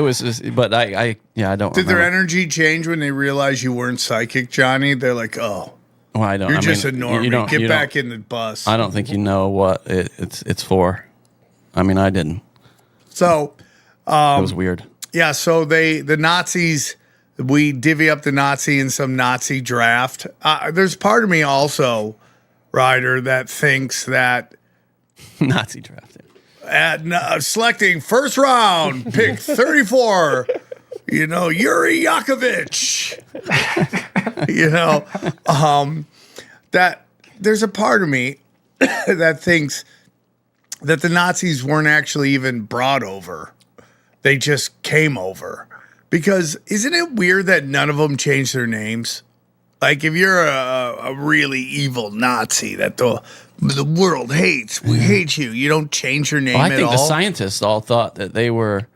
But I don't. Did their energy change when they realized you weren't psychic, Johnny? They're like, oh, well, I don't. You're just a normie. Get back in the bus. I don't think you know what it's for. I mean, I didn't. So, it was weird. Yeah. So the Nazis. We divvy up the Nazi in some Nazi draft. There's part of me also, Ryder, that thinks that Nazi draft at selecting first round pick 34, Yuri Yakovich, that there's a part of me that thinks that the Nazis weren't actually even brought over. They just came over. Because isn't it weird that none of them changed their names? Like if you're a really evil Nazi that the world hates, we hate you. You don't change your name at all. I think the scientists all thought that they were,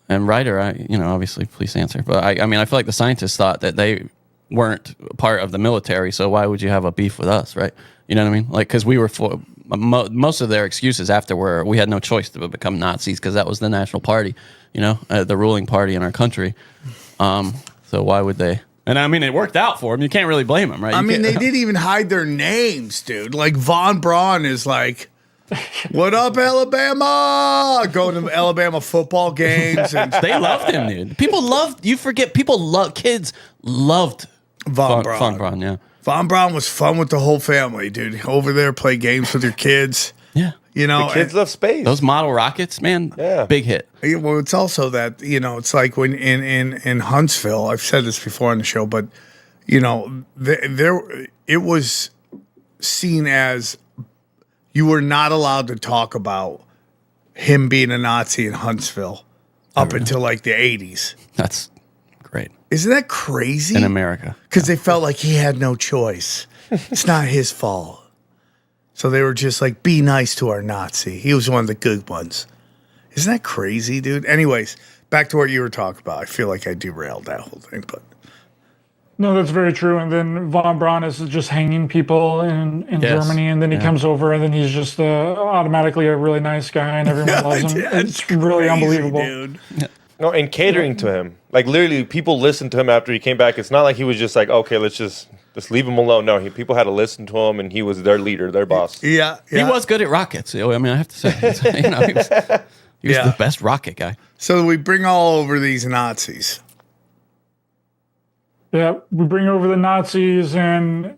and Ryder, obviously, please answer. But I mean, I feel like the scientists thought that they weren't part of the military. So why would you have a beef with us, right? You know what I mean? Because we were most of their excuses after were we had no choice to become Nazis because that was the national party, the ruling party in our country. So why would they? And I mean, it worked out for them. You can't really blame them, right? I mean, they didn't even hide their names, dude. Like Von Braun is like, "What up, Alabama?" Going to Alabama football games, and they loved him, dude. People loved. You forget, kids loved Von Braun. Yeah. Von Braun was fun with the whole family, dude. Over there, play games with your kids. Yeah. You know, the kids love space. Those model rockets, man. Yeah. Big hit. Well, it's also that, you know, it's like when in Huntsville, I've said this before on the show, but, you know, it was seen as you were not allowed to talk about him being a Nazi in Huntsville up until like the 80s. That's great. Isn't that crazy? In America. Because they felt like he had no choice. It's not his fault. So they were just like, be nice to our Nazi. He was one of the good ones. Isn't that crazy, dude? Anyways, back to what you were talking about. I feel like I derailed that whole thing, but. No, that's very true. And then Von Braun is just hanging people in Yes. Germany, and then he comes over, and then he's just automatically a really nice guy, and everyone loves him. It's really unbelievable. Dude. No, and catering to him. Like, literally, people listened to him after he came back. It's not like he was just like, okay, let's just leave him alone. No, people had to listen to him, and he was their leader, their boss. Yeah. He was good at rockets. I mean, I have to say. You know, he was the best rocket guy. So we bring all over these Nazis. Yeah, we bring over the Nazis, and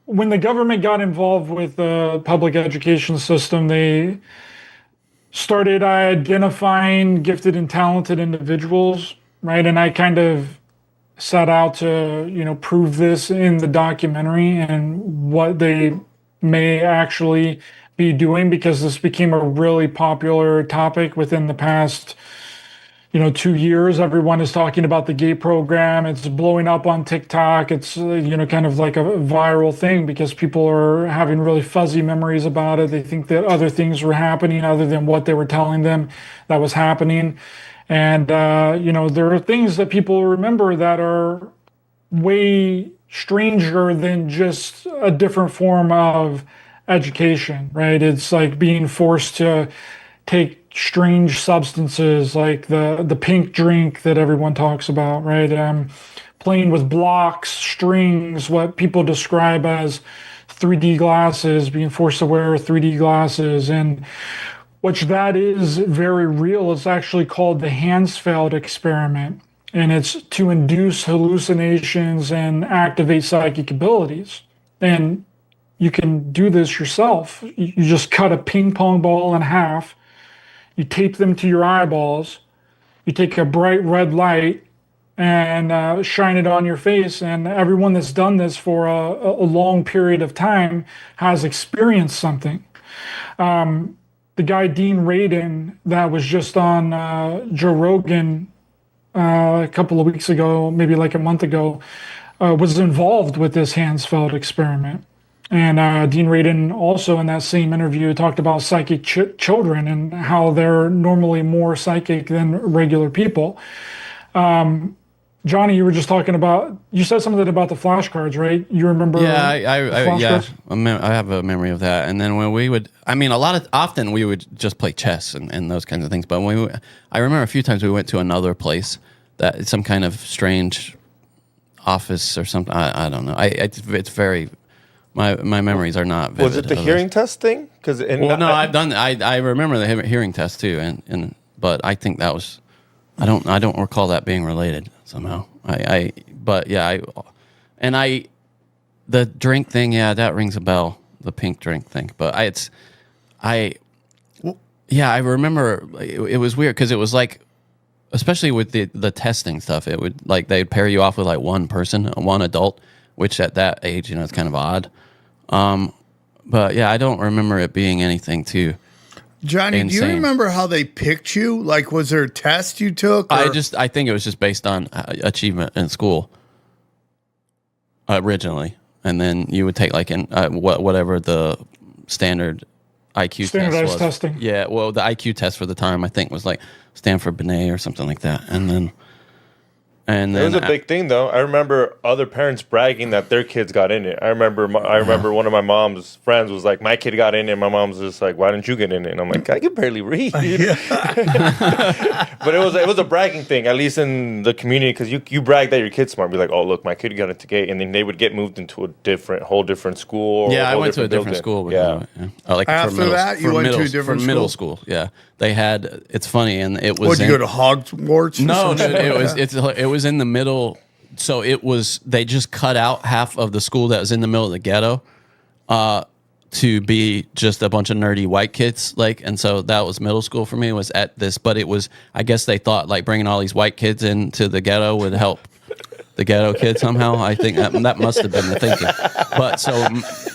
when the government got involved with the public education system, they started identifying gifted and talented individuals, right? And I kind of set out to, you know, prove this in the documentary and what they may actually be doing, because this became a really popular topic within the past 2 years. Everyone is talking about the GATE program. It's blowing up on TikTok. It's, kind of like a viral thing because people are having really fuzzy memories about it. They think that other things were happening other than what they were telling them that was happening. And, there are things that people remember that are way stranger than just a different form of education, right? It's like being forced to take strange substances like the pink drink that everyone talks about, right? Playing with blocks, strings, what people describe as 3D glasses, being forced to wear 3D glasses. And which that is very real. It's actually called the Hansfeld experiment. And it's to induce hallucinations and activate psychic abilities. And you can do this yourself. You just cut a ping pong ball in half. You tape them to your eyeballs. You take a bright red light and shine it on your face. And everyone that's done this for a long period of time has experienced something. The guy, Dean Radin, that was just on Joe Rogan a couple of weeks ago, maybe like a month ago, was involved with this Hansfeld experiment. And Dean Radin also in that same interview talked about psychic children and how they're normally more psychic than regular people. Johnny, you were just talking about, you said something about the flashcards, right? You remember? Yeah, I have a memory of that. And then when we would, often we would just play chess and those kinds of things. But I remember a few times we went to another place that some kind of strange office or something. I don't know. It's very. My memories are not vivid. Was it the hearing test thing? I've done. I remember the hearing test too, but I think that was. I don't recall that being related somehow. The drink thing. Yeah, that rings a bell. The pink drink thing, but I remember it was weird because it was like, especially with the testing stuff, it would like they'd pair you off with like one person, one adult. Which at that age, it's kind of odd. But yeah, I don't remember it being anything too Johnny, insane. do you remember how they picked you? Like, was there a test you took? I think it was just based on achievement in school originally. And then you would take like whatever the standard IQ standardized test was. testing. Yeah, well, the IQ test for the time I think was like Stanford Binet or something like that. And then it was a big thing, though. I remember other parents bragging that their kids got in it. I remember one of my mom's friends was like, "My kid got in it." And my mom's just like, "Why didn't you get in it?" And I'm like, "I can barely read." But it was a bragging thing, at least in the community, because you brag that your kid's smart. Be like, "Oh, look, my kid got into GATE," and then they would get moved into a whole different school. Yeah, I went to a different school. Like after that, you went to a different middle school. Yeah, they had. It's funny, and it was. Would you go to Hogwarts? No, it was in the middle so they just cut out half of the school that was in the middle of the ghetto to be just a bunch of nerdy white kids. Like, and so that was middle school for me, was at this, but it was, I guess they thought like bringing all these white kids into the ghetto would help the ghetto kids somehow. I think that must have been the thinking. But so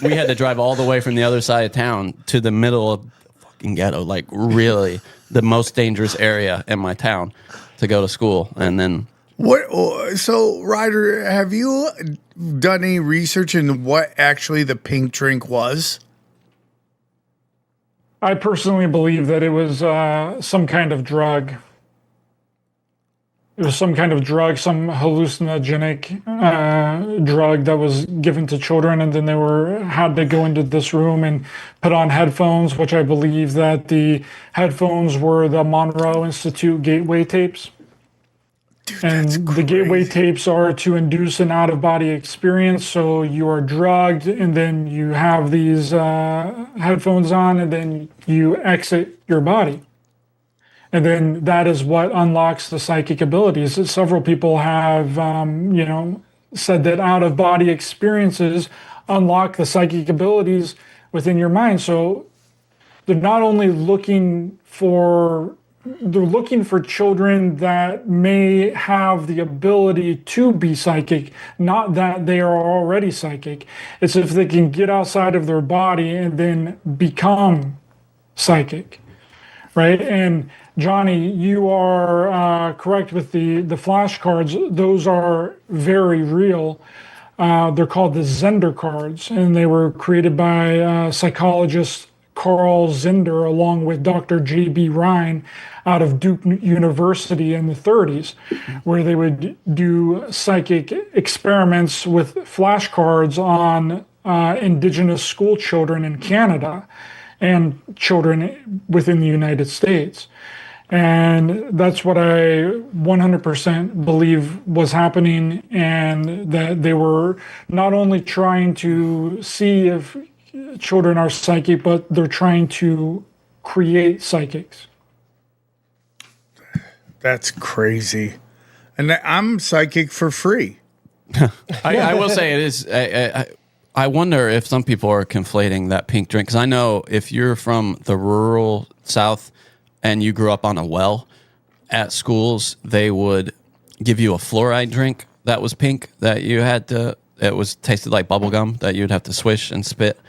we had to drive all the way from the other side of town to the middle of fucking ghetto, like really the most dangerous area in my town to go to school. And then so Ryder, have you done any research in what actually the pink drink was? I personally believe that it was some kind of drug. It was some kind of drug, some hallucinogenic drug that was given to children, and then they had to go into this room and put on headphones, which I believe that the headphones were the Monroe Institute gateway tapes. Dude, and the gateway tapes are to induce an out-of-body experience. So you are drugged, and then you have these headphones on, and then you exit your body. And then that is what unlocks the psychic abilities. Several people have, said that out-of-body experiences unlock the psychic abilities within your mind. So they're not only looking for children that may have the ability to be psychic, not that they are already psychic. It's if they can get outside of their body and then become psychic, right? And Johnny, you are correct with the flashcards. Those are very real. They're called the Zender cards, and they were created by psychologist Carl Zender along with Dr. J.B. Rhine out of Duke University in the 30s, where they would do psychic experiments with flashcards on indigenous school children in Canada and children within the United States. And that's what I 100% believe was happening, and that they were not only trying to see if children are psychic, but they're trying to create psychics. That's crazy. And I'm psychic for free. I will say it is. I wonder if some people are conflating that pink drink, because I know if you're from the rural South and you grew up on a well, at schools they would give you a fluoride drink that was pink that you had to. It was tasted like bubble gum that you'd have to swish and spit.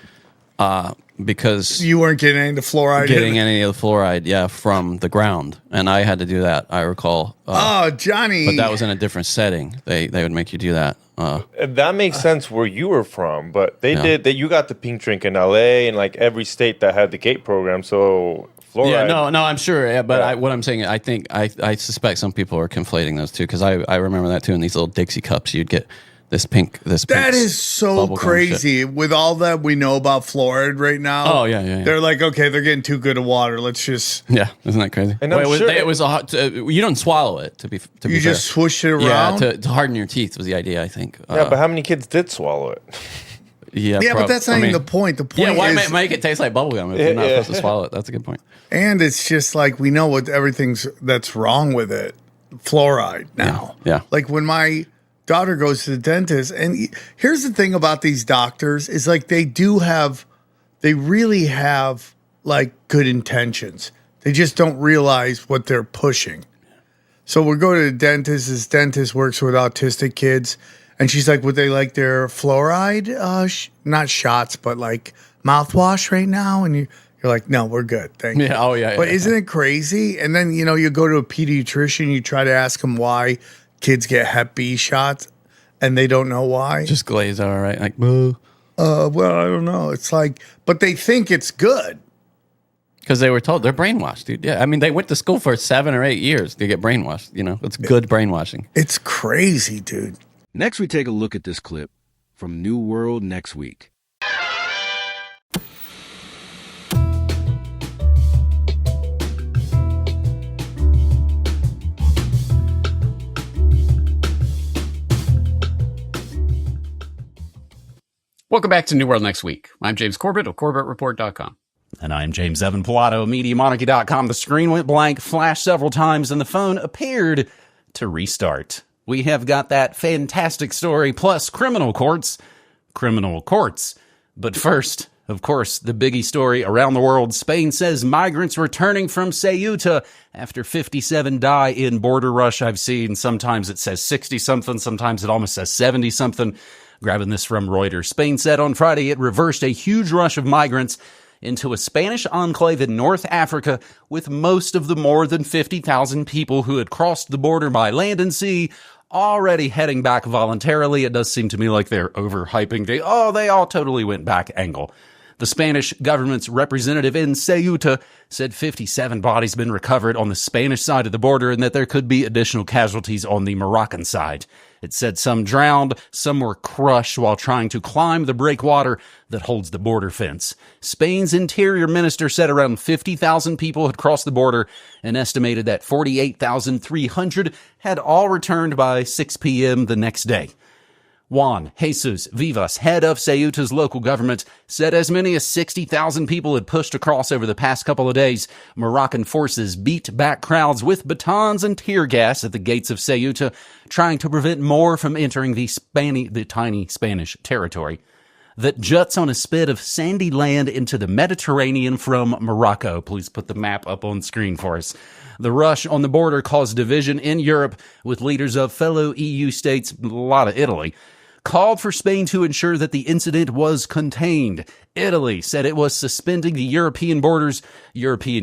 Because you weren't getting any of the fluoride. Any of the fluoride, from the ground, and I had to do that. I recall. Johnny! But that was in a different setting. They would make you do that. That makes sense where you were from, but they did that. You got the pink drink in L.A. and like every state that had the GATE program. So fluoride. Yeah, no, I'm sure. Yeah, but what I'm saying, I think I suspect some people are conflating those two, because I remember that too. In these little Dixie cups, you'd get this pink. That is so crazy. With all that we know about fluoride right now. Oh yeah. They're like, okay, they're getting too good of water. Let's just. Yeah, isn't that crazy? And it was a hot. You don't swallow it to be. You just swoosh it around. Yeah, to harden your teeth was the idea, I think. Yeah, but how many kids did swallow it? Yeah, but that's not even the point. The point is, why make it taste like bubblegum if you're not supposed to swallow it? That's a good point. And it's just like we know what that's wrong with it. Fluoride now. Yeah. Like when my daughter goes to the dentist, and here's the thing about these doctors is like they really have like good intentions. They just don't realize what they're pushing. So we go to the dentist. This dentist works with autistic kids, and she's like, would they like their fluoride, not shots, but like mouthwash right now? And you're like, no, we're good. Thank you. But isn't it crazy? And then, you go to a pediatrician, you try to ask them why kids get Hep B shots, and they don't know why. Just glaze over, right? Like, boo. Well, I don't know. It's like, but they think it's good. Because they were told they're brainwashed, dude. Yeah, I mean, they went to school for 7 or 8 years to get brainwashed. It's good brainwashing. It's crazy, dude. Next, we take a look at this clip from New World Next Week. Welcome back to New World Next Week. I'm James Corbett of CorbettReport.com. And I'm James Evan Pilato of MediaMonarchy.com. The screen went blank, flashed several times, and the phone appeared to restart. we have got that fantastic story plus criminal courts. But first, of course, the biggie story around the world. Spain says migrants returning from Ceuta after 57 die in border rush. I've seen sometimes it says 60-something, sometimes it almost says 70-something. Grabbing this from Reuters. Spain said on Friday it reversed a huge rush of migrants into a Spanish enclave in North Africa, with most of the more than 50,000 people who had crossed the border by land and sea already heading back voluntarily. It does seem to me like they're overhyping they all totally went back angle. The Spanish government's representative in Ceuta said 57 bodies been recovered on the Spanish side of the border and that there could be additional casualties on the Moroccan side. It said some drowned, some were crushed while trying to climb the breakwater that holds the border fence. Spain's interior minister said around 50,000 people had crossed the border and estimated that 48,300 had all returned by 6 p.m. the next day. Juan Jesus Vivas, head of Ceuta's local government, said as many as 60,000 people had pushed across over the past couple of days. Moroccan forces beat back crowds with batons and tear gas at the gates of Ceuta, trying to prevent more from entering the tiny Spanish territory that juts on a spit of sandy land into the Mediterranean from Morocco. Please put the map up on screen for us. The rush on the border caused division in Europe, with leaders of fellow EU states, a lot of Italy, called for Spain to ensure that the incident was contained. Italy said it was suspending the European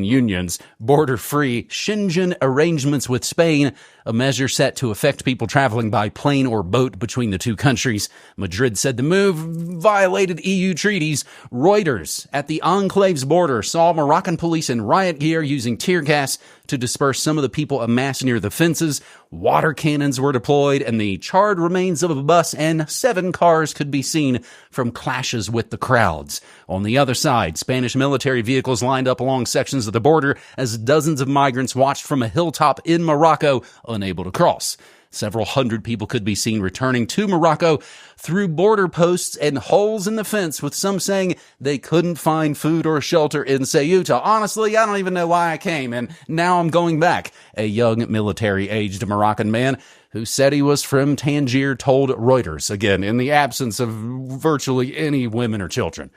Union's border-free Schengen arrangements with Spain, a measure set to affect people traveling by plane or boat between the two countries. Madrid said the move violated EU treaties. Reuters at the enclave's border saw Moroccan police in riot gear using tear gas to disperse some of the people amassed near the fences. Water cannons were deployed, and the charred remains of a bus and 7 cars could be seen from clashes with the crowds. On the other side, Spanish military vehicles lined up along sections of the border as dozens of migrants watched from a hilltop in Morocco, unable to cross. Several hundred people could be seen returning to Morocco through border posts and holes in the fence, with some saying they couldn't find food or shelter in Ceuta. Honestly, I don't even know why I came, and now I'm going back. A young military-aged Moroccan man who said he was from Tangier told Reuters, again, in the absence of virtually any women or children.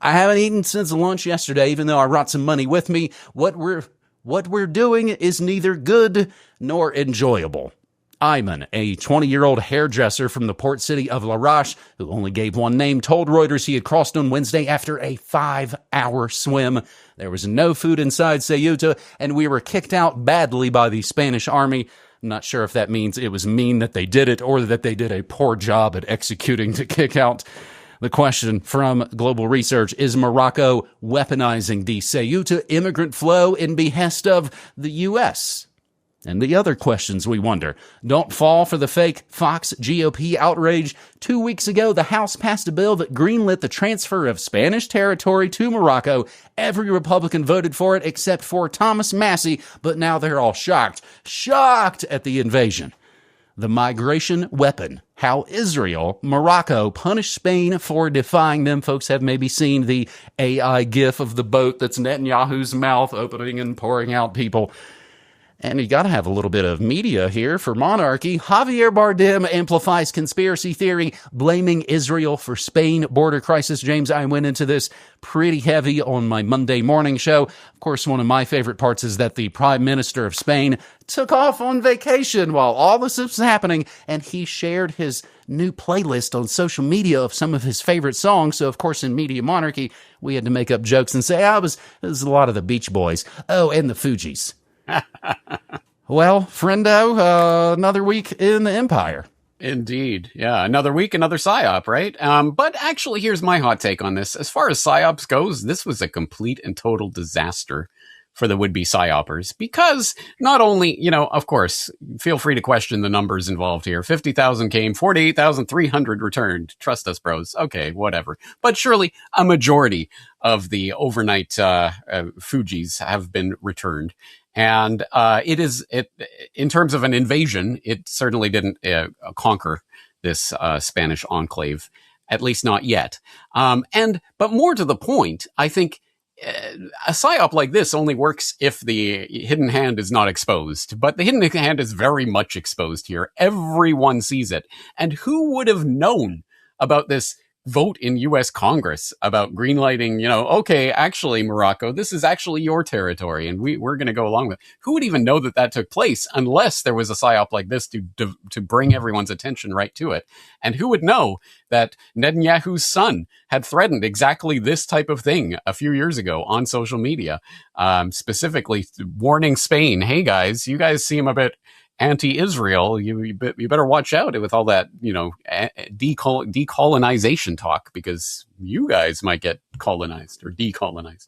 I haven't eaten since lunch yesterday, even though I brought some money with me. What we're doing is neither good nor enjoyable. Ayman, a 20-year-old hairdresser from the port city of Larache, who only gave one name, told Reuters he had crossed on Wednesday after a 5-hour swim. There was no food inside Ceuta, and we were kicked out badly by the Spanish army. I'm not sure if that means it was mean that they did it or that they did a poor job at executing to kick out. The question from Global Research: is Morocco weaponizing the Ceuta immigrant flow in behest of the U.S.? And the other questions we wonder. Don't fall for the fake Fox GOP outrage. 2 weeks ago, the House passed a bill that greenlit the transfer of Spanish territory to Morocco. Every Republican voted for it except for Thomas Massey, but now they're all shocked at the invasion. The migration weapon. How Morocco punished Spain for defying them. Folks have maybe seen the AI gif of the boat that's Netanyahu's mouth opening and pouring out people. And you got to have a little bit of media here for monarchy. Javier Bardem amplifies conspiracy theory, blaming Israel for Spain border crisis. James, I went into this pretty heavy on my Monday morning show. Of course, one of my favorite parts is that the Prime Minister of Spain took off on vacation while all this was happening, and he shared his new playlist on social media of some of his favorite songs. So, of course, in Media Monarchy, we had to make up jokes and say, it was a lot of the Beach Boys. Oh, and the Fugees. Well, friendo, another week in the Empire. Indeed. Yeah, another week, another PSYOP, right? But actually, here's my hot take on this. As far as PSYOPs goes, this was a complete and total disaster for the would-be PSYOPers, because not only, of course, feel free to question the numbers involved here. 50,000 came, 48,300 returned. Trust us, bros. Okay, whatever. But surely a majority of the overnight Fugees have been returned. And in terms of an invasion, it certainly didn't conquer this Spanish enclave, at least not yet. But more to the point, I think a psyop like this only works if the hidden hand is not exposed, but the hidden hand is very much exposed here. Everyone sees it. And who would have known about this vote in U.S. Congress about greenlighting, okay, actually, Morocco, this is actually your territory, and we're going to go along with it. Who would even know that took place unless there was a psyop like this to bring everyone's attention right to it? And who would know that Netanyahu's son had threatened exactly this type of thing a few years ago on social media, specifically warning Spain, hey guys, you guys seem a bit anti-Israel, you better watch out with all that, decolonization talk, because you guys might get colonized or decolonized.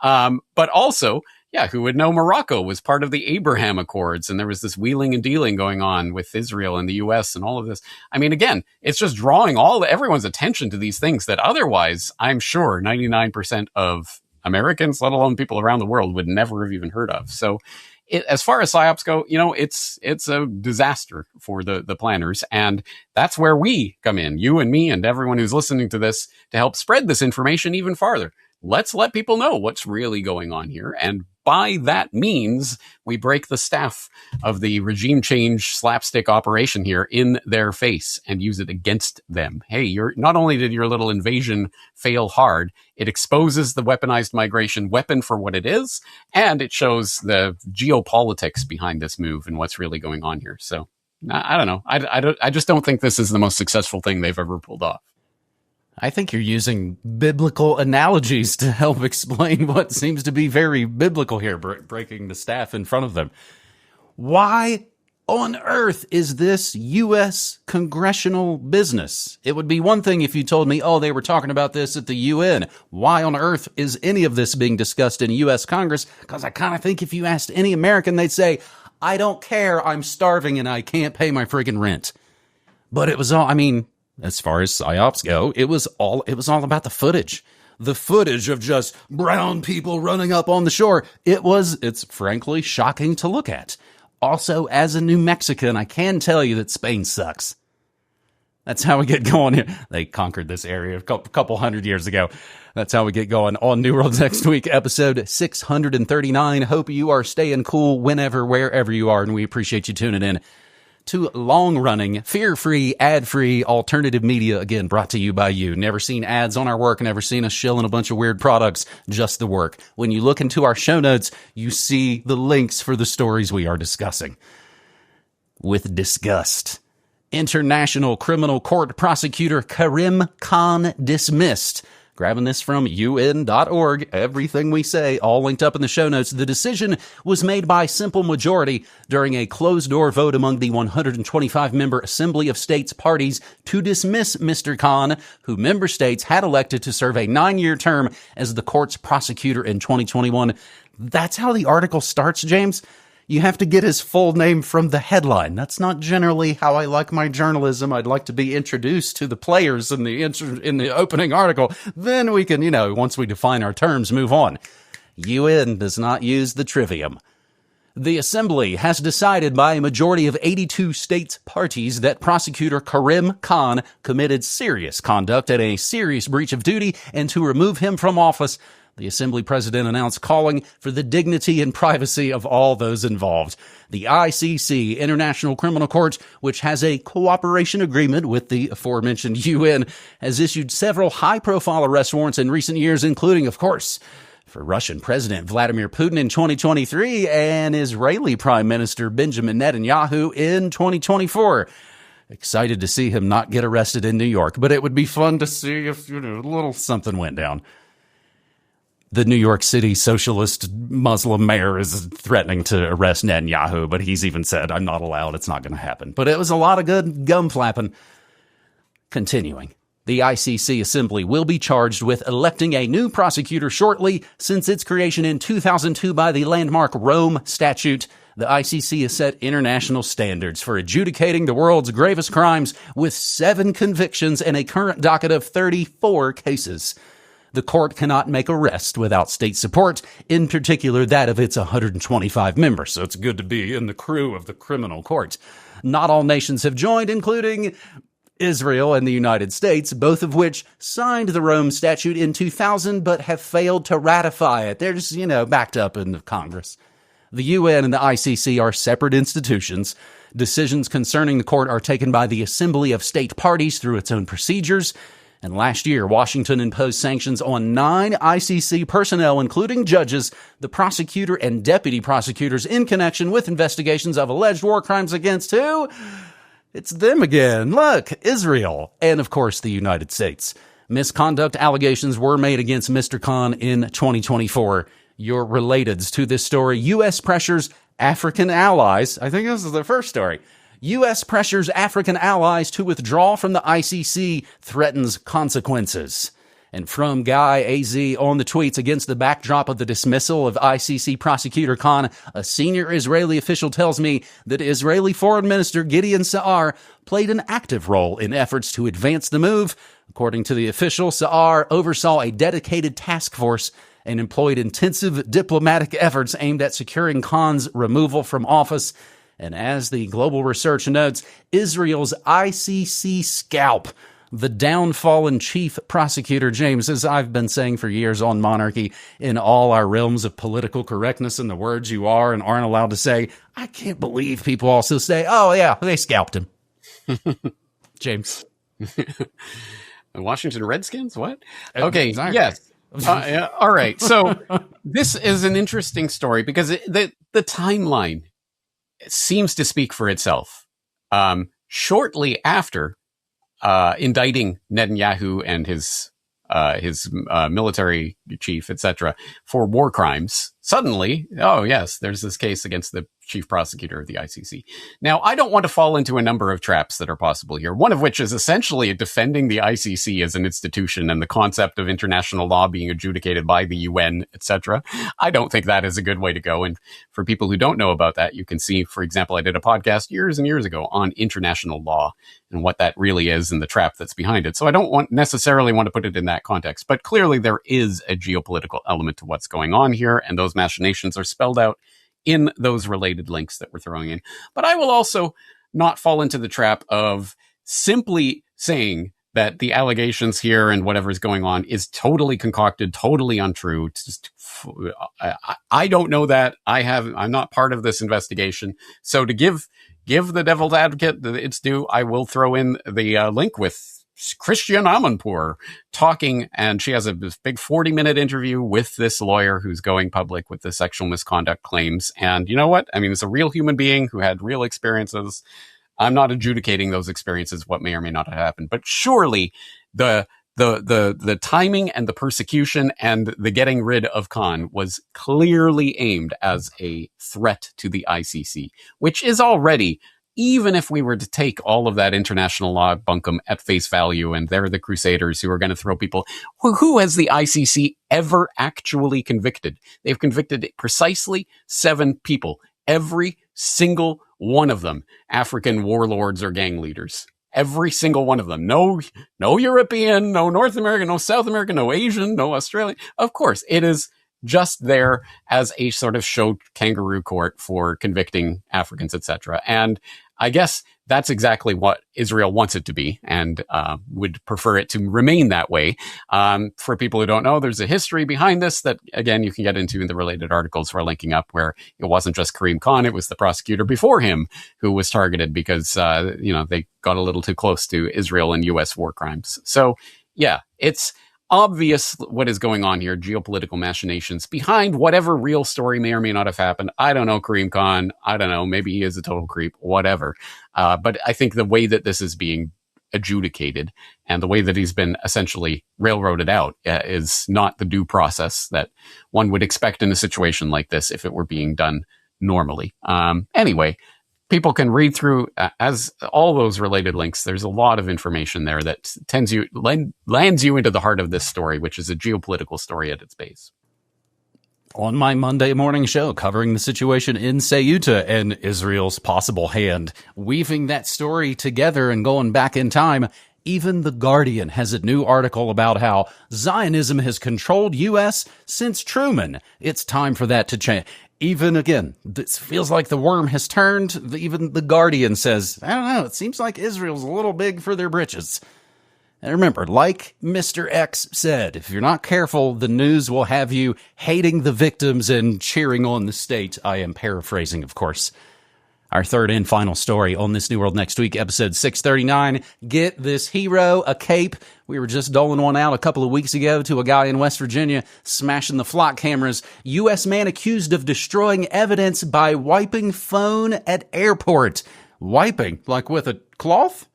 But also, who would know Morocco was part of the Abraham Accords, and there was this wheeling and dealing going on with Israel and the U.S. and all of this. I mean, again, it's just drawing everyone's attention to these things that otherwise, I'm sure 99% of Americans, let alone people around the world, would never have even heard of. So, as far as psyops go, it's a disaster for the planners, and that's where we come in, you and me and everyone who's listening to this, to help spread this information even farther. Let's let people know what's really going on here, and by that means, we break the staff of the regime change slapstick operation here in their face and use it against them. Hey, not only did your little invasion fail hard, it exposes the weaponized migration weapon for what it is, and it shows the geopolitics behind this move and what's really going on here. So, I don't know. I just don't think this is the most successful thing they've ever pulled off. I think you're using biblical analogies to help explain what seems to be very biblical here, breaking the staff in front of them. Why on earth is this U.S. congressional business? It would be one thing if you told me, they were talking about this at the UN. Why on earth is any of this being discussed in U.S. Congress? Because I kind of think if you asked any American, they'd say, I don't care, I'm starving and I can't pay my friggin' rent. But it was all, as far as psyops go, it was all about the footage. The footage of just brown people running up on the shore. It's frankly shocking to look at. Also, as a New Mexican, I can tell you that Spain sucks. That's how we get going here. They conquered this area a couple hundred years ago. That's how we get going on New World Next Week, episode 639. Hope you are staying cool wherever you are, and we appreciate you tuning in to long-running, fear-free, ad-free alternative media, again, brought to you by you. Never seen ads on our work, never seen us shilling a bunch of weird products, just the work. When you look into our show notes, you see the links for the stories we are discussing. With disgust, International Criminal Court prosecutor Karim Khan dismissed. Grabbing this from UN.org. Everything we say, all linked up in the show notes. The decision was made by simple majority during a closed-door vote among the 125-member Assembly of States parties to dismiss Mr. Khan, who member states had elected to serve a 9-year term as the court's prosecutor in 2021. That's how the article starts, James. You have to get his full name from the headline. That's not generally how I like my journalism. I'd like to be introduced to the players in the opening article. Then we can, once we define our terms, move on. UN does not use the trivium. The Assembly has decided by a majority of 82 states' parties that prosecutor Karim Khan committed serious conduct and a serious breach of duty, and to remove him from office. The Assembly President announced calling for the dignity and privacy of all those involved. The ICC, International Criminal Court, which has a cooperation agreement with the aforementioned UN, has issued several high-profile arrest warrants in recent years, including, of course, for Russian President Vladimir Putin in 2023 and Israeli Prime Minister Benjamin Netanyahu in 2024. Excited to see him not get arrested in New York, but it would be fun to see if, a little something went down. The New York City socialist Muslim mayor is threatening to arrest Netanyahu, but he's even said, I'm not allowed, it's not going to happen. But it was a lot of good gum flapping. Continuing. The ICC Assembly will be charged with electing a new prosecutor shortly. Since its creation in 2002 by the landmark Rome Statute, the ICC has set international standards for adjudicating the world's gravest crimes with 7 convictions and a current docket of 34 cases. The court cannot make arrest without state support, in particular that of its 125 members. So it's good to be in the crew of the criminal court. Not all nations have joined, including Israel and the United States, both of which signed the Rome Statute in 2000 but have failed to ratify it. They're just, backed up in the Congress. The UN and the ICC are separate institutions. Decisions concerning the court are taken by the Assembly of State Parties through its own procedures. And last year, Washington imposed sanctions on 9 ICC personnel, including judges, the prosecutor, and deputy prosecutors in connection with investigations of alleged war crimes against who? It's them again. Look, Israel. And, of course, the United States. Misconduct allegations were made against Mr. Khan in 2024. Your relateds to this story, U.S. pressures African allies. I think this is the first story. U.S. pressures African allies to withdraw from the ICC, threatens consequences. And from Guy AZ on the tweets, against the backdrop of the dismissal of ICC prosecutor Khan, a senior Israeli official tells me that Israeli Foreign Minister Gideon Sa'ar played an active role in efforts to advance the move. According to the official, Sa'ar oversaw a dedicated task force and employed intensive diplomatic efforts aimed at securing Khan's removal from office. And as the Global Research notes, Israel's ICC scalp, the downfallen chief prosecutor, James, as I've been saying for years on Monarchy, in all our realms of political correctness and the words you are and aren't allowed to say, I can't believe people also say, oh yeah, they scalped him. James. Washington Redskins? What? Okay, exactly. Yes. Yeah, all right. So this is an interesting story because the timeline seems to speak for itself. Shortly after indicting Netanyahu and his military chief, etc., for war crimes, suddenly, oh yes, there's this case against the chief prosecutor of the ICC. Now, I don't want to fall into a number of traps that are possible here, one of which is essentially defending the ICC as an institution and the concept of international law being adjudicated by the UN, etc. I don't think that is a good way to go. And for people who don't know about that, you can see, for example, I did a podcast years and years ago on international law and what that really is and the trap that's behind it. So I don't necessarily want to put it in that context, but clearly there is a geopolitical element to what's going on here, and those machinations are spelled out in those related links that we're throwing in. But I will also not fall into the trap of simply saying that the allegations here and whatever is going on is totally concocted, totally untrue. It's just, I don't know that. I'm not part of this investigation. So to give the devil's advocate its due, I will throw in the link with Christian Amanpour talking, and she has a big 40-minute interview with this lawyer who's going public with the sexual misconduct claims. And you know what? I mean, it's a real human being who had real experiences. I'm not adjudicating those experiences, what may or may not have happened, but surely the timing and the persecution and the getting rid of Khan was clearly aimed as a threat to the ICC, which is already, even if we were to take all of that international law bunkum at face value, and they're the crusaders who are going to throw people, who has the ICC ever actually convicted? They've convicted precisely 7 people, every single one of them African warlords or gang leaders. Every single one of them. No European, no North American, no South American, no Asian, no Australian. Of course, it is just there as a sort of show kangaroo court for convicting Africans, etc. And I guess that's exactly what Israel wants it to be, and would prefer it to remain that way. For people who don't know, there's a history behind this that, again, you can get into in the related articles we're linking up, where it wasn't just Karim Khan, it was the prosecutor before him who was targeted because, they got a little too close to Israel and U.S. war crimes. So, yeah, it's obvious what is going on here, geopolitical machinations behind whatever real story may or may not have happened. I don't know Karim Khan. I don't know. Maybe he is a total creep, whatever. But I think the way that this is being adjudicated and the way that he's been essentially railroaded out is not the due process that one would expect in a situation like this if it were being done normally. Anyway, people can read through as all those related links. There's a lot of information there that lands you into the heart of this story, which is a geopolitical story at its base. On my Monday morning show, covering the situation in Ceuta and Israel's possible hand, weaving that story together and going back in time, Even The Guardian has a new article about how Zionism has controlled U.S. since Truman. It's time for that to change. Even again, this feels like the worm has turned. Even The Guardian says, I don't know, it seems like Israel's a little big for their britches. And remember, like Mr. X said, if you're not careful, the news will have you hating the victims and cheering on the state. I am paraphrasing, of course. Our third and final story on This New World Next Week, episode 639. Get this hero a cape. We were just doling one out a couple of weeks ago to a guy in West Virginia smashing the flock cameras. U.S. man accused of destroying evidence by wiping phone at airport. Wiping? Like with a cloth?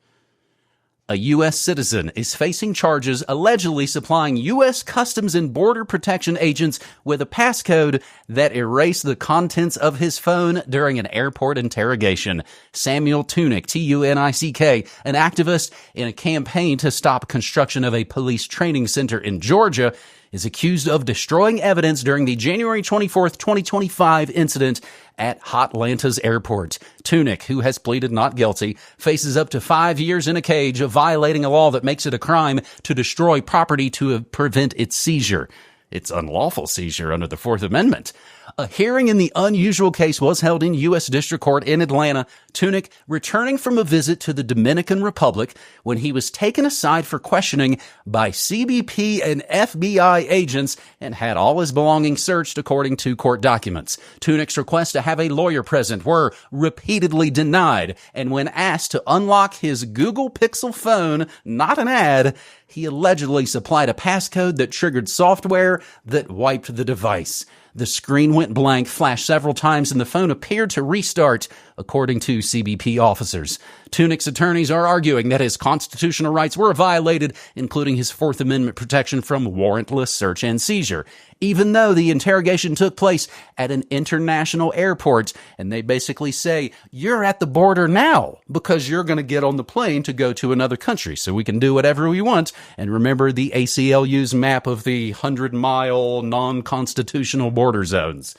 A U.S. citizen is facing charges allegedly supplying U.S. Customs and Border Protection agents with a passcode that erased the contents of his phone during an airport interrogation. Samuel Tunick, T-U-N-I-C-K, an activist in a campaign to stop construction of a police training center in Georgia, is accused of destroying evidence during the January 24th, 2025 incident at Atlanta's airport. Tunick, who has pleaded not guilty, faces up to 5 years in a cage of violating a law that makes it a crime to destroy property to prevent its seizure. It's unlawful seizure under the Fourth Amendment. A hearing in the unusual case was held in U.S. District Court in Atlanta. Tunick returning from a visit to the Dominican Republic when he was taken aside for questioning by CBP and FBI agents and had all his belongings searched according to court documents. Tunick's requests to have a lawyer present were repeatedly denied, and when asked to unlock his Google Pixel phone, not an ad, he allegedly supplied a passcode that triggered software that wiped the device. The screen went blank, flashed several times, and the phone appeared to restart, according to CBP officers. Tunick's attorneys are arguing that his constitutional rights were violated, including his Fourth Amendment protection from warrantless search and seizure, even though the interrogation took place at an international airport. And they basically say, you're at the border now because you're going to get on the plane to go to another country, so we can do whatever we want. And remember the ACLU's map of the 100-mile non-constitutional border zones.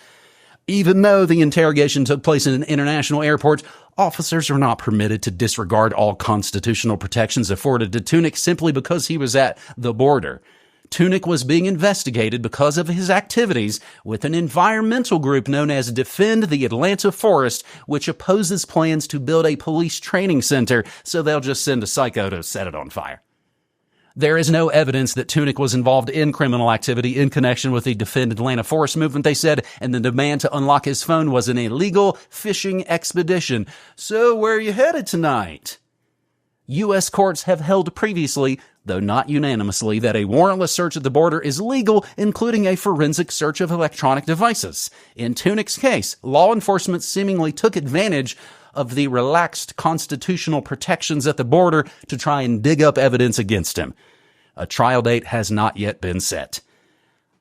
Even though the interrogation took place in an international airport, officers are not permitted to disregard all constitutional protections afforded to Tunick simply because he was at the border. Tunick was being investigated because of his activities with an environmental group known as Defend the Atlanta Forest, which opposes plans to build a police training center, so they'll just send a psycho to set it on fire. There is no evidence that Tunick was involved in criminal activity in connection with the Defend Atlanta Forest movement, they said, and the demand to unlock his phone was an illegal fishing expedition. So where are you headed tonight? U.S. courts have held previously, though not unanimously, that a warrantless search at the border is legal, including a forensic search of electronic devices. In Tunick's case, law enforcement seemingly took advantage of the relaxed constitutional protections at the border to try and dig up evidence against him. A trial date has not yet been set.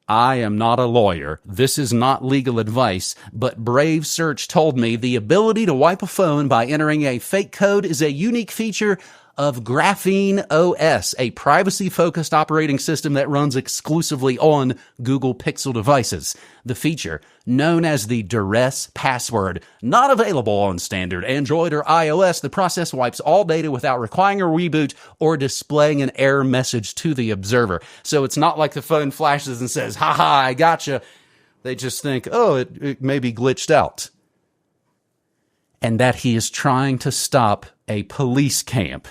I am not a lawyer. This is not legal advice, but Brave Search told me the ability to wipe a phone by entering a fake code is a unique feature of Graphene OS, a privacy-focused operating system that runs exclusively on Google Pixel devices. The feature, known as the duress password, not available on standard Android or iOS. The process wipes all data without requiring a reboot or displaying an error message to the observer. So it's not like the phone flashes and says, "Ha ha, I gotcha." They just think, oh, it may be glitched out. And that he is trying to stop a police camp.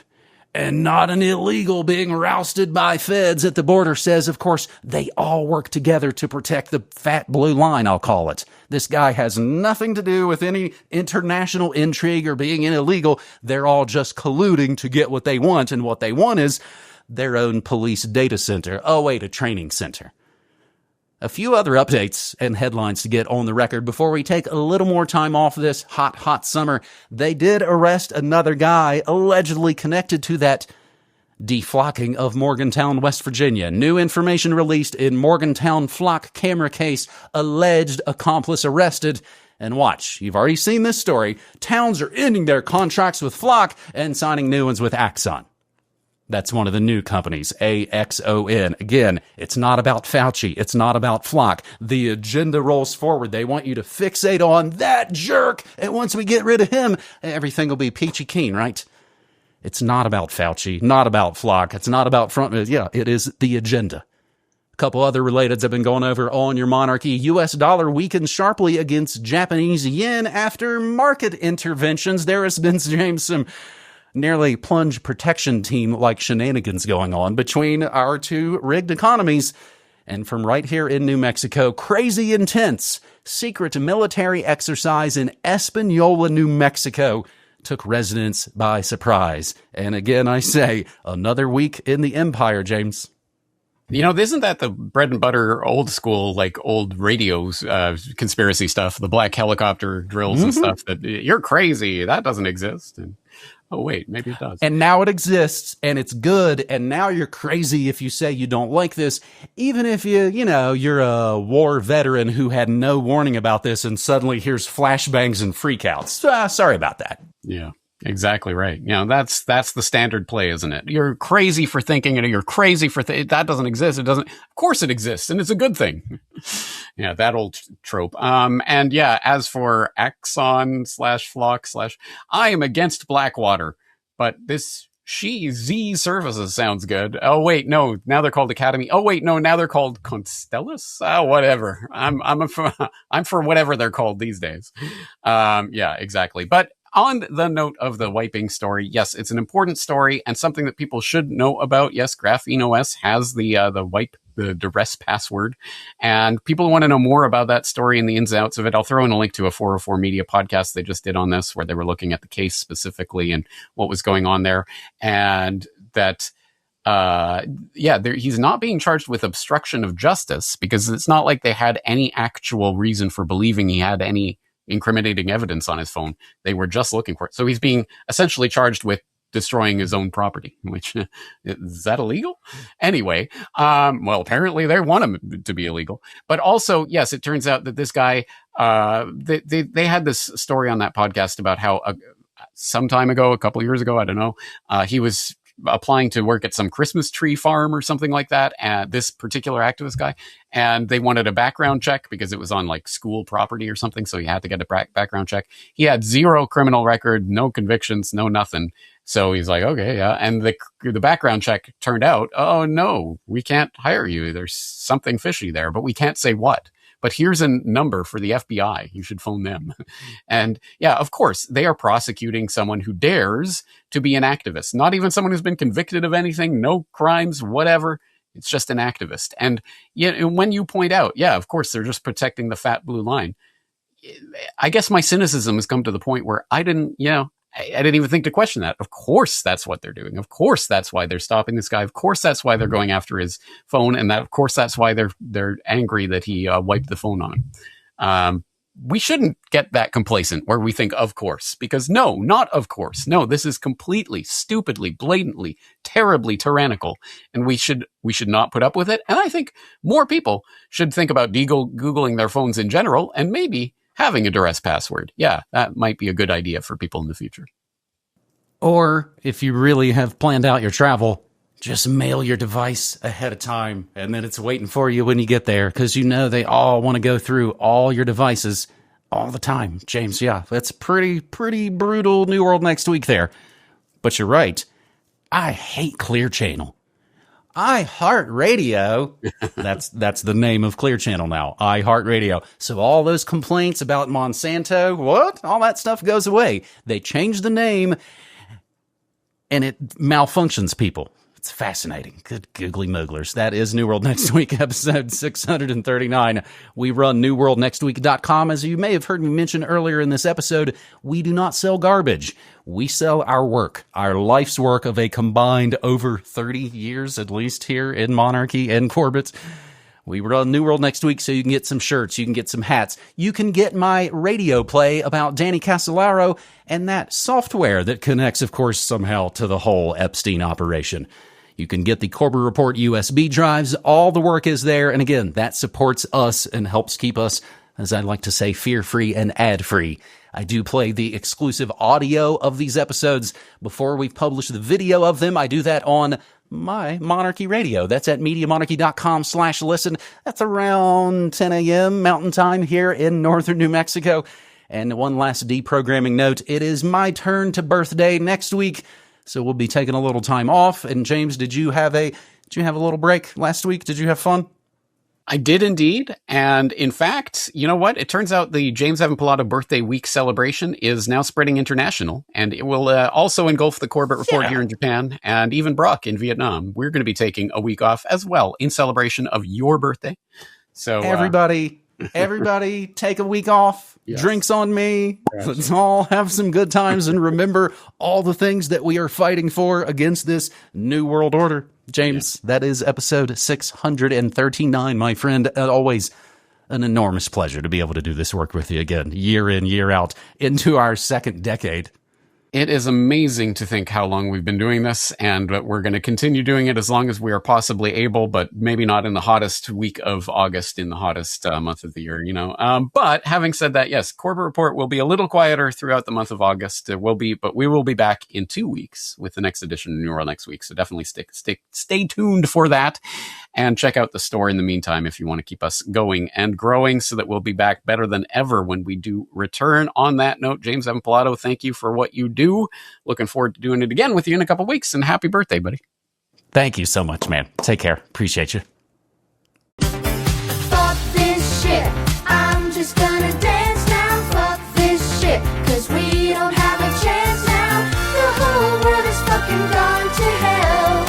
And not an illegal being rousted by feds at the border, says, of course, they all work together to protect the fat blue line, I'll call it. This guy has nothing to do with any international intrigue or being illegal. They're all just colluding to get what they want, and what they want is their own police data center. Oh, wait, a training center. A few other updates and headlines to get on the record before we take a little more time off this hot, hot summer. They did arrest another guy allegedly connected to that deflocking of Morgantown, West Virginia. New information released in Morgantown flock camera case. Alleged accomplice arrested. And watch, you've already seen this story. Towns are ending their contracts with Flock and signing new ones with Axon. That's one of the new companies, AXON. Again, it's not about Fauci. It's not about Flock. The agenda rolls forward. They want you to fixate on that jerk. And once we get rid of him, everything will be peachy keen, right? It's not about Fauci, not about Flock. It's not about front. Yeah, it is the agenda. A couple other relateds have been going over on your monarchy. U.S. dollar weakens sharply against Japanese yen after market interventions. There has been, James, some nearly plunge protection team like shenanigans going on between our two rigged economies. And from right here in New Mexico, crazy intense secret military exercise in Espanola, New Mexico took residents by surprise. And again, I say, another week in the empire, James. You know, isn't that the bread and butter, old school, like old radios, conspiracy stuff, the black helicopter drills and stuff that you're crazy. That doesn't exist. And, oh, wait, maybe it does. And now it exists and it's good. And now you're crazy if you say you don't like this, even if you're a war veteran who had no warning about this and suddenly here's flashbangs and freakouts. Sorry about that. Yeah. Exactly right. You know, that's the standard play, isn't it? You're crazy for thinking it. You're crazy for that doesn't exist. It doesn't. Of course it exists, and it's a good thing. Yeah, that old trope. And yeah, as for Exxon / Flock / I am against Blackwater, but this Z Services sounds good. Oh wait, no, now they're called Academy. Oh wait, no, now they're called Constellus. Oh, whatever. I'm for whatever they're called these days. Yeah, exactly. But on the note of the wiping story, yes, it's an important story and something that people should know about. Yes, Graphene OS has the duress password, and people want to know more about that story and the ins and outs of it. I'll throw in a link to a 404 Media podcast they just did on this, where they were looking at the case specifically and what was going on there, and that he's not being charged with obstruction of justice because it's not like they had any actual reason for believing he had any incriminating evidence on his phone. They were just looking for it. So he's being essentially charged with destroying his own property, which is that illegal? Anyway, well, apparently they want him to be illegal. But also, yes, it turns out that this guy, they had this story on that podcast about how some time ago, a couple of years ago, I don't know, he was applying to work at some Christmas tree farm or something like that, and this particular activist guy, and they wanted a background check because it was on like school property or something, so he had to get a background check. He had zero criminal record, no convictions, no nothing. So he's like, okay, yeah. And the background check turned out, oh no, we can't hire you. There's something fishy there, but we can't say what. But here's a number for the FBI. You should phone them. And yeah, of course, they are prosecuting someone who dares to be an activist. Not even someone who's been convicted of anything, no crimes, whatever. It's just an activist. And yeah, when you point out, yeah, of course, they're just protecting the fat blue line. I guess my cynicism has come to the point where I didn't even think to question that. Of course, that's what they're doing. Of course, that's why they're stopping this guy. Of course, that's why they're going after his phone. And that, of course, that's why they're angry that he wiped the phone on him. We shouldn't get that complacent where we think, of course, because no, not of course. No, this is completely, stupidly, blatantly, terribly tyrannical. And we should not put up with it. And I think more people should think about Googling their phones in general and maybe having a duress password. Yeah, that might be a good idea for people in the future. Or if you really have planned out your travel, just mail your device ahead of time, and then it's waiting for you when you get there, because you know they all want to go through all your devices all the time. James, yeah, that's pretty brutal New World Next Week there. But you're right. I hate Clear Channel. iHeartRadio. That's the name of Clear Channel now. iHeartRadio. So all those complaints about Monsanto, all that stuff goes away. They change the name, and it malfunctions people. It's fascinating. Good googly mooglers. That is New World Next Week, episode 639. We run newworldnextweek.com. As you may have heard me mention earlier in this episode, we do not sell garbage. We sell our work, our life's work of a combined over 30 years, at least here in Monarchy and Corbett. We run New World Next Week so you can get some shirts, you can get some hats, you can get my radio play about Danny Casolaro and that software that connects, of course, somehow to the whole Epstein operation. You can get the Corbett Report USB drives. All the work is there. And again, that supports us and helps keep us, as I like to say, fear-free and ad-free. I do play the exclusive audio of these episodes before we publish the video of them. I do that on my Monarchy Radio. That's at MediaMonarchy.com/listen. That's around 10 a.m. Mountain Time here in northern New Mexico. And one last deprogramming note. It is my turn to birthday next week. So we'll be taking a little time off. And James, did you have a little break last week? Did you have fun? I did indeed. And in fact, you know what? It turns out the James Evan Pilato birthday week celebration is now spreading international, and it will also engulf the Corbett Report here in Japan and even Brock in Vietnam. We're going to be taking a week off as well in celebration of your birthday. So everybody take a week off. Yes. Drinks on me. Let's all have some good times and remember all the things that we are fighting for against this new world order. James, that is episode 639, my friend. Always an enormous pleasure to be able to do this work with you again, year in, year out, into our second decade. It is amazing to think how long we've been doing this, and we're going to continue doing it as long as we are possibly able, but maybe not in the hottest week of August, in the hottest month of the year, you know. But having said that, yes, Corbett Report will be a little quieter throughout the month of August. But we will be back in 2 weeks with the next edition of New World next week. So definitely stay tuned for that, and check out the store in the meantime if you want to keep us going and growing, so that we'll be back better than ever when we do return. On that note, James Evan Pilato, thank you for what you do. Looking forward to doing it again with you in a couple weeks, and happy birthday, buddy. Thank you so much, man. Take care. Appreciate you. Fuck this shit. I'm just gonna dance now. Fuck this shit. 'Cause we don't have a chance now. The whole world is fucking gone to hell.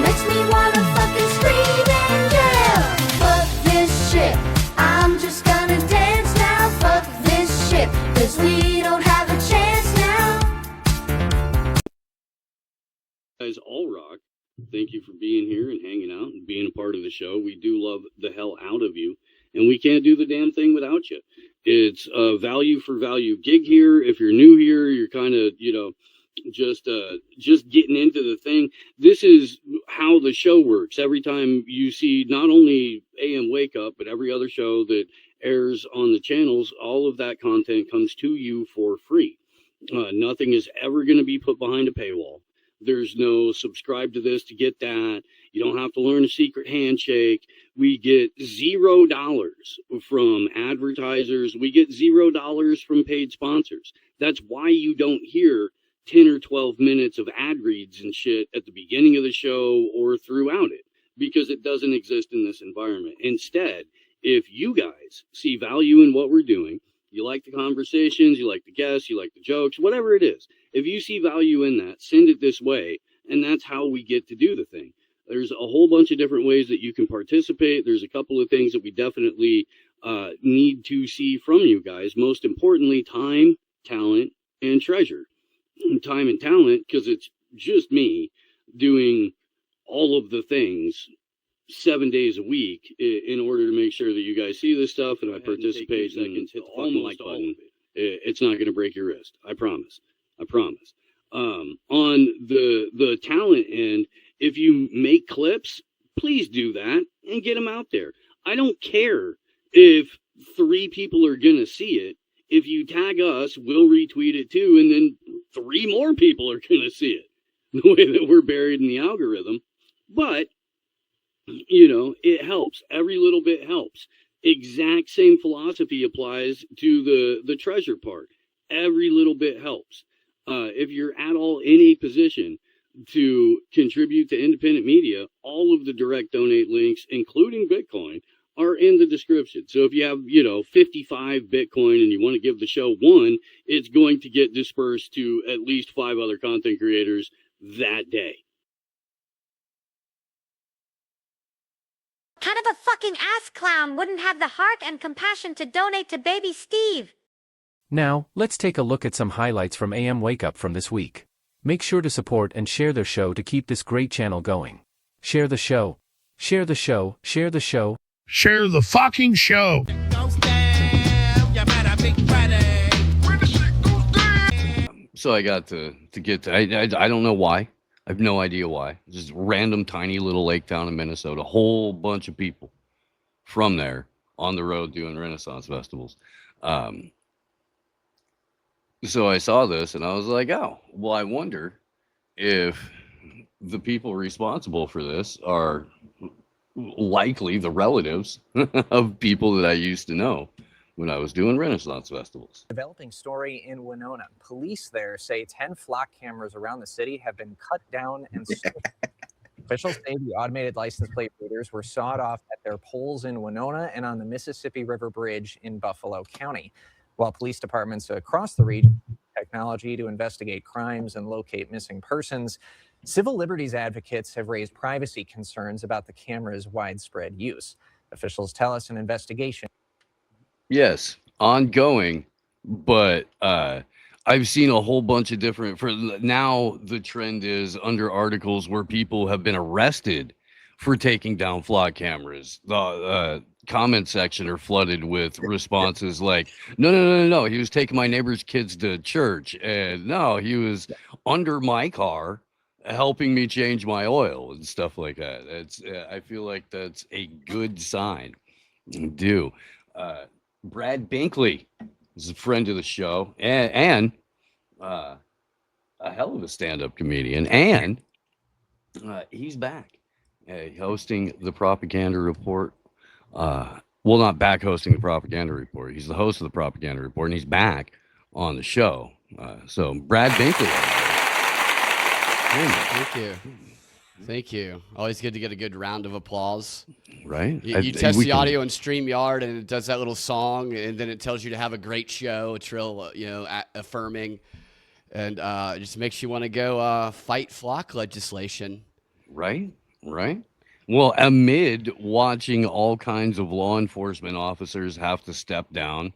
Makes me wanna fucking scream and yell. Fuck this shit. I'm just gonna dance now. Fuck this shit. 'Cause we don't have a chance now. Guys, all rock. Thank you for being here and hanging out and being a part of the show. We do love the hell out of you, and we can't do the damn thing without you. It's a value for value gig here. If you're new here, you're kind of, just getting into the thing. This is how the show works. Every time you see not only AM Wake Up, but every other show that airs on the channels, all of that content comes to you for free. Nothing is ever going to be put behind a paywall. There's no subscribe to this to get that. You don't have to learn a secret handshake. We get $0 from advertisers. We get $0 from paid sponsors. That's why you don't hear 10 or 12 minutes of ad reads and shit at the beginning of the show or throughout it, because it doesn't exist in this environment. Instead, if you guys see value in what we're doing, you like the conversations, you like the guests, you like the jokes, whatever it is. If you see value in that, send it this way, and that's how we get to do the thing. There's a whole bunch of different ways that you can participate. There's a couple of things that we definitely need to see from you guys. Most importantly, time, talent, and treasure. Time and talent, because it's just me doing all of the things 7 days a week in order to make sure that you guys see this stuff and I participate and hit the fucking like button. It's not going to break your wrist. I promise. On the talent end, if you make clips, please do that and get them out there. I don't care if 3 people are going to see it. If you tag us, we'll retweet it too, and then 3 more people are going to see it. The way that we're buried in the algorithm. But it helps. Every little bit helps. Exact same philosophy applies to the treasure part. Every little bit helps. If you're at all in a position to contribute to independent media, all of the direct donate links, including Bitcoin, are in the description. So if you have, 55 Bitcoin and you want to give the show 1, it's going to get dispersed to at least 5 other content creators that day. Kind of a fucking ass clown wouldn't have the heart and compassion to donate to baby Steve. Now, let's take a look at some highlights from AM Wake Up from this week. Make sure to support and share their show to keep this great channel going. Share the show. Share the show. Share the show. Share the fucking show. So I got to get to, I don't know why. I have no idea why. Just random tiny little lake town in Minnesota. A whole bunch of people from there on the road doing Renaissance festivals. So I saw this and I was like, oh, well, I wonder if the people responsible for this are likely the relatives of people that I used to know. when I was doing Renaissance festivals. Developing story in Winona. Police there say 10 flock cameras around the city have been cut down and officials say the automated license plate readers were sawed off at their poles in Winona and on the Mississippi River Bridge in Buffalo County. While police departments across the region use technology to investigate crimes and locate missing persons, civil liberties advocates have raised privacy concerns about the camera's widespread use. Officials tell us an investigation. Yes, ongoing, but I've seen a whole bunch of different. For now, the trend is under articles where people have been arrested for taking down flock cameras. The comment section are flooded with responses like, "No, he was taking my neighbor's kids to church, and no, he was under my car." Helping me change my oil and stuff like that. It's I feel like that's a good sign. Do Brad Binkley is a friend of the show and a hell of a stand-up comedian, and he's back hosting the Propaganda Report. Well, not back hosting the Propaganda Report. He's the host of the Propaganda Report, and he's back on the show. So Brad Binkley. Thank you. Always good to get a good round of applause. Right. You test the audio in StreamYard, and it does that little song, and then it tells you to have a great show. It's real, affirming, and just makes you want to go fight flock legislation. Right. Well, amid watching all kinds of law enforcement officers have to step down,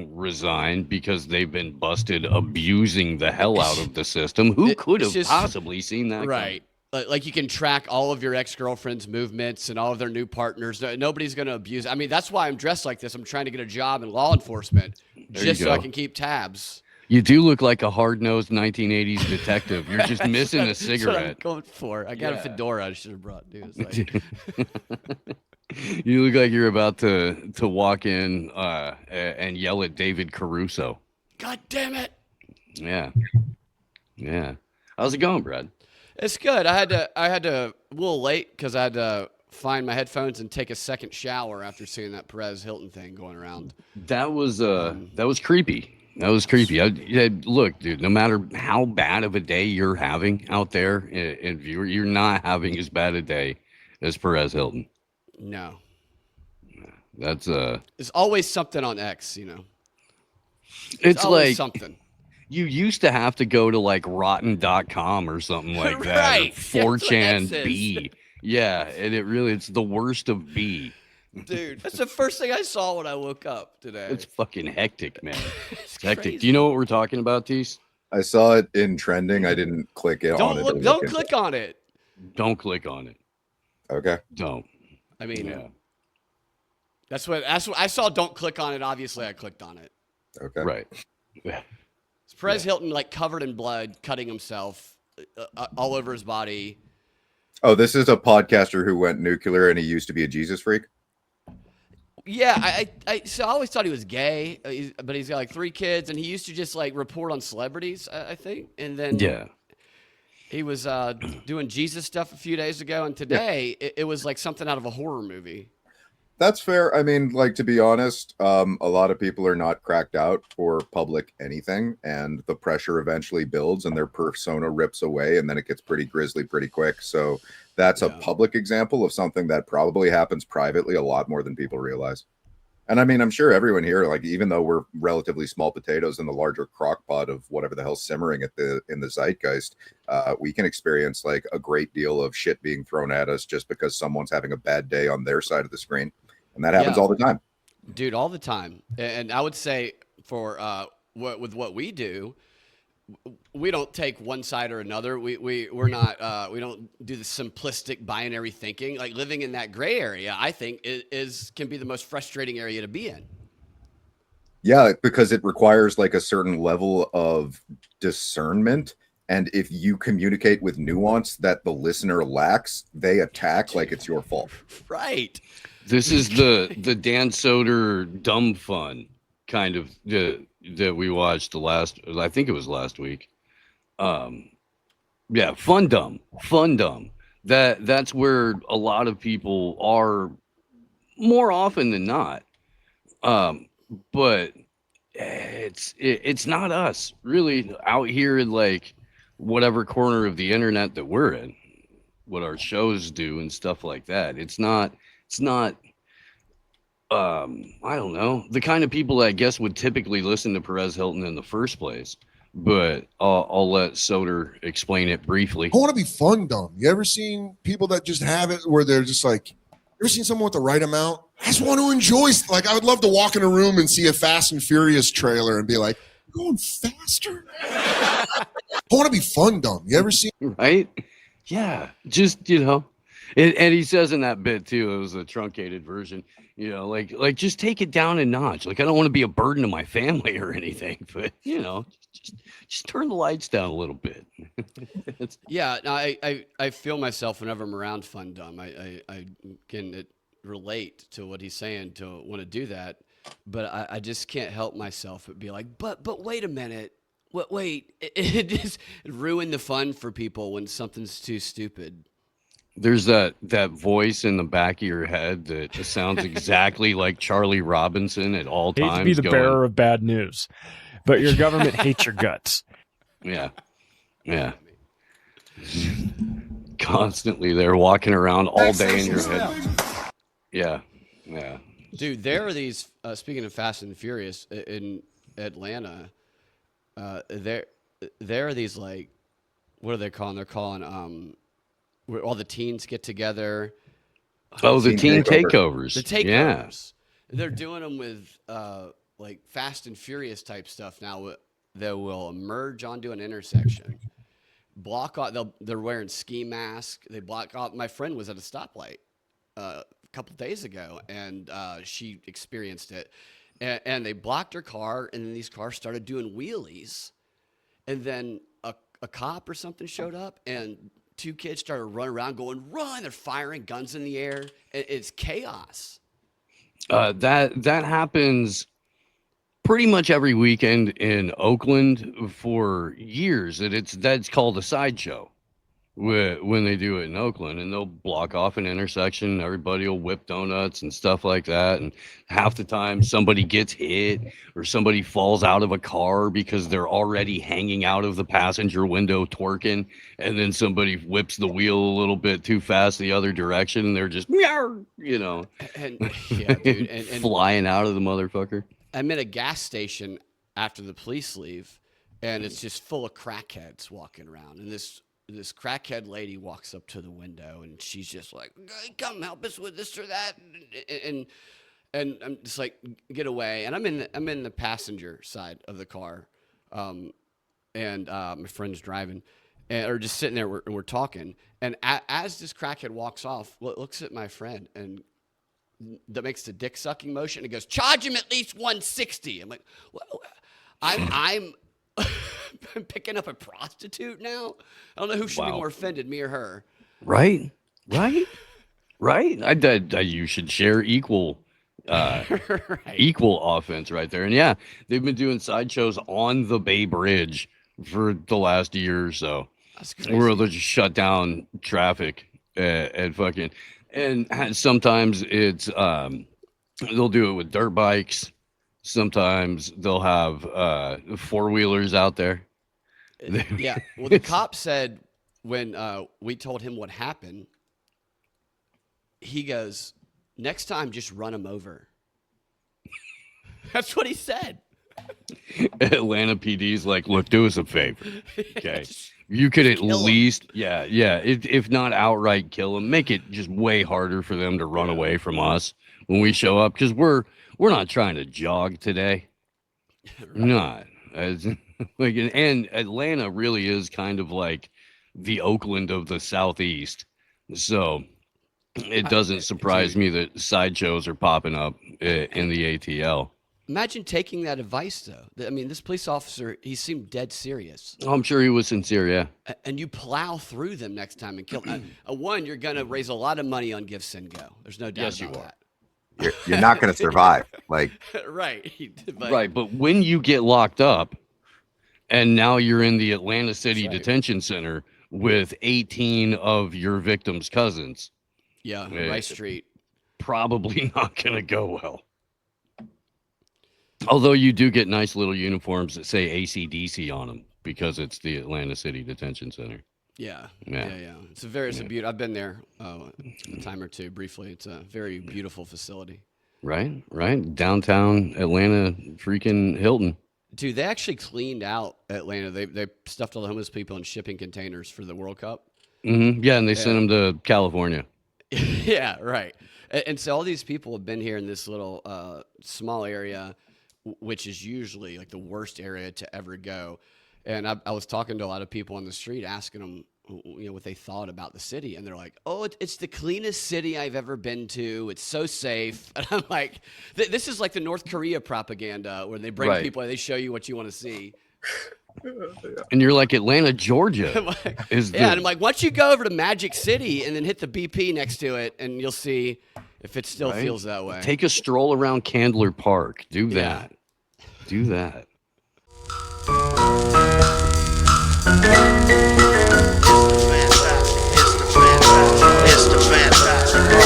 resign because they've been busted abusing the hell out of the system. Who could have possibly seen that? Right. Like you can track all of your ex-girlfriend's movements and all of their new partners. Nobody's going to abuse. I mean, that's why I'm dressed like this. I'm trying to get a job in law enforcement just so I can keep tabs. You do look like a hard-nosed 1980s detective. You're just missing a cigarette. That's what I'm going for. I got a fedora I should have brought, dude. You look like you're about to walk in and yell at David Caruso. God damn it. Yeah. How's it going, Brad? It's good. I had to a little late because I had to find my headphones and take a second shower after seeing that Perez Hilton thing going around. That was creepy. Look, dude, no matter how bad of a day you're having out there in viewer, you're not having as bad a day as Perez Hilton. No. That's There's always something on X, It's like something. You used to have to go to like rotten.com or something like that. Right. Or 4chan B. Yeah, and it's the worst of B. Dude, that's the first thing I saw when I woke up today. It's fucking hectic, man. It's hectic. crazy. Do you know what we're talking about, Teace? I saw it in trending. I didn't click it on it. Don't click on it. Don't click on it. Okay. Don't. I mean, that's what I saw. Don't click on it. Obviously, I clicked on it. Okay. Right. Yeah. It's Perez Hilton, like covered in blood, cutting himself all over his body. Oh, this is a podcaster who went nuclear and he used to be a Jesus freak. Yeah, I always thought he was gay, but he's got like 3 kids, and he used to just like report on celebrities, I think, and then he was doing Jesus stuff a few days ago, and today it was like something out of a horror movie. That's fair. I mean, like, to be honest, a lot of people are not cracked out for public anything, and the pressure eventually builds and their persona rips away, and then it gets pretty grisly pretty quick. So that's a public example of something that probably happens privately a lot more than people realize. And I mean, I'm sure everyone here, like, even though we're relatively small potatoes in the larger crock pot of whatever the hell's simmering in the zeitgeist, we can experience like a great deal of shit being thrown at us just because someone's having a bad day on their side of the screen. And that happens all the time. Dude, all the time. And I would say for with what we do, we don't take one side or another. We're not we don't do the simplistic binary thinking. Like living in that gray area, I think can be the most frustrating area to be in. Yeah, because it requires like a certain level of discernment. And if you communicate with nuance that the listener lacks, they attack like it's your fault. Right. This is the Dan Soder dumb fun kind of that we watched I think it was last week. Yeah, fun dumb. That's where a lot of people are more often than not. but it's not us really out here in like whatever corner of the internet that we're in, what our shows do and stuff like that. It's not I don't know, the kind of people that I guess would typically listen to Perez Hilton in the first place. But I'll let Soder explain it briefly. I want to be fun dumb. You ever seen people that just have it where they're just like, you ever seen someone with the right amount? I just want to enjoy. Like, I would love to walk in a room and see a Fast and Furious trailer and be like, going faster? I want to be fun dumb. You ever seen? Right? Yeah. Just, you know, and he says in that bit too, it was a truncated version, you know, like just take it down a notch. Like, I don't want to be a burden to my family or anything, but you know, just turn the lights down a little bit. Yeah, no, I feel myself whenever I'm around fun dumb. I can relate to what he's saying to want to do that, but I just can't help myself but be like, but wait a minute, wait, it just ruin the fun for people when something's too stupid. There's that voice in the back of your head that just sounds exactly like Charlie Robinson at all Hate times. to be the bearer of bad news, but your government hates your guts. Yeah. Yeah. Constantly they're walking around all day in your head. Yeah. Yeah. Dude, there are these, speaking of Fast and Furious in Atlanta, there are these, like, what are they calling? They're calling, where all the teens get together. Oh, the teen takeovers. The takeovers. Yeah. They're doing them with, like, Fast and Furious type stuff now. They will emerge onto an intersection, block out. They're wearing ski masks. They block out. My friend was at a stoplight a couple days ago, and she experienced it. And they blocked her car, and then these cars started doing wheelies. And then a cop or something showed up, and two kids started running around going, run! They're firing guns in the air. It's chaos. That happens pretty much every weekend in Oakland for years. And that's called a sideshow when they do it in Oakland, and they'll block off an intersection. Everybody will whip donuts and stuff like that. And half the time somebody gets hit or somebody falls out of a car because they're already hanging out of the passenger window twerking. And then somebody whips the wheel a little bit too fast the other direction. And they're just, you know, And yeah, dude, and flying out of the motherfucker. I'm at a gas station after the police leave, and it's just full of crackheads walking around. And this crackhead lady walks up to the window, and she's just like, "Come help us with this or that," and I'm just like, "Get away!" And I'm in the passenger side of the car, and my friend's driving, or just sitting there, we're talking. And as this crackhead walks off, looks at my friend and that makes the dick sucking motion. It goes, charge him at least 160. I'm like, well, I'm picking up a prostitute now. I don't know who should be more offended, me or her. Right. You should share equal offense right there. And yeah, they've been doing sideshows on the Bay Bridge for the last year or so. That's crazy. Where they'll just shut down traffic and fucking. And sometimes it's they'll do it with dirt bikes. Sometimes they'll have four-wheelers out there. Yeah. Well, the cop said when we told him what happened, he goes, next time, just run him over. That's what he said. Atlanta PD's like, look, do us a favor. Okay. You could at least, if not outright kill them, make it just way harder for them to run away from us when we show up, because we're not trying to jog today. Not like, and Atlanta really is kind of like the Oakland of the Southeast, so it doesn't surprise me that sideshows are popping up in the ATL. Imagine taking that advice, though. I mean, this police officer, he seemed dead serious. Oh, I'm sure he was sincere, yeah. And you plow through them next time and kill them. One, you're going to raise a lot of money on Give, Send, Go. There's no doubt about that. You're not going to survive. Like, right. But when you get locked up and now you're in the Atlanta City Detention Center with 18 of your victim's cousins. Yeah, Rice Street. Probably not going to go well. Although you do get nice little uniforms that say ACDC on them because it's the Atlanta City Detention Center. Yeah. Yeah. It's a beautiful. I've been there a time or two briefly. It's a very beautiful facility. Right. Downtown Atlanta, freaking Hilton. Dude, they actually cleaned out Atlanta. They stuffed all the homeless people in shipping containers for the World Cup. Mm-hmm. Yeah, and they sent them to California. Yeah, right. And so all these people have been here in this little small area, which is usually like the worst area to ever go. And I was talking to a lot of people on the street, asking them, what they thought about the city, and they're like, "Oh, it's the cleanest city I've ever been to. It's so safe." And I'm like, "This is like the North Korea propaganda, where they bring people, and they show you what you want to see." And you're like, Atlanta, Georgia. And I'm like, once you go over to Magic City and then hit the BP next to it, and you'll see if it still feels that way. Take a stroll around Candler Park. Do that. Do that. It's the fantastic